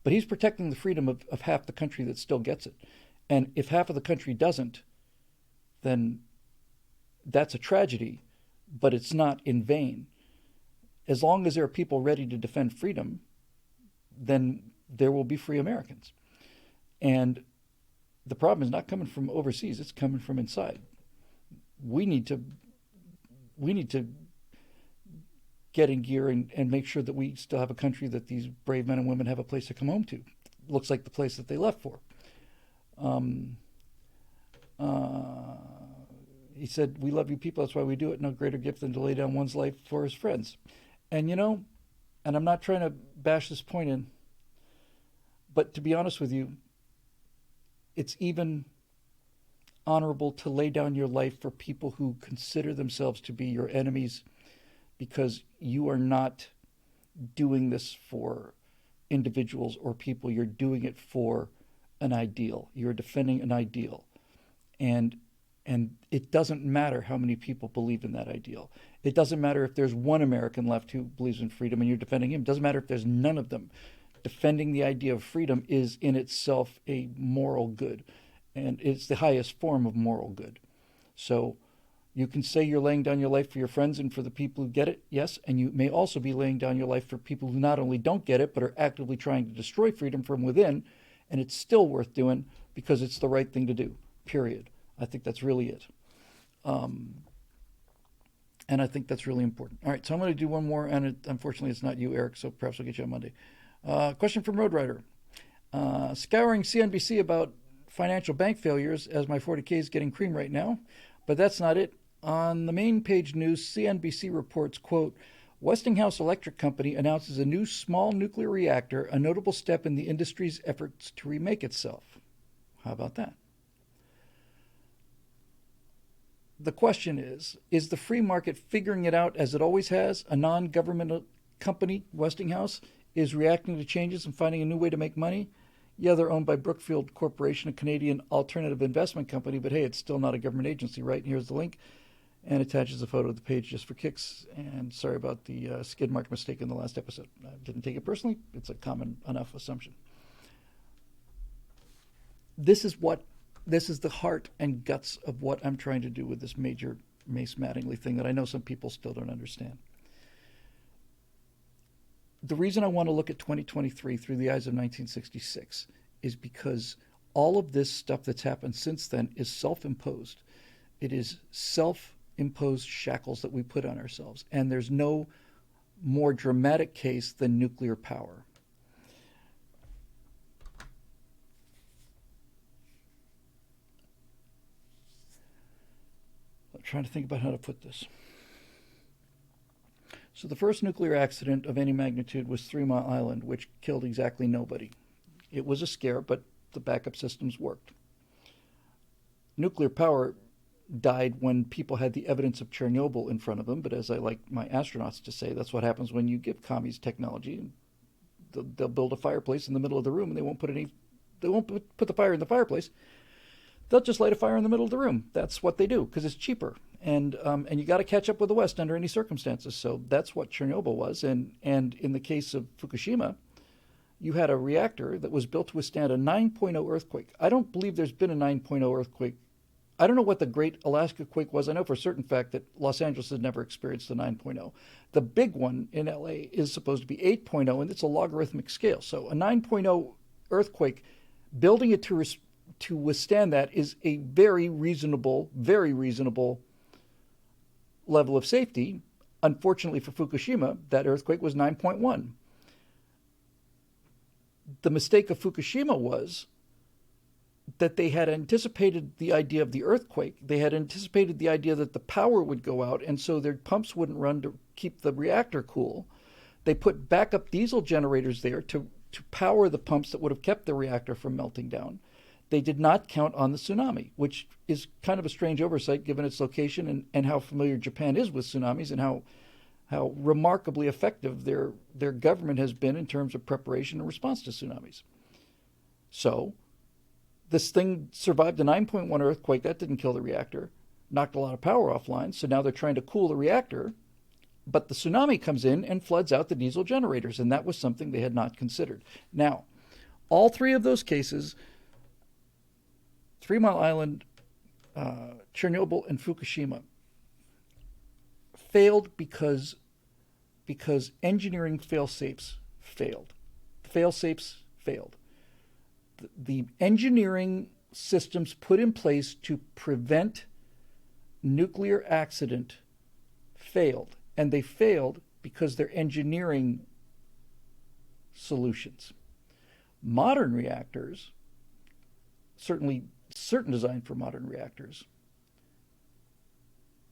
But he's protecting the freedom of half the country that still gets it. And if half of the country doesn't, then that's a tragedy, but it's not in vain. As long as there are people ready to defend freedom, then there will be free Americans. And the problem is not coming from overseas, it's coming from inside. We need to get in gear and make sure that we still have a country that these brave men and women have a place to come home to. Looks like the place that they left for. He said, we love you people, that's why we do it. No greater gift than to lay down one's life for his friends. And and I'm not trying to bash this point in, but to be honest with you, it's even honorable to lay down your life for people who consider themselves to be your enemies, because you are not doing this for individuals or people. You're doing it for an ideal. You're defending an ideal. And it doesn't matter how many people believe in that ideal. It doesn't matter if there's one American left who believes in freedom and you're defending him. It doesn't matter if there's none of them. Defending the idea of freedom is in itself a moral good. And it's the highest form of moral good. So you can say you're laying down your life for your friends and for the people who get it, yes, and you may also be laying down your life for people who not only don't get it, but are actively trying to destroy freedom from within, and it's still worth doing because it's the right thing to do, period. I think that's really it. And I think that's really important. All right, so I'm going to do one more, and unfortunately it's not you, Eric, so perhaps I'll get you on Monday. Question from Road Rider. Scouring CNBC about financial bank failures as my 40K is getting cream right now, but that's not it. On the main page news, CNBC reports, quote, Westinghouse Electric Company announces a new small nuclear reactor, a notable step in the industry's efforts to remake itself. How about that? The question is the free market figuring it out as it always has? A non-governmental company, Westinghouse, is reacting to changes and finding a new way to make money? Yeah, they're owned by Brookfield Corporation, a Canadian alternative investment company, but hey, it's still not a government agency, right? And here's the link, and attaches a photo of the page just for kicks. And sorry about the skid mark mistake in the last episode. I didn't take it personally. It's a common enough assumption. This is the heart and guts of what I'm trying to do with this major Mace Mattingly thing that I know some people still don't understand. The reason I want to look at 2023 through the eyes of 1966 is because all of this stuff that's happened since then is self-imposed. It is self-imposed shackles that we put on ourselves. And there's no more dramatic case than nuclear power. I'm trying to think about how to put this. So the first nuclear accident of any magnitude was 3 Mile Island, which killed exactly nobody. It was a scare, but the backup systems worked. Nuclear power died when people had the evidence of Chernobyl in front of them, but as I like my astronauts to say, that's what happens when you give commies technology. They'll build a fireplace in the middle of the room, and they won't put the fire in the fireplace. They'll just light a fire in the middle of the room. That's what they do because it's cheaper. And you got to catch up with the West under any circumstances. So that's what Chernobyl was. And in the case of Fukushima, you had a reactor that was built to withstand a 9.0 earthquake. I don't believe there's been a 9.0 earthquake. I don't know what the Great Alaska Quake was. I know for a certain fact that Los Angeles has never experienced a 9.0. The big one in LA is supposed to be 8.0, and it's a logarithmic scale. So a 9.0 earthquake, building it to withstand that is a very reasonable level of safety. Unfortunately for Fukushima, that earthquake was 9.1. The mistake of Fukushima was that they had anticipated the idea of the earthquake. They had anticipated the idea that the power would go out, and so their pumps wouldn't run to keep the reactor cool. They put backup diesel generators there to power the pumps that would have kept the reactor from melting down. They did not count on the tsunami, which is kind of a strange oversight given its location and how familiar Japan is with tsunamis and how remarkably effective their government has been in terms of preparation and response to tsunamis. So this thing survived a 9.1 earthquake. That didn't kill the reactor, knocked a lot of power offline. So now they're trying to cool the reactor, but the tsunami comes in and floods out the diesel generators, and that was something they had not considered. Now, all three of those cases, 3 Mile Island, Chernobyl, and Fukushima, failed because engineering fail-safes failed. Fail-safes failed. The engineering systems put in place to prevent nuclear accident failed. And they failed because they're engineering solutions. Modern reactors, certainly certain design for modern reactors,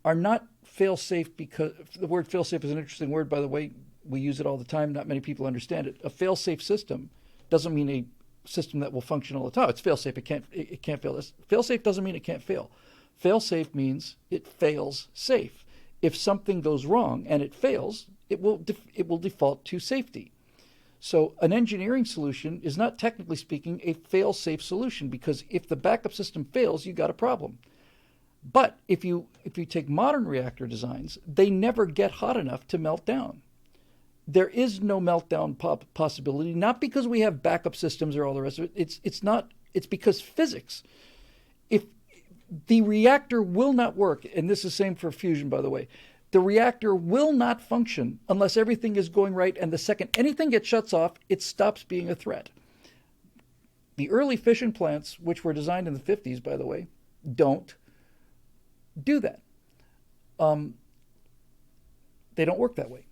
are not fail-safe because the word fail-safe is an interesting word, by the way. We use it all the time. Not many people understand it. A fail-safe system doesn't mean a system that will function all the time. It's fail-safe. It can't fail. Fail-safe doesn't mean it can't fail. Fail-safe means it fails safe. If something goes wrong and it fails, it will default to safety. So an engineering solution is not, technically speaking, a fail-safe solution, because if the backup system fails, you got a problem. But if you take modern reactor designs, they never get hot enough to melt down. There is no meltdown possibility, not because we have backup systems or all the rest of it. It's because physics. If the reactor will not work, and this is the same for fusion, by the way, the reactor will not function unless everything is going right, and the second anything gets shuts off, it stops being a threat. The early fission plants, which were designed in the 50s, by the way, don't do that. Um, they don't work that way.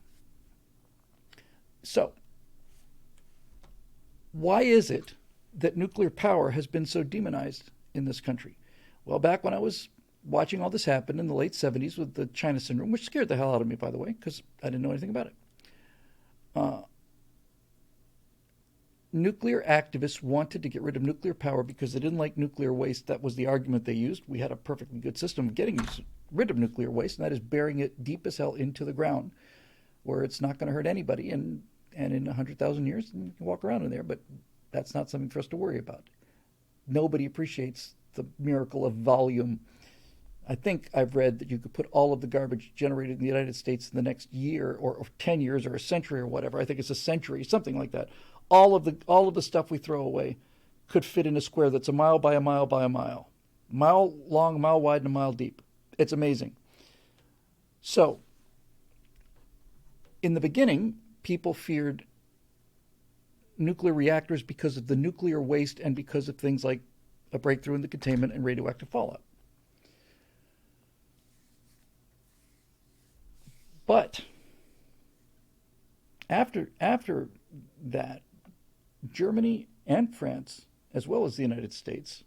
So, why is it that nuclear power has been so demonized in this country? Well, back when I was watching all this happen in the late 70s with the China syndrome, which scared the hell out of me, by the way, because I didn't know anything about it. Nuclear activists wanted to get rid of nuclear power because they didn't like nuclear waste. That was the argument they used. We had a perfectly good system of getting rid of nuclear waste, and that is burying it deep as hell into the ground where it's not going to hurt anybody. And in 100,000 years, you can walk around in there, but that's not something for us to worry about. Nobody appreciates the miracle of volume. I think I've read that you could put all of the garbage generated in the United States in the next year or 10 years or a century or whatever. I think it's a century, something like that. All of the stuff we throw away could fit in a square that's a mile by a mile by a mile long, a mile wide, and a mile deep. It's amazing. So, in the beginning, people feared nuclear reactors because of the nuclear waste and because of things like a breakthrough in the containment and radioactive fallout. But after that, Germany and France, as well as the United States,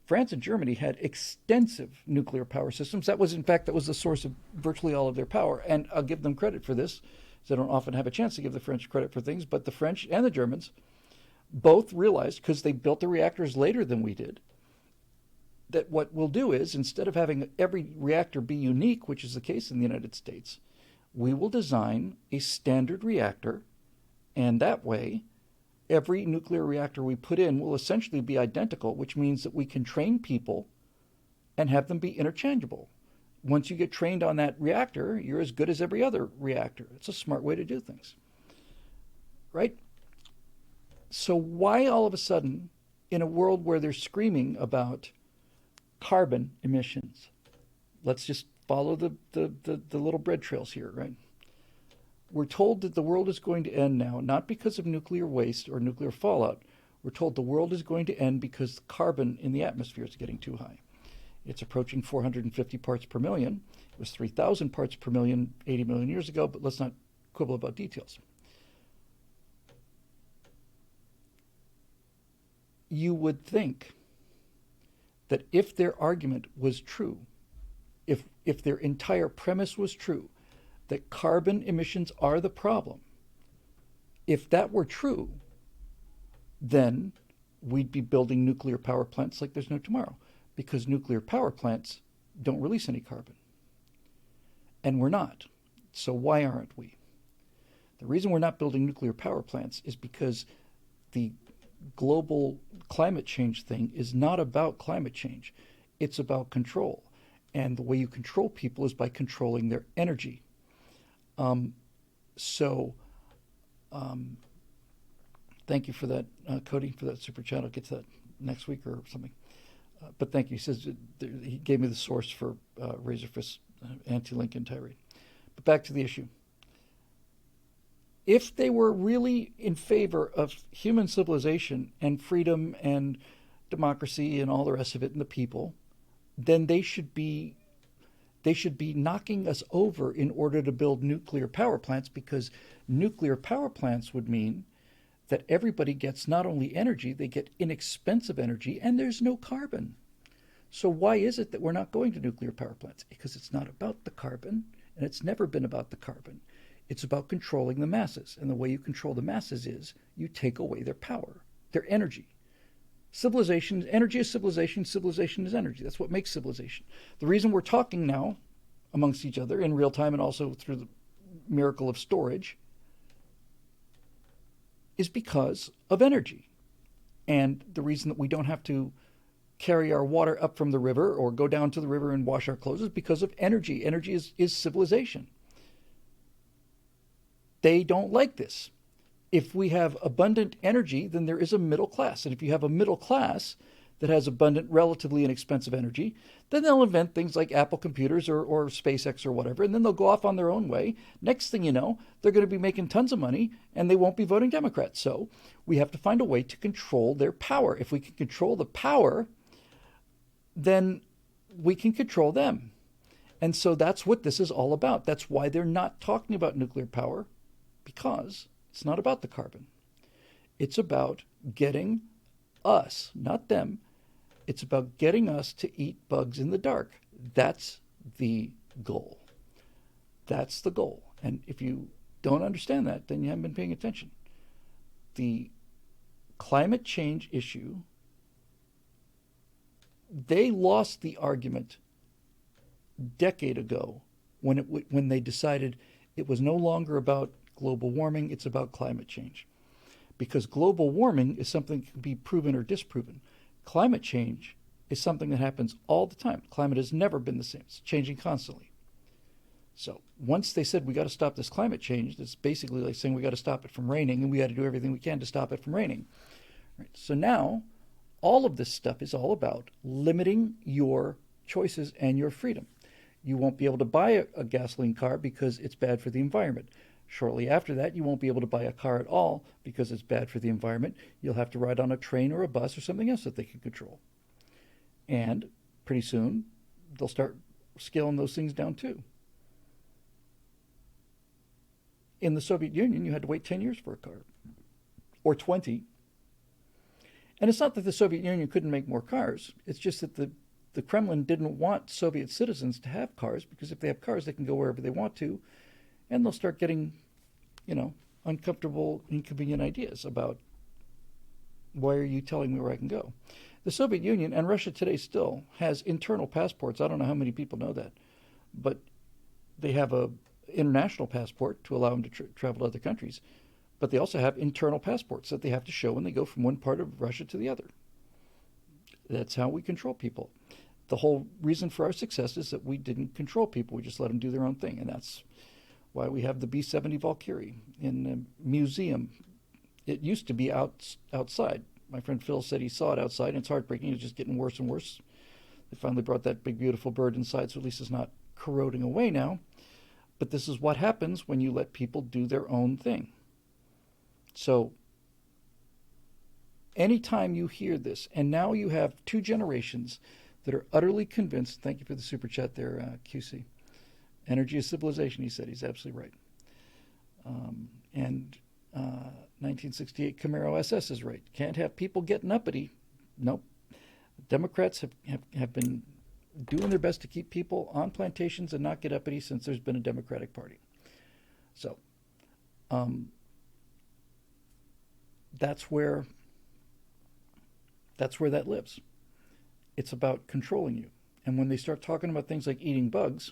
France and Germany had extensive nuclear power systems. That was the source of virtually all of their power. And I'll give them credit for this, because I don't often have a chance to give the French credit for things. But the French and the Germans both realized, because they built the reactors later than we did, that what we'll do is, instead of having every reactor be unique, which is the case in the United States, we will design a standard reactor, and that way every nuclear reactor we put in will essentially be identical, which means that we can train people and have them be interchangeable. Once you get trained on that reactor, you're as good as every other reactor. It's a smart way to do things, right? So why all of a sudden, in a world where they're screaming about carbon emissions, let's just follow the little bread trails here, right? We're told that the world is going to end now, not because of nuclear waste or nuclear fallout. We're told the world is going to end because the carbon in the atmosphere is getting too high. It's approaching 450 parts per million. It was 3,000 parts per million 80 million years ago, but let's not quibble about details. You would think that if their argument was true, if their entire premise was true, that carbon emissions are the problem, if that were true, then we'd be building nuclear power plants like there's no tomorrow, because nuclear power plants don't release any carbon. And we're not. So why aren't we? The reason we're not building nuclear power plants is because the global climate change thing is not about climate change. It's about control. And the way you control people is by controlling their energy. Thank you for that, Cody, for that super chat. I'll get to that next week or something. But thank you. He says he gave me the source for Razorfist anti-Lincoln tirade. But back to the issue. If they were really in favor of human civilization and freedom and democracy and all the rest of it and the people, then they should be knocking us over in order to build nuclear power plants, because nuclear power plants would mean that everybody gets not only energy, they get inexpensive energy, and there's no carbon. So why is it that we're not going to nuclear power plants? Because it's not about the carbon, and it's never been about the carbon. It's about controlling the masses. And the way you control the masses is you take away their power, their energy. Civilization, energy is civilization, civilization is energy. That's what makes civilization. The reason we're talking now amongst each other in real time and also through the miracle of storage is because of energy. And the reason that we don't have to carry our water up from the river or go down to the river and wash our clothes is because of energy. Energy is civilization. They don't like this. If we have abundant energy, then there is a middle class. And if you have a middle class that has abundant, relatively inexpensive energy, then they'll invent things like Apple computers or SpaceX or whatever, and then they'll go off on their own way. Next thing you know, they're going to be making tons of money, and they won't be voting Democrat. So we have to find a way to control their power. If we can control the power, then we can control them. And so that's what this is all about. That's why they're not talking about nuclear power, because it's not about the carbon. It's about getting us, not them, it's about getting us to eat bugs in the dark. That's the goal. That's the goal. And if you don't understand that, then you haven't been paying attention. The climate change issue, they lost the argument a decade ago when they decided it was no longer about global warming, it's about climate change. Because global warming is something that can be proven or disproven. Climate change is something that happens all the time. Climate has never been the same. It's changing constantly. So once they said we got to stop this climate change, it's basically like saying we got to stop it from raining, and we got to do everything we can to stop it from raining. Right? So now all of this stuff is all about limiting your choices and your freedom. You won't be able to buy a gasoline car because it's bad for the environment. Shortly after that, you won't be able to buy a car at all because it's bad for the environment. You'll have to ride on a train or a bus or something else that they can control. And pretty soon, they'll start scaling those things down too. In the Soviet Union, you had to wait 10 years for a car, or 20. And it's not that the Soviet Union couldn't make more cars. It's just that the Kremlin didn't want Soviet citizens to have cars, because if they have cars, they can go wherever they want to, and they'll start getting, uncomfortable, inconvenient ideas about, why are you telling me where I can go? The Soviet Union, and Russia today still, has internal passports. I don't know how many people know that, but they have a international passport to allow them to travel to other countries, but they also have internal passports that they have to show when they go from one part of Russia to the other. That's how we control people. The whole reason for our success is that we didn't control people. We just let them do their own thing, and that's why we have the B-70 Valkyrie in a museum. It used to be outside. My friend Phil said he saw it outside, and it's heartbreaking. It's just getting worse and worse. They finally brought that big, beautiful bird inside, so at least it's not corroding away now. But this is what happens when you let people do their own thing. So anytime you hear this, and now you have two generations that are utterly convinced, thank you for the super chat there, QC. Energy is civilization, he said. He's absolutely right. And 1968 Camaro SS is right. Can't have people getting uppity. Nope. Democrats have been doing their best to keep people on plantations and not get uppity since there's been a Democratic Party. So that's where that lives. It's about controlling you. And when they start talking about things like eating bugs,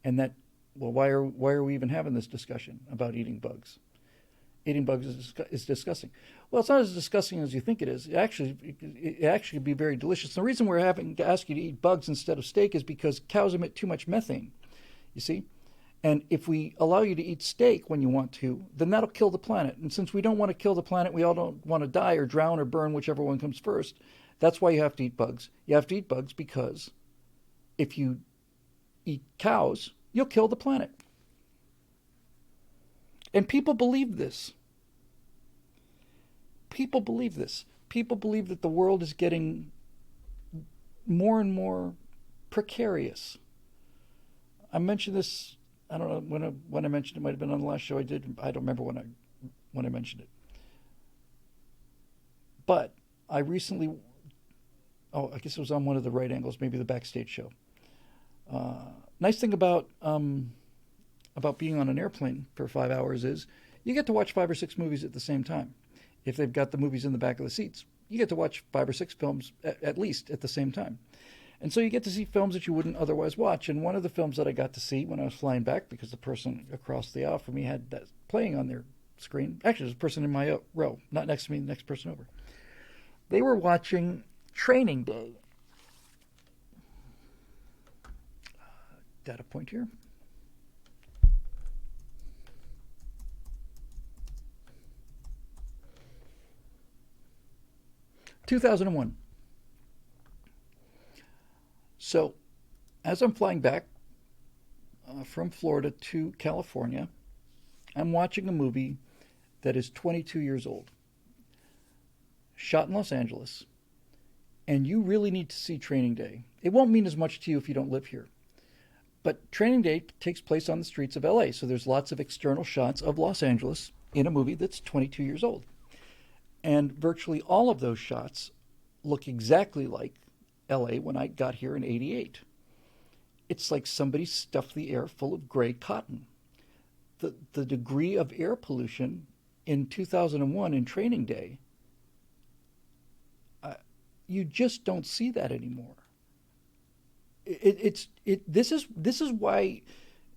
and that, well, why are we even having this discussion about eating bugs? Eating bugs is disgusting. Well, it's not as disgusting as you think it is. It actually be very delicious. The reason we're having to ask you to eat bugs instead of steak is because cows emit too much methane, you see? And if we allow you to eat steak when you want to, then that'll kill the planet. And since we don't want to kill the planet, we all don't want to die or drown or burn, whichever one comes first. That's why you have to eat bugs. You have to eat bugs because if you eat cows, you'll kill the planet. And people believe this. People believe this. People believe that the world is getting more and more precarious. I mentioned this, I don't know when I mentioned it. It might have been on the last show I did. I don't remember when I mentioned it. But I recently, I guess it was on one of the right angles, maybe the backstage show. Nice thing about being on an airplane for 5 hours is you get to watch 5 or 6 movies at the same time. If they've got the movies in the back of the seats, you get to watch 5 or 6 films at least at the same time. And so you get to see films that you wouldn't otherwise watch. And one of the films that I got to see when I was flying back, because the person across the aisle from me had that playing on their screen, actually there's a person in my row, not next to me, the next person over. They were watching Training Day. Data point here. (2001). So, as I'm flying back from Florida to California, I'm watching a movie that is 22 years old, shot in Los Angeles, And you really need to see Training Day. It won't mean as much to you if you don't live here. But Training Day takes place on the streets of LA, so there's lots of external shots of Los Angeles in a movie that's 22 years old. And virtually all of those shots look exactly like LA when I got here in '88. It's like somebody stuffed the air full of gray cotton. The degree of air pollution in 2001 in Training Day, you just don't see that anymore. This is why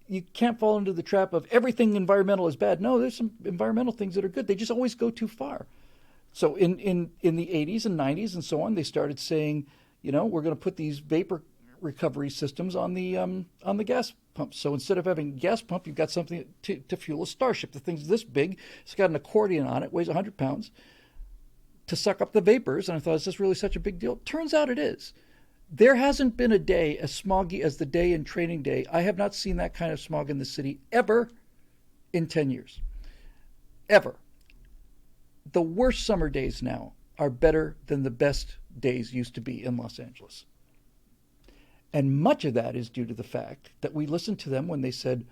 you can't fall into the trap of everything environmental is bad. No, there's some environmental things that are good. They just always go too far. So in the 80s and 90s and so on, they started saying, we're going to put these vapor recovery systems on the gas pumps. So instead of having a gas pump, you've got something to fuel a Starship. The thing's this big. It's got an accordion on it, weighs 100 pounds, to suck up the vapors. And I thought, is this really such a big deal? Turns out it is. There hasn't been a day as smoggy as the day in Training Day. I have not seen that kind of smog in the city ever in 10 years. Ever. The worst summer days now are better than the best days used to be in Los Angeles. And much of that is due to the fact that we listened to them when they said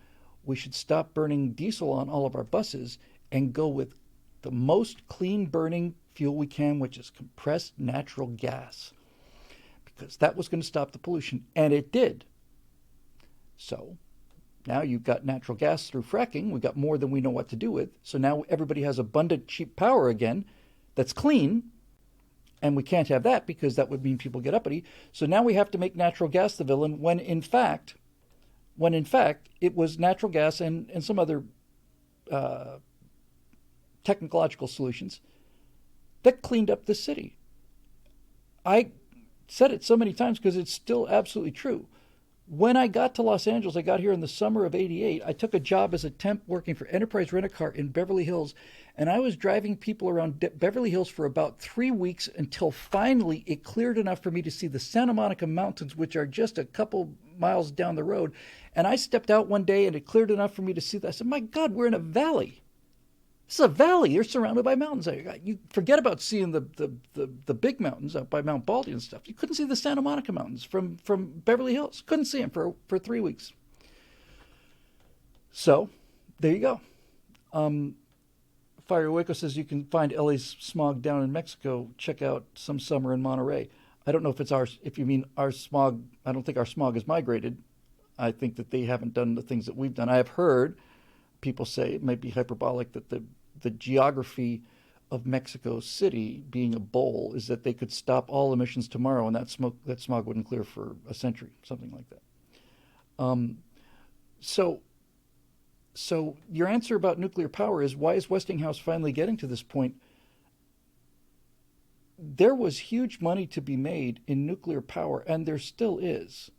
we should stop burning diesel on all of our buses and go with the most clean burning fuel we can, which is compressed natural gas, because that was going to stop the pollution. And it did. So now you've got natural gas through fracking. We've got more than we know what to do with. So now everybody has abundant, cheap power again that's clean. And we can't have that because that would mean people get uppity. So now we have to make natural gas the villain when in fact it was natural gas and some other technological solutions that cleaned up the city. I said it so many times because it's still absolutely true. When I got to Los Angeles, I got here in the summer of '88. I took a job as a temp working for Enterprise Rent-A-Car in Beverly Hills, and I was driving people around Beverly Hills for about 3 weeks until finally it cleared enough for me to see the Santa Monica Mountains, which are just a couple miles down the road. And I stepped out one day and it cleared enough for me to see that. I said, my God, we're in a valley. This is a valley. You're surrounded by mountains. You forget about seeing the big mountains out by Mount Baldy and stuff. You couldn't see the Santa Monica Mountains from Beverly Hills. Couldn't see them for 3 weeks. So there you go. Fire Waco says you can find LA's smog down in Mexico. Check out Some Summer in Monterey. I don't know if it's ours. If you mean our smog, I don't think our smog is migrated. I think that they haven't done the things that we've done. I have heard people say, it might be hyperbolic, that the geography of Mexico City being a bowl is that they could stop all emissions tomorrow and that smog wouldn't clear for a century, something like that. So your answer about nuclear power is, why is Westinghouse finally getting to this point? There was huge money to be made in nuclear power, and there still is.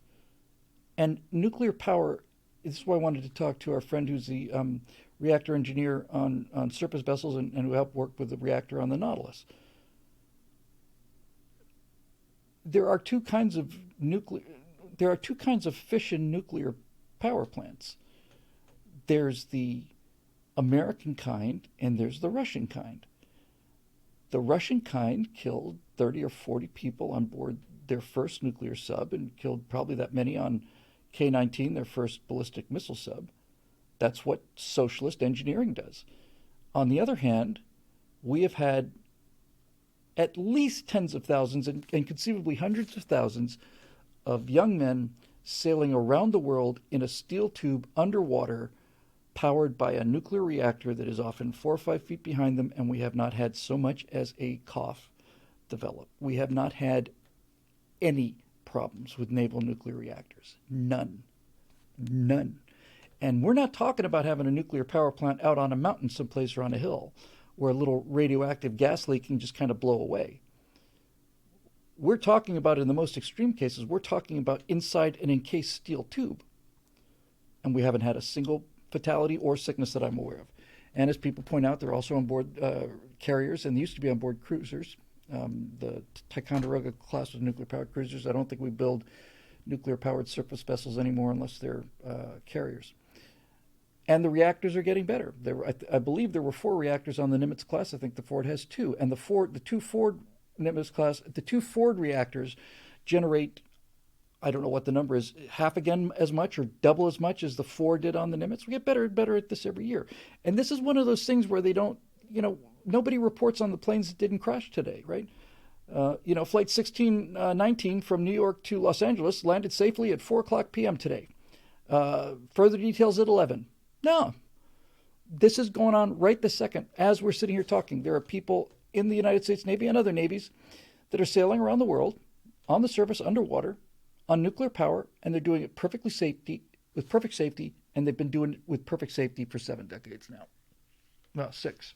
And nuclear power, this is why I wanted to talk to our friend who's the reactor engineer on surface vessels and who helped work with the reactor on the Nautilus. There are two kinds of fission nuclear power plants. There's the American kind and there's the Russian kind. The Russian kind killed 30 or 40 people on board their first nuclear sub and killed probably that many on K-19, their first ballistic missile sub. That's what socialist engineering does. On the other hand, we have had at least tens of thousands and conceivably hundreds of thousands of young men sailing around the world in a steel tube underwater, powered by a nuclear reactor that is often 4 or 5 feet behind them, and we have not had so much as a cough develop. We have not had any problems with naval nuclear reactors. None. And we're not talking about having a nuclear power plant out on a mountain someplace or on a hill where a little radioactive gas leak can just kind of blow away. We're talking about, in the most extreme cases, we're talking about inside an encased steel tube. And we haven't had a single fatality or sickness that I'm aware of. And as people point out, they're also on board carriers, and they used to be on board cruisers. The Ticonderoga class of nuclear-powered cruisers. I don't think we build nuclear-powered surface vessels anymore unless they're carriers. And the reactors are getting better. I believe there were 4 reactors on the Nimitz class. I think the Ford has 2. And the 2 Ford Nimitz class. The two Ford reactors generate, I don't know what the number is, half again as much or double as much as the Ford did on the Nimitz. We get better and better at this every year. And this is one of those things where they don't, nobody reports on the planes that didn't crash today, right? Flight 1619 from New York to Los Angeles landed safely at 4 o'clock p.m. today. Further details at 11. No, this is going on right this second as we're sitting here talking. There are people in the United States Navy and other navies that are sailing around the world on the surface, underwater, on nuclear power, and they're doing it with perfect safety, and they've been doing it with perfect safety for 7 decades now. Well, 6.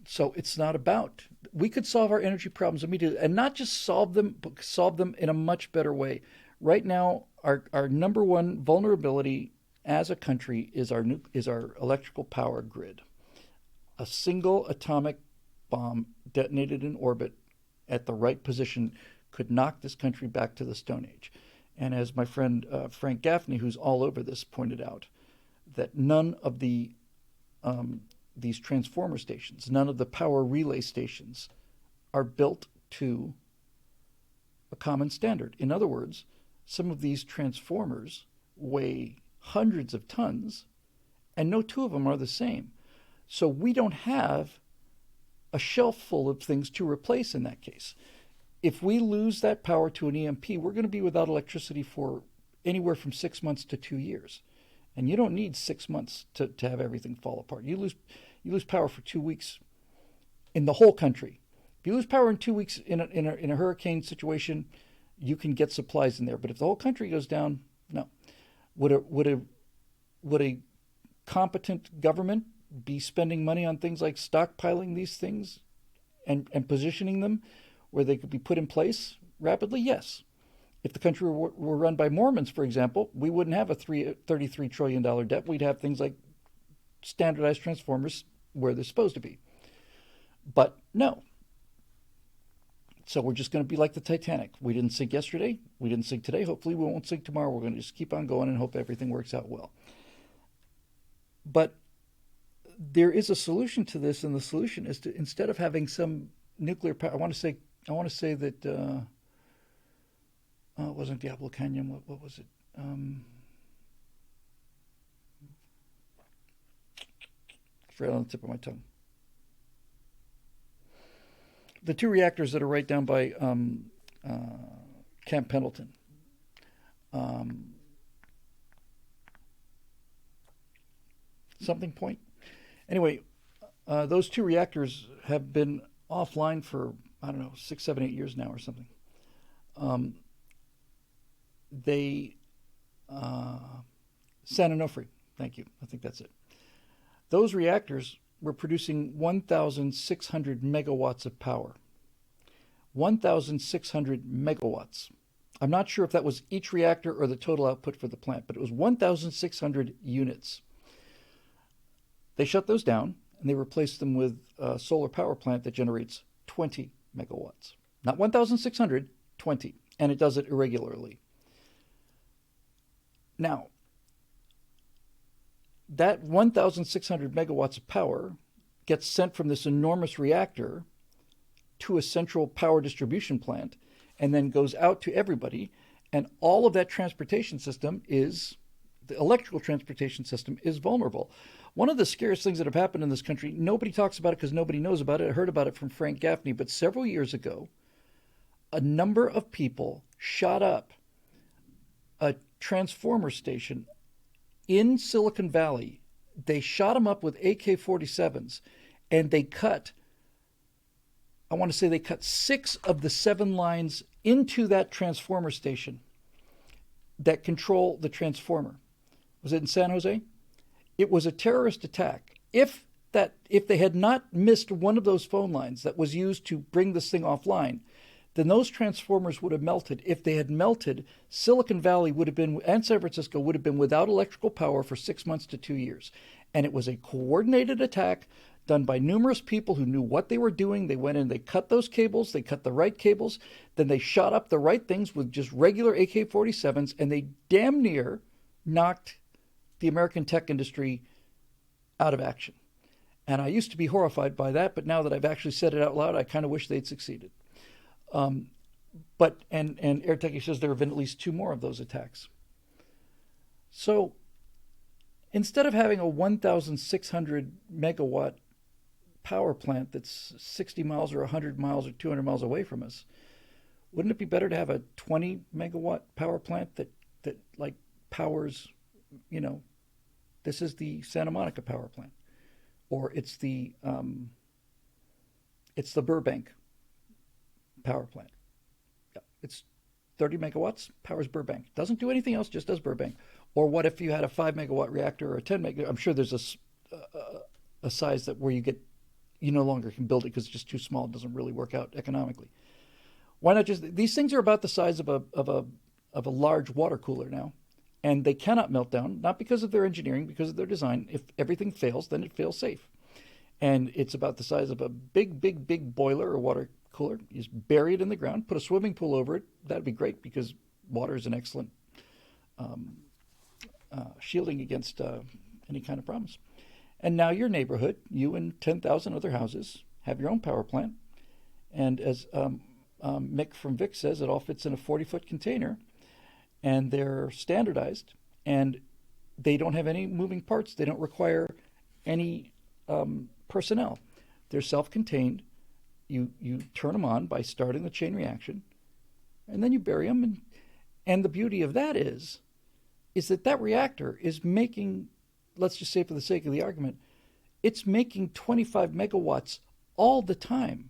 So it's not about, we could solve our energy problems immediately, and not just solve them, but solve them in a much better way. Right now, our number one vulnerability as a country is our electrical power grid. A single atomic bomb detonated in orbit at the right position could knock this country back to the Stone Age. And as my friend Frank Gaffney, who's all over this, pointed out, that none of these transformer stations, none of the power relay stations are built to a common standard. In other words, some of these transformers weigh hundreds of tons, and no two of them are the same. So we don't have a shelf full of things to replace in that case. If we lose that power to an EMP, we're going to be without electricity for anywhere from 6 months to 2 years. And you don't need 6 months to have everything fall apart. You lose power for 2 weeks in the whole country. If you lose power in 2 weeks in a hurricane situation, you can get supplies in there. But if the whole country goes down, no. Would a competent government be spending money on things like stockpiling these things and positioning them where they could be put in place rapidly? Yes. If the country were run by Mormons, for example, we wouldn't have a $33 trillion debt. We'd have things like standardized transformers where they're supposed to be. But no. So we're just going to be like the Titanic. We didn't sink yesterday. We didn't sink today. Hopefully we won't sink tomorrow. We're going to just keep on going and hope everything works out well. But there is a solution to this, and the solution is to, instead of having some nuclear power, I want to say that it wasn't Diablo Canyon. What was it? It's right on the tip of my tongue. The 2 reactors that are right down by Camp Pendleton. Something Point. Anyway, those 2 reactors have been offline for, 6, 7, 8 years now or something. San Onofre, thank you. I think that's it. Those reactors were producing 1,600 megawatts of power. 1,600 megawatts. I'm not sure if that was each reactor or the total output for the plant, but it was 1,600 units. They shut those down, and they replaced them with a solar power plant that generates 20 megawatts. Not 1,600, 20. And it does it irregularly. Now, that 1,600 megawatts of power gets sent from this enormous reactor to a central power distribution plant and then goes out to everybody. And all of that transportation system the electrical transportation system is vulnerable. One of the scariest things that have happened in this country, nobody talks about it because nobody knows about it. I heard about it from Frank Gaffney, but several years ago, a number of people shot up a transformer station in Silicon Valley. They shot them up with AK-47s, and they cut 6 of the 7 lines into that transformer station that control the transformer. Was it in San Jose? It was a terrorist attack. If they had not missed one of those phone lines that was used to bring this thing offline, then those transformers would have melted. If they had melted, Silicon Valley would have been, and San Francisco would have been without electrical power for 6 months to 2 years. And it was a coordinated attack done by numerous people who knew what they were doing. They went in, they cut those cables, they cut the right cables, then they shot up the right things with just regular AK-47s, and they damn near knocked the American tech industry out of action. And I used to be horrified by that, but now that I've actually said it out loud, I kind of wish they'd succeeded. And AirTech says there have been at least 2 more of those attacks. So instead of having a 1,600 megawatt power plant that's 60 miles or 100 miles or 200 miles away from us, wouldn't it be better to have a 20 megawatt power plant that like powers, this is the Santa Monica power plant, or it's the Burbank power plant. Yeah, it's 30 megawatts, powers Burbank. Doesn't do anything else, just does Burbank. Or what if you had a 5 megawatt reactor or a 10 megawatt? I'm sure there's a size that where you no longer can build it because it's just too small. It doesn't really work out economically. Why not just, these things are about the size of a large water cooler now, and they cannot melt down, not because of their engineering, because of their design. If everything fails, then it fails safe. And it's about the size of a big boiler or water cooler. You just bury it in the ground, put a swimming pool over it. That'd be great because water is an excellent shielding against any kind of problems. And now your neighborhood, you and 10,000 other houses, have your own power plant. And as Mick from Vic says, it all fits in a 40-foot container. And they're standardized. And they don't have any moving parts. They don't require any personnel. They're self-contained. You turn them on by starting the chain reaction. And then you bury them. And the beauty of that is that reactor is making, let's just say for the sake of the argument, it's making 25 megawatts all the time.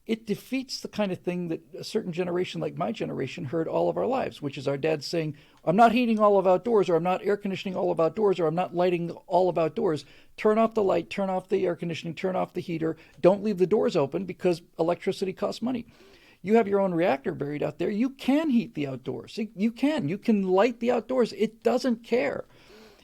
It defeats the kind of thing that a certain generation like my generation heard all of our lives, which is our dad saying, I'm not heating all of outdoors, or I'm not air conditioning all of outdoors, or I'm not lighting all of outdoors. Turn off the light, turn off the air conditioning, turn off the heater. Don't leave the doors open because electricity costs money. You have your own reactor buried out there. You can heat the outdoors. You can light the outdoors. It doesn't care.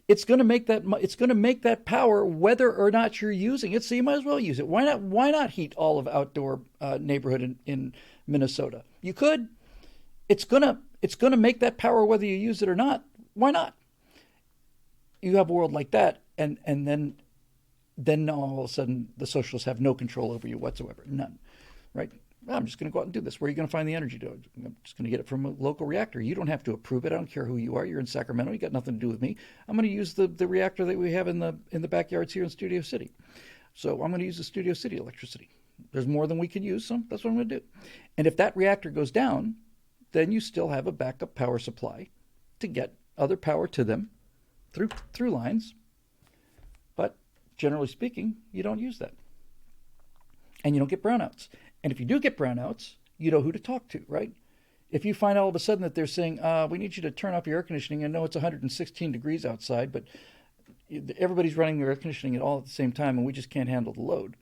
It's going to make that power whether or not you're using it. So you might as well use it. Why not heat all of outdoor neighborhood in Minnesota? You could. It's going to make that power whether you use it or not. Why not? You have a world like that, and then all of a sudden the socialists have no control over you whatsoever. None. Right? I'm just going to go out and do this. Where are you going to find the energy to it? I'm just going to get it from a local reactor. You don't have to approve it. I don't care who you are. You're in Sacramento. You got nothing to do with me. I'm going to use the reactor that we have in the backyards here in Studio City. So I'm going to use the Studio City electricity. There's more than we can use, so that's what I'm going to do. And if that reactor goes down, then you still have a backup power supply to get other power to them through lines. But generally speaking, you don't use that. And you don't get brownouts. And if you do get brownouts, you know who to talk to, right? If you find all of a sudden that they're saying, we need you to turn off your air conditioning. I know it's 116 degrees outside, but everybody's running their air conditioning all at the same time, and we just can't handle the load.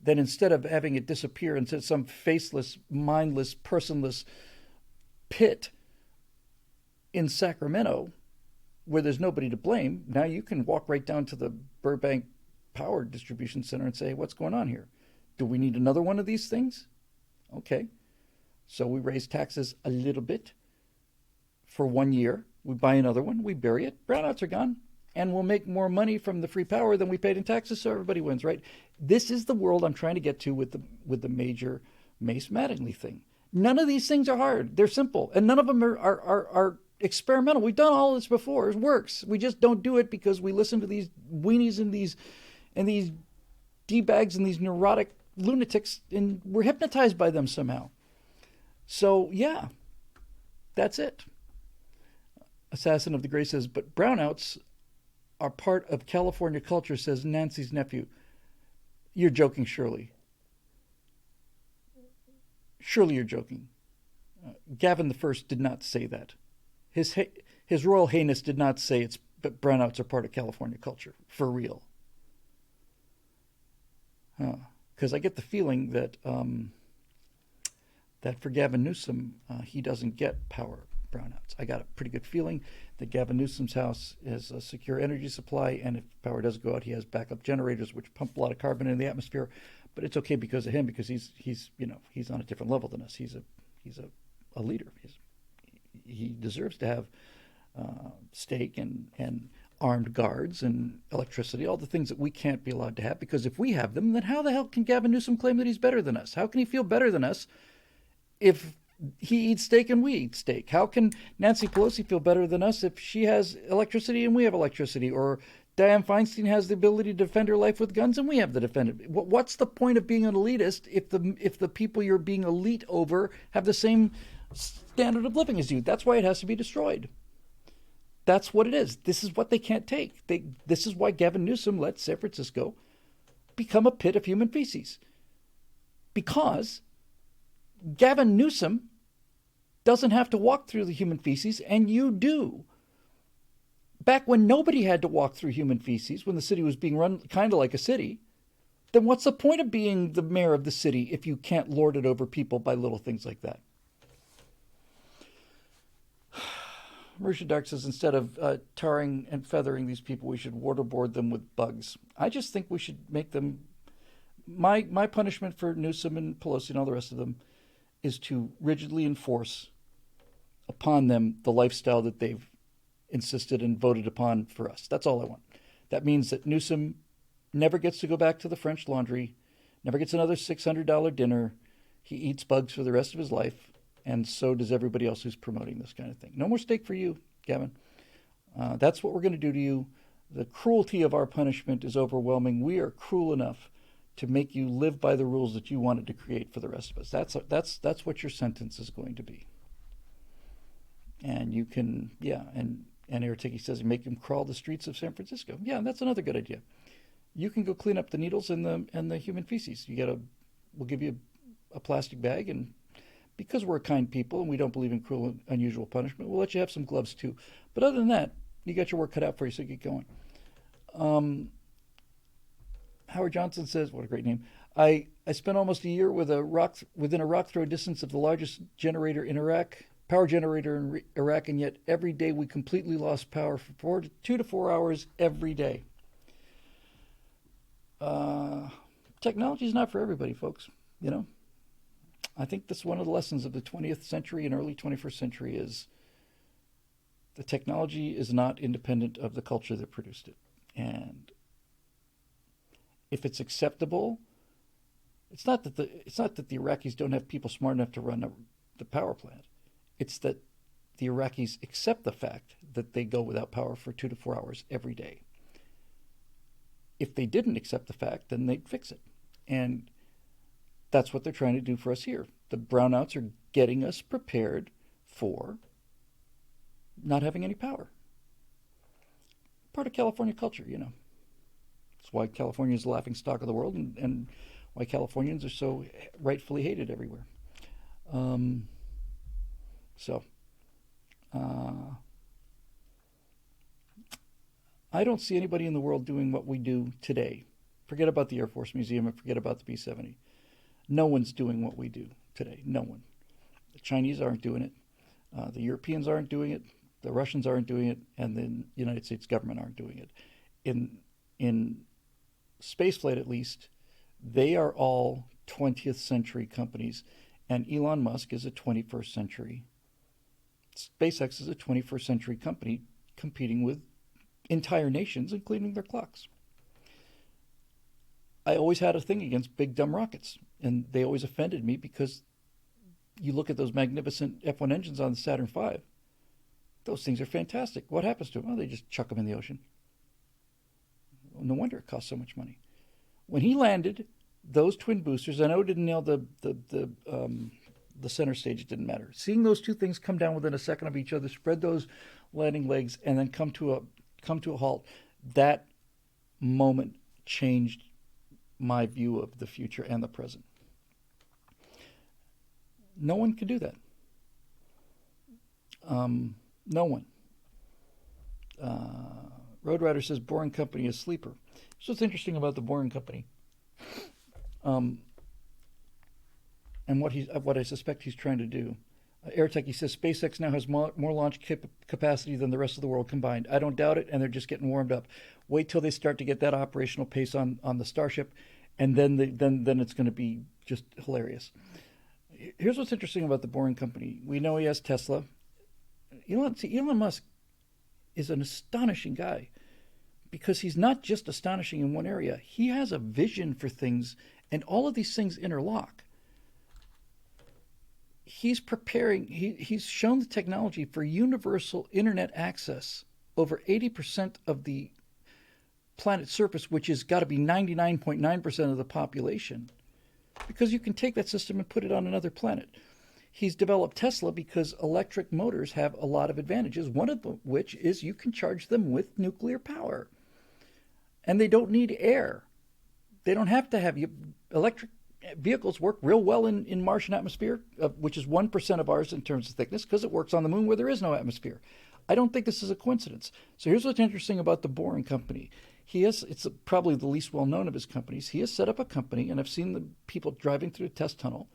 Then instead of having it disappear into some faceless, mindless, personless pit in Sacramento where there's nobody to blame, now you can walk right down to the Burbank Power Distribution Center and say, hey, what's going on here? Do we need another one of these things? Okay. So we raise taxes a little bit for 1 year. We buy another one. We bury it. Brownouts are gone. And we'll make more money from the free power than we paid in taxes, so everybody wins, right? This is the world I'm trying to get to with the major Mace Mattingly thing. None of these things are hard. They're simple. And none of them are experimental. We've done all this before. It works. We just don't do it because we listen to these weenies and these D-bags and these neurotic lunatics, and we're hypnotized by them somehow. So yeah, that's it. Assassin of the Gray says, but brownouts are part of California culture, says Nancy's nephew. You're joking, Shirley. Surely you're joking. Gavin the First did not say that. His Royal Highness did not say but brownouts are part of California culture. For real. Because I get the feeling that that for Gavin Newsom, he doesn't get power brownouts. I got a pretty good feeling that Gavin Newsom's house is a secure energy supply, and if power does go out, he has backup generators which pump a lot of carbon in the atmosphere. But it's okay because of him, because he's on a different level than us. He's a leader. He deserves to have stake and armed guards and electricity, all the things that we can't be allowed to have, because if we have them, then how the hell can Gavin Newsom claim that he's better than us? How can he feel better than us if he eats steak and we eat steak? How can Nancy Pelosi feel better than us if she has electricity and we have electricity? Or Dianne Feinstein has the ability to defend her life with guns and we have the defend it. What's the point of being an elitist if the people you're being elite over have the same standard of living as you? That's why it has to be destroyed. That's what it is. This is what they can't take. This is why Gavin Newsom let San Francisco become a pit of human feces. Because Gavin Newsom doesn't have to walk through the human feces, and you do. Back when nobody had to walk through human feces, when the city was being run kind of like a city, then what's the point of being the mayor of the city if you can't lord it over people by little things like that? Marisha Dark says, instead of tarring and feathering these people, we should waterboard them with bugs. I just think we should make them... My punishment for Newsom and Pelosi and all the rest of them is to rigidly enforce upon them the lifestyle that they've insisted and voted upon for us. That's all I want. That means that Newsom never gets to go back to the French Laundry, never gets another $600 dinner. He eats bugs for the rest of his life, and so does everybody else who's promoting this kind of thing. No more steak for you, Gavin. That's what we're going to do to you. The cruelty of our punishment is overwhelming. We are cruel enough to make you live by the rules that you wanted to create for the rest of us. That's what your sentence is going to be. And you can, and Aratiki says, make him crawl the streets of San Francisco. Yeah, that's another good idea. You can go clean up the needles and the human feces. We'll give you a plastic bag, and because we're a kind people and we don't believe in cruel and unusual punishment, we'll let you have some gloves too. But other than that, you got your work cut out for you, so get going. Howard Johnson says, what a great name. I spent almost a year within a rock throw distance of the largest power generator in Iraq, and yet every day we completely lost power for 2 to 4 hours every day. Technology is not for everybody, folks. You know, I think that's one of the lessons of the 20th century and early 21st century is the technology is not independent of the culture that produced it. And if it's acceptable, it's not that the Iraqis don't have people smart enough to run the power plant. It's that the Iraqis accept the fact that they go without power for 2 to 4 hours every day. If they didn't accept the fact, then they'd fix it. And that's what they're trying to do for us here. The brownouts are getting us prepared for not having any power. Part of California culture, you know. It's why California is the laughing stock of the world, and why Californians are so rightfully hated everywhere. I don't see anybody in the world doing what we do today. Forget about the Air Force Museum and forget about the B-70. No one's doing what we do today. No one. The Chinese aren't doing it. The Europeans aren't doing it. The Russians aren't doing it. And the United States government aren't doing it. In spaceflight, at least, they are all 20th century companies. And Elon Musk is a 21st century. SpaceX is a 21st century company competing with entire nations, including their clocks. I always had a thing against big dumb rockets, and they always offended me because you look at those magnificent F-1 engines on the Saturn V. Those things are fantastic. What happens to them? Well, they just chuck them in the ocean. Well, no wonder it costs so much money. When he landed those twin boosters, I know it didn't nail the center stage. It didn't matter. Seeing those two things come down within a second of each other, spread those landing legs, and then come to a halt, that moment changed my view of the future and the present. No one can do that. No one. Road Rider says Boring Company is sleeper. So what's interesting about the Boring Company, and what I suspect he's trying to do. Airtech, he says SpaceX now has more launch capacity than the rest of the world combined. I don't doubt it, and they're just getting warmed up. Wait till they start to get that operational pace on the Starship, and then it's going to be just hilarious. Here's what's interesting about the Boring Company. We know he has Tesla. Elon Musk is an astonishing guy. because he's not just astonishing in one area. He has a vision for things, and all of these things interlock. He's preparing, he's shown the technology for universal internet access over 80% of the planet's surface, which has got to be 99.9% of the population, because you can take that system and put it on another planet. He's developed Tesla because electric motors have a lot of advantages, one of which is you can charge them with nuclear power. And they don't need air. They don't have to have electric vehicles work real well in Martian atmosphere, which is 1% of ours in terms of thickness, because it works on the moon where there is no atmosphere. I don't think this is a coincidence. So here's what's interesting about the Boring Company. It's probably the least well-known of his companies. He has set up a company, and I've seen the people driving through the test tunnel.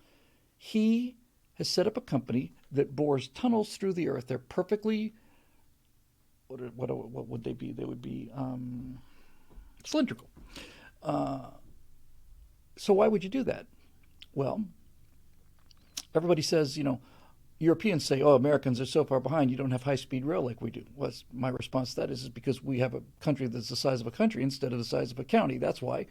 He has set up a company that bores tunnels through the earth. They're perfectly, what would they be? They would be cylindrical. So why would you do that? Well, everybody says, Europeans say, oh, Americans are so far behind, you don't have high-speed rail like we do. Well, my response to that is because we have a country that's the size of a country instead of the size of a county. That's why.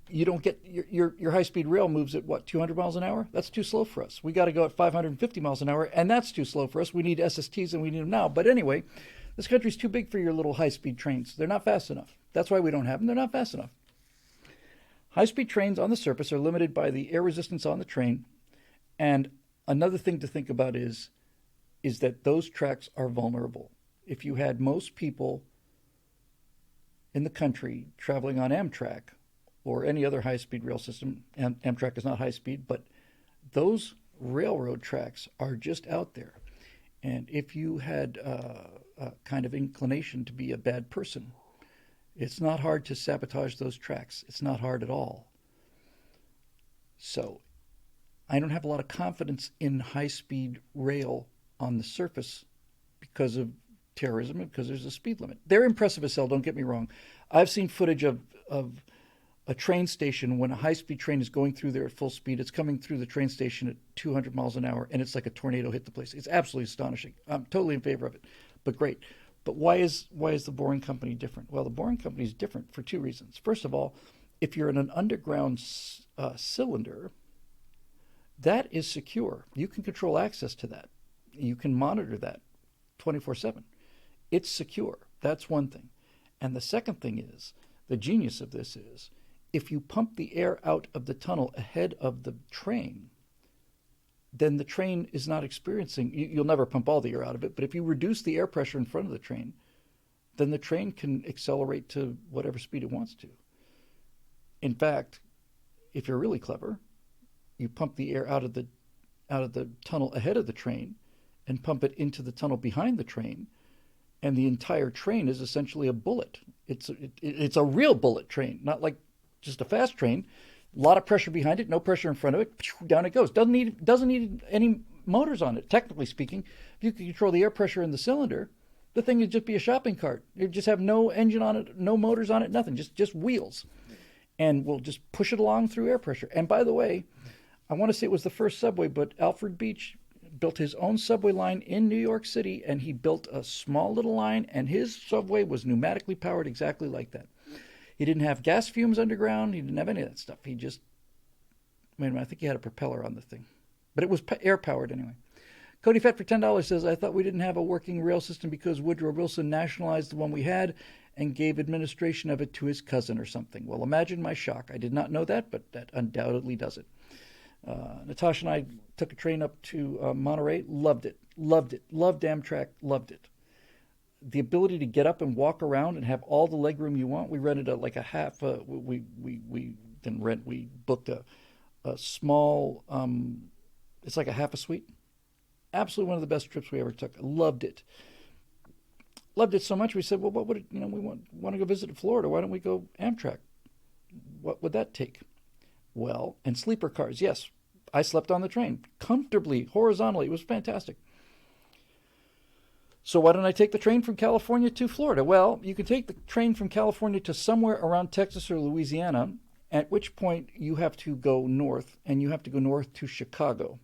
You don't get, your high-speed rail moves at, 200 miles an hour? That's too slow for us. We got to go at 550 miles an hour, and that's too slow for us. We need SSTs, and we need them now. But anyway, this country's too big for your little high-speed trains. They're not fast enough. That's why we don't have them. They're not fast enough. High-speed trains on the surface are limited by the air resistance on the train. And another thing to think about is that those tracks are vulnerable. If you had most people in the country traveling on Amtrak or any other high-speed rail system, and Amtrak is not high-speed, but those railroad tracks are just out there. And if you had a kind of inclination to be a bad person, it's not hard to sabotage those tracks. It's not hard at all. So I don't have a lot of confidence in high-speed rail on the surface because of terrorism and because there's a speed limit. They're impressive as hell, don't get me wrong. I've seen footage of a train station when a high-speed train is going through there at full speed. It's coming through the train station at 200 miles an hour, and it's like a tornado hit the place. It's absolutely astonishing. I'm totally in favor of it, but great. But why is the Boring Company different? Well, the Boring Company is different for two reasons. First of all, if you're in an underground cylinder, that is secure. You can control access to that. You can monitor that 24/7. It's secure. That's one thing. And the second thing is, the genius of this is, if you pump the air out of the tunnel ahead of the train, then the train is not experiencing, you'll never pump all the air out of it, but if you reduce the air pressure in front of the train, then the train can accelerate to whatever speed it wants to. In fact, if you're really clever, you pump the air out of the tunnel ahead of the train and pump it into the tunnel behind the train, and the entire train is essentially a bullet. It's a real bullet train, not like just a fast train. A lot of pressure behind it, no pressure in front of it, down it goes. Doesn't need any motors on it, technically speaking. If you could control the air pressure in the cylinder, the thing would just be a shopping cart. You'd just have no engine on it, no motors on it, nothing, just wheels. And we'll just push it along through air pressure. And by the way, I want to say it was the first subway, but Alfred Beach built his own subway line in New York City, and he built a small little line, and his subway was pneumatically powered exactly like that. He didn't have gas fumes underground. He didn't have any of that stuff. He just, wait a minute, I think he had a propeller on the thing. But it was air-powered anyway. Cody Fett for $10 says, I thought we didn't have a working rail system because Woodrow Wilson nationalized the one we had and gave administration of it to his cousin or something. Well, imagine my shock. I did not know that, but that undoubtedly does it. Natasha and I took a train up to Monterey. Loved it. Loved Amtrak. Loved it. The ability to get up and walk around and have all the legroom you want. We rented we didn't rent. We booked a small. It's like a half a suite. Absolutely one of the best trips we ever took. Loved it. Loved it so much. We said, well, what would it, we want to go visit Florida. Why don't we go Amtrak? What would that take? Well, and sleeper cars. Yes, I slept on the train comfortably, horizontally. It was fantastic. So why don't I take the train from California to Florida? Well, you can take the train from California to somewhere around Texas or Louisiana, at which point you have to go north, and you have to go north to Chicago.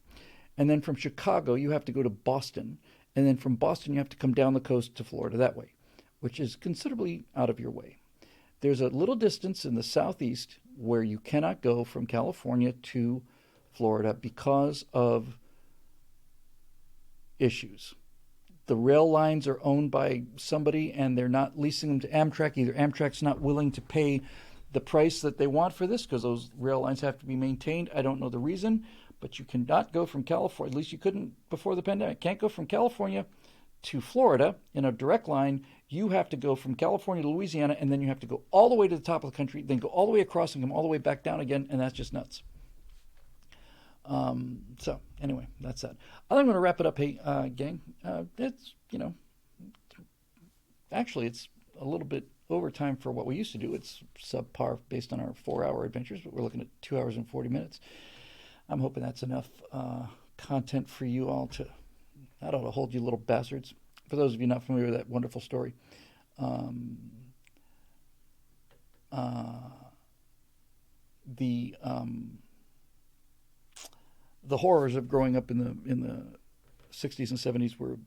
And then from Chicago, you have to go to Boston. And then from Boston, you have to come down the coast to Florida that way. which is considerably out of your way. There's a little distance in the southeast where you cannot go from California to Florida because of issues. The rail lines are owned by somebody and they're not leasing them to Amtrak. Either Amtrak's not willing to pay the price that they want for this because those rail lines have to be maintained. I don't know the reason, but you cannot go from California, at least you couldn't before the pandemic, can't go from California to Florida in a direct line. You have to go from California to Louisiana, and then you have to go all the way to the top of the country, then go all the way across and come all the way back down again, and that's just nuts. So anyway, that's that. I'm going to wrap it up. Hey, gang, it's, actually it's a little bit overtime for what we used to do. It's subpar based on our 4-hour adventures, but we're looking at 2 hours and 40 minutes. I'm hoping that's enough content for you all to, that ought to hold you little bastards. For those of you not familiar with that wonderful story, the horrors of growing up in the 60s and 70s were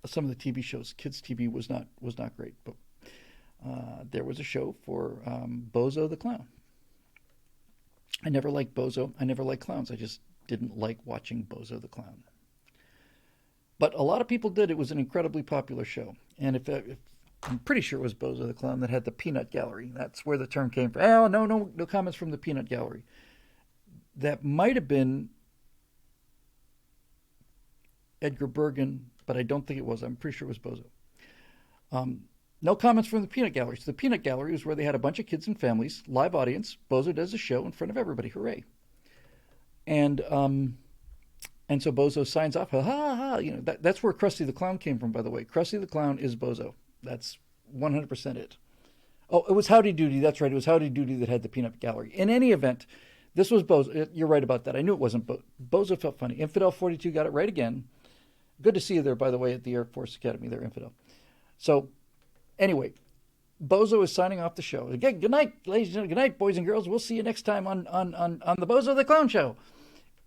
some of the TV shows. Kids TV was not great, but there was a show for Bozo the Clown. I never liked Bozo. I never liked clowns. I just didn't like watching Bozo the Clown. But a lot of people did. It was an incredibly popular show. And if I'm pretty sure it was Bozo the Clown that had the peanut gallery. That's where the term came from. Oh, no comments from the peanut gallery. That might have been Edgar Bergen, but I don't think it was. I'm pretty sure it was Bozo. No comments from the peanut gallery. So the peanut gallery was where they had a bunch of kids and families, live audience. Bozo does a show in front of everybody. Hooray. And so Bozo signs off. Ha ha ha. That's where Krusty the Clown came from, by the way. Krusty the Clown is Bozo. That's 100% it. Oh, it was Howdy Doody. That's right. It was Howdy Doody that had the peanut gallery. In any event, this was Bozo. You're right about that. I knew it wasn't Bozo. Felt funny. Infidel 42 got it right again. Good to see you there, by the way, at the Air Force Academy there, Infidel. So, anyway, Bozo is signing off the show. Again, good night, ladies and gentlemen. Good night, boys and girls. We'll see you next time on the Bozo the Clown Show.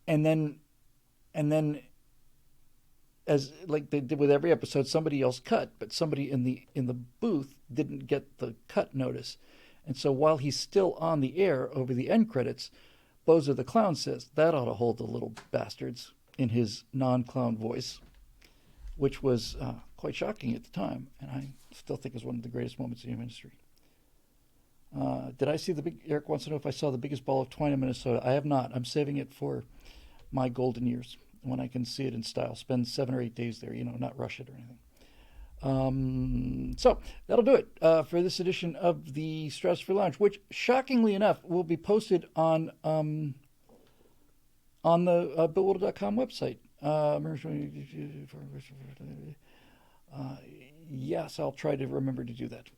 And then, as like they did with every episode, somebody else cut, but somebody in the booth didn't get the cut notice. And so while he's still on the air over the end credits, Bozo the Clown says, "That ought to hold the little bastards," in his non-clown voice, which was quite shocking at the time, and I still think is one of the greatest moments in human history. Did I see Eric wants to know if I saw the biggest ball of twine in Minnesota. I have not. I'm saving it for my golden years when I can see it in style. Spend 7 or 8 days there, not rush it or anything. So that'll do it for this edition of the Stratosphere Lounge, which shockingly enough will be posted on the BillWhittle.com website. Yes, I'll try to remember to do that.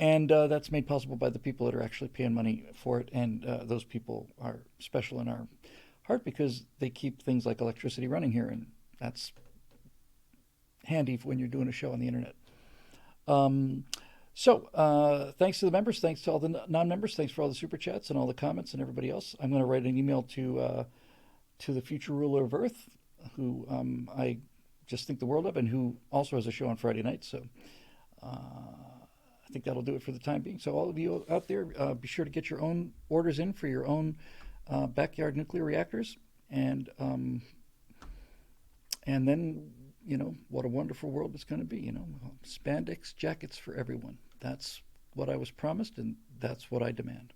And that's made possible by the people that are actually paying money for it. And those people are special in our heart because they keep things like electricity running here. And that's handy when you're doing a show on the internet. So thanks to the members. Thanks to all the non-members. Thanks for all the super chats and all the comments and everybody else. I'm going to write an email to the future ruler of Earth, who I just think the world of, and who also has a show on Friday night. So I think that'll do it for the time being. So all of you out there, be sure to get your own orders in for your own backyard nuclear reactors, and then what a wonderful world it's going to be. Spandex jackets for everyone. That's what I was promised, and that's what I demand.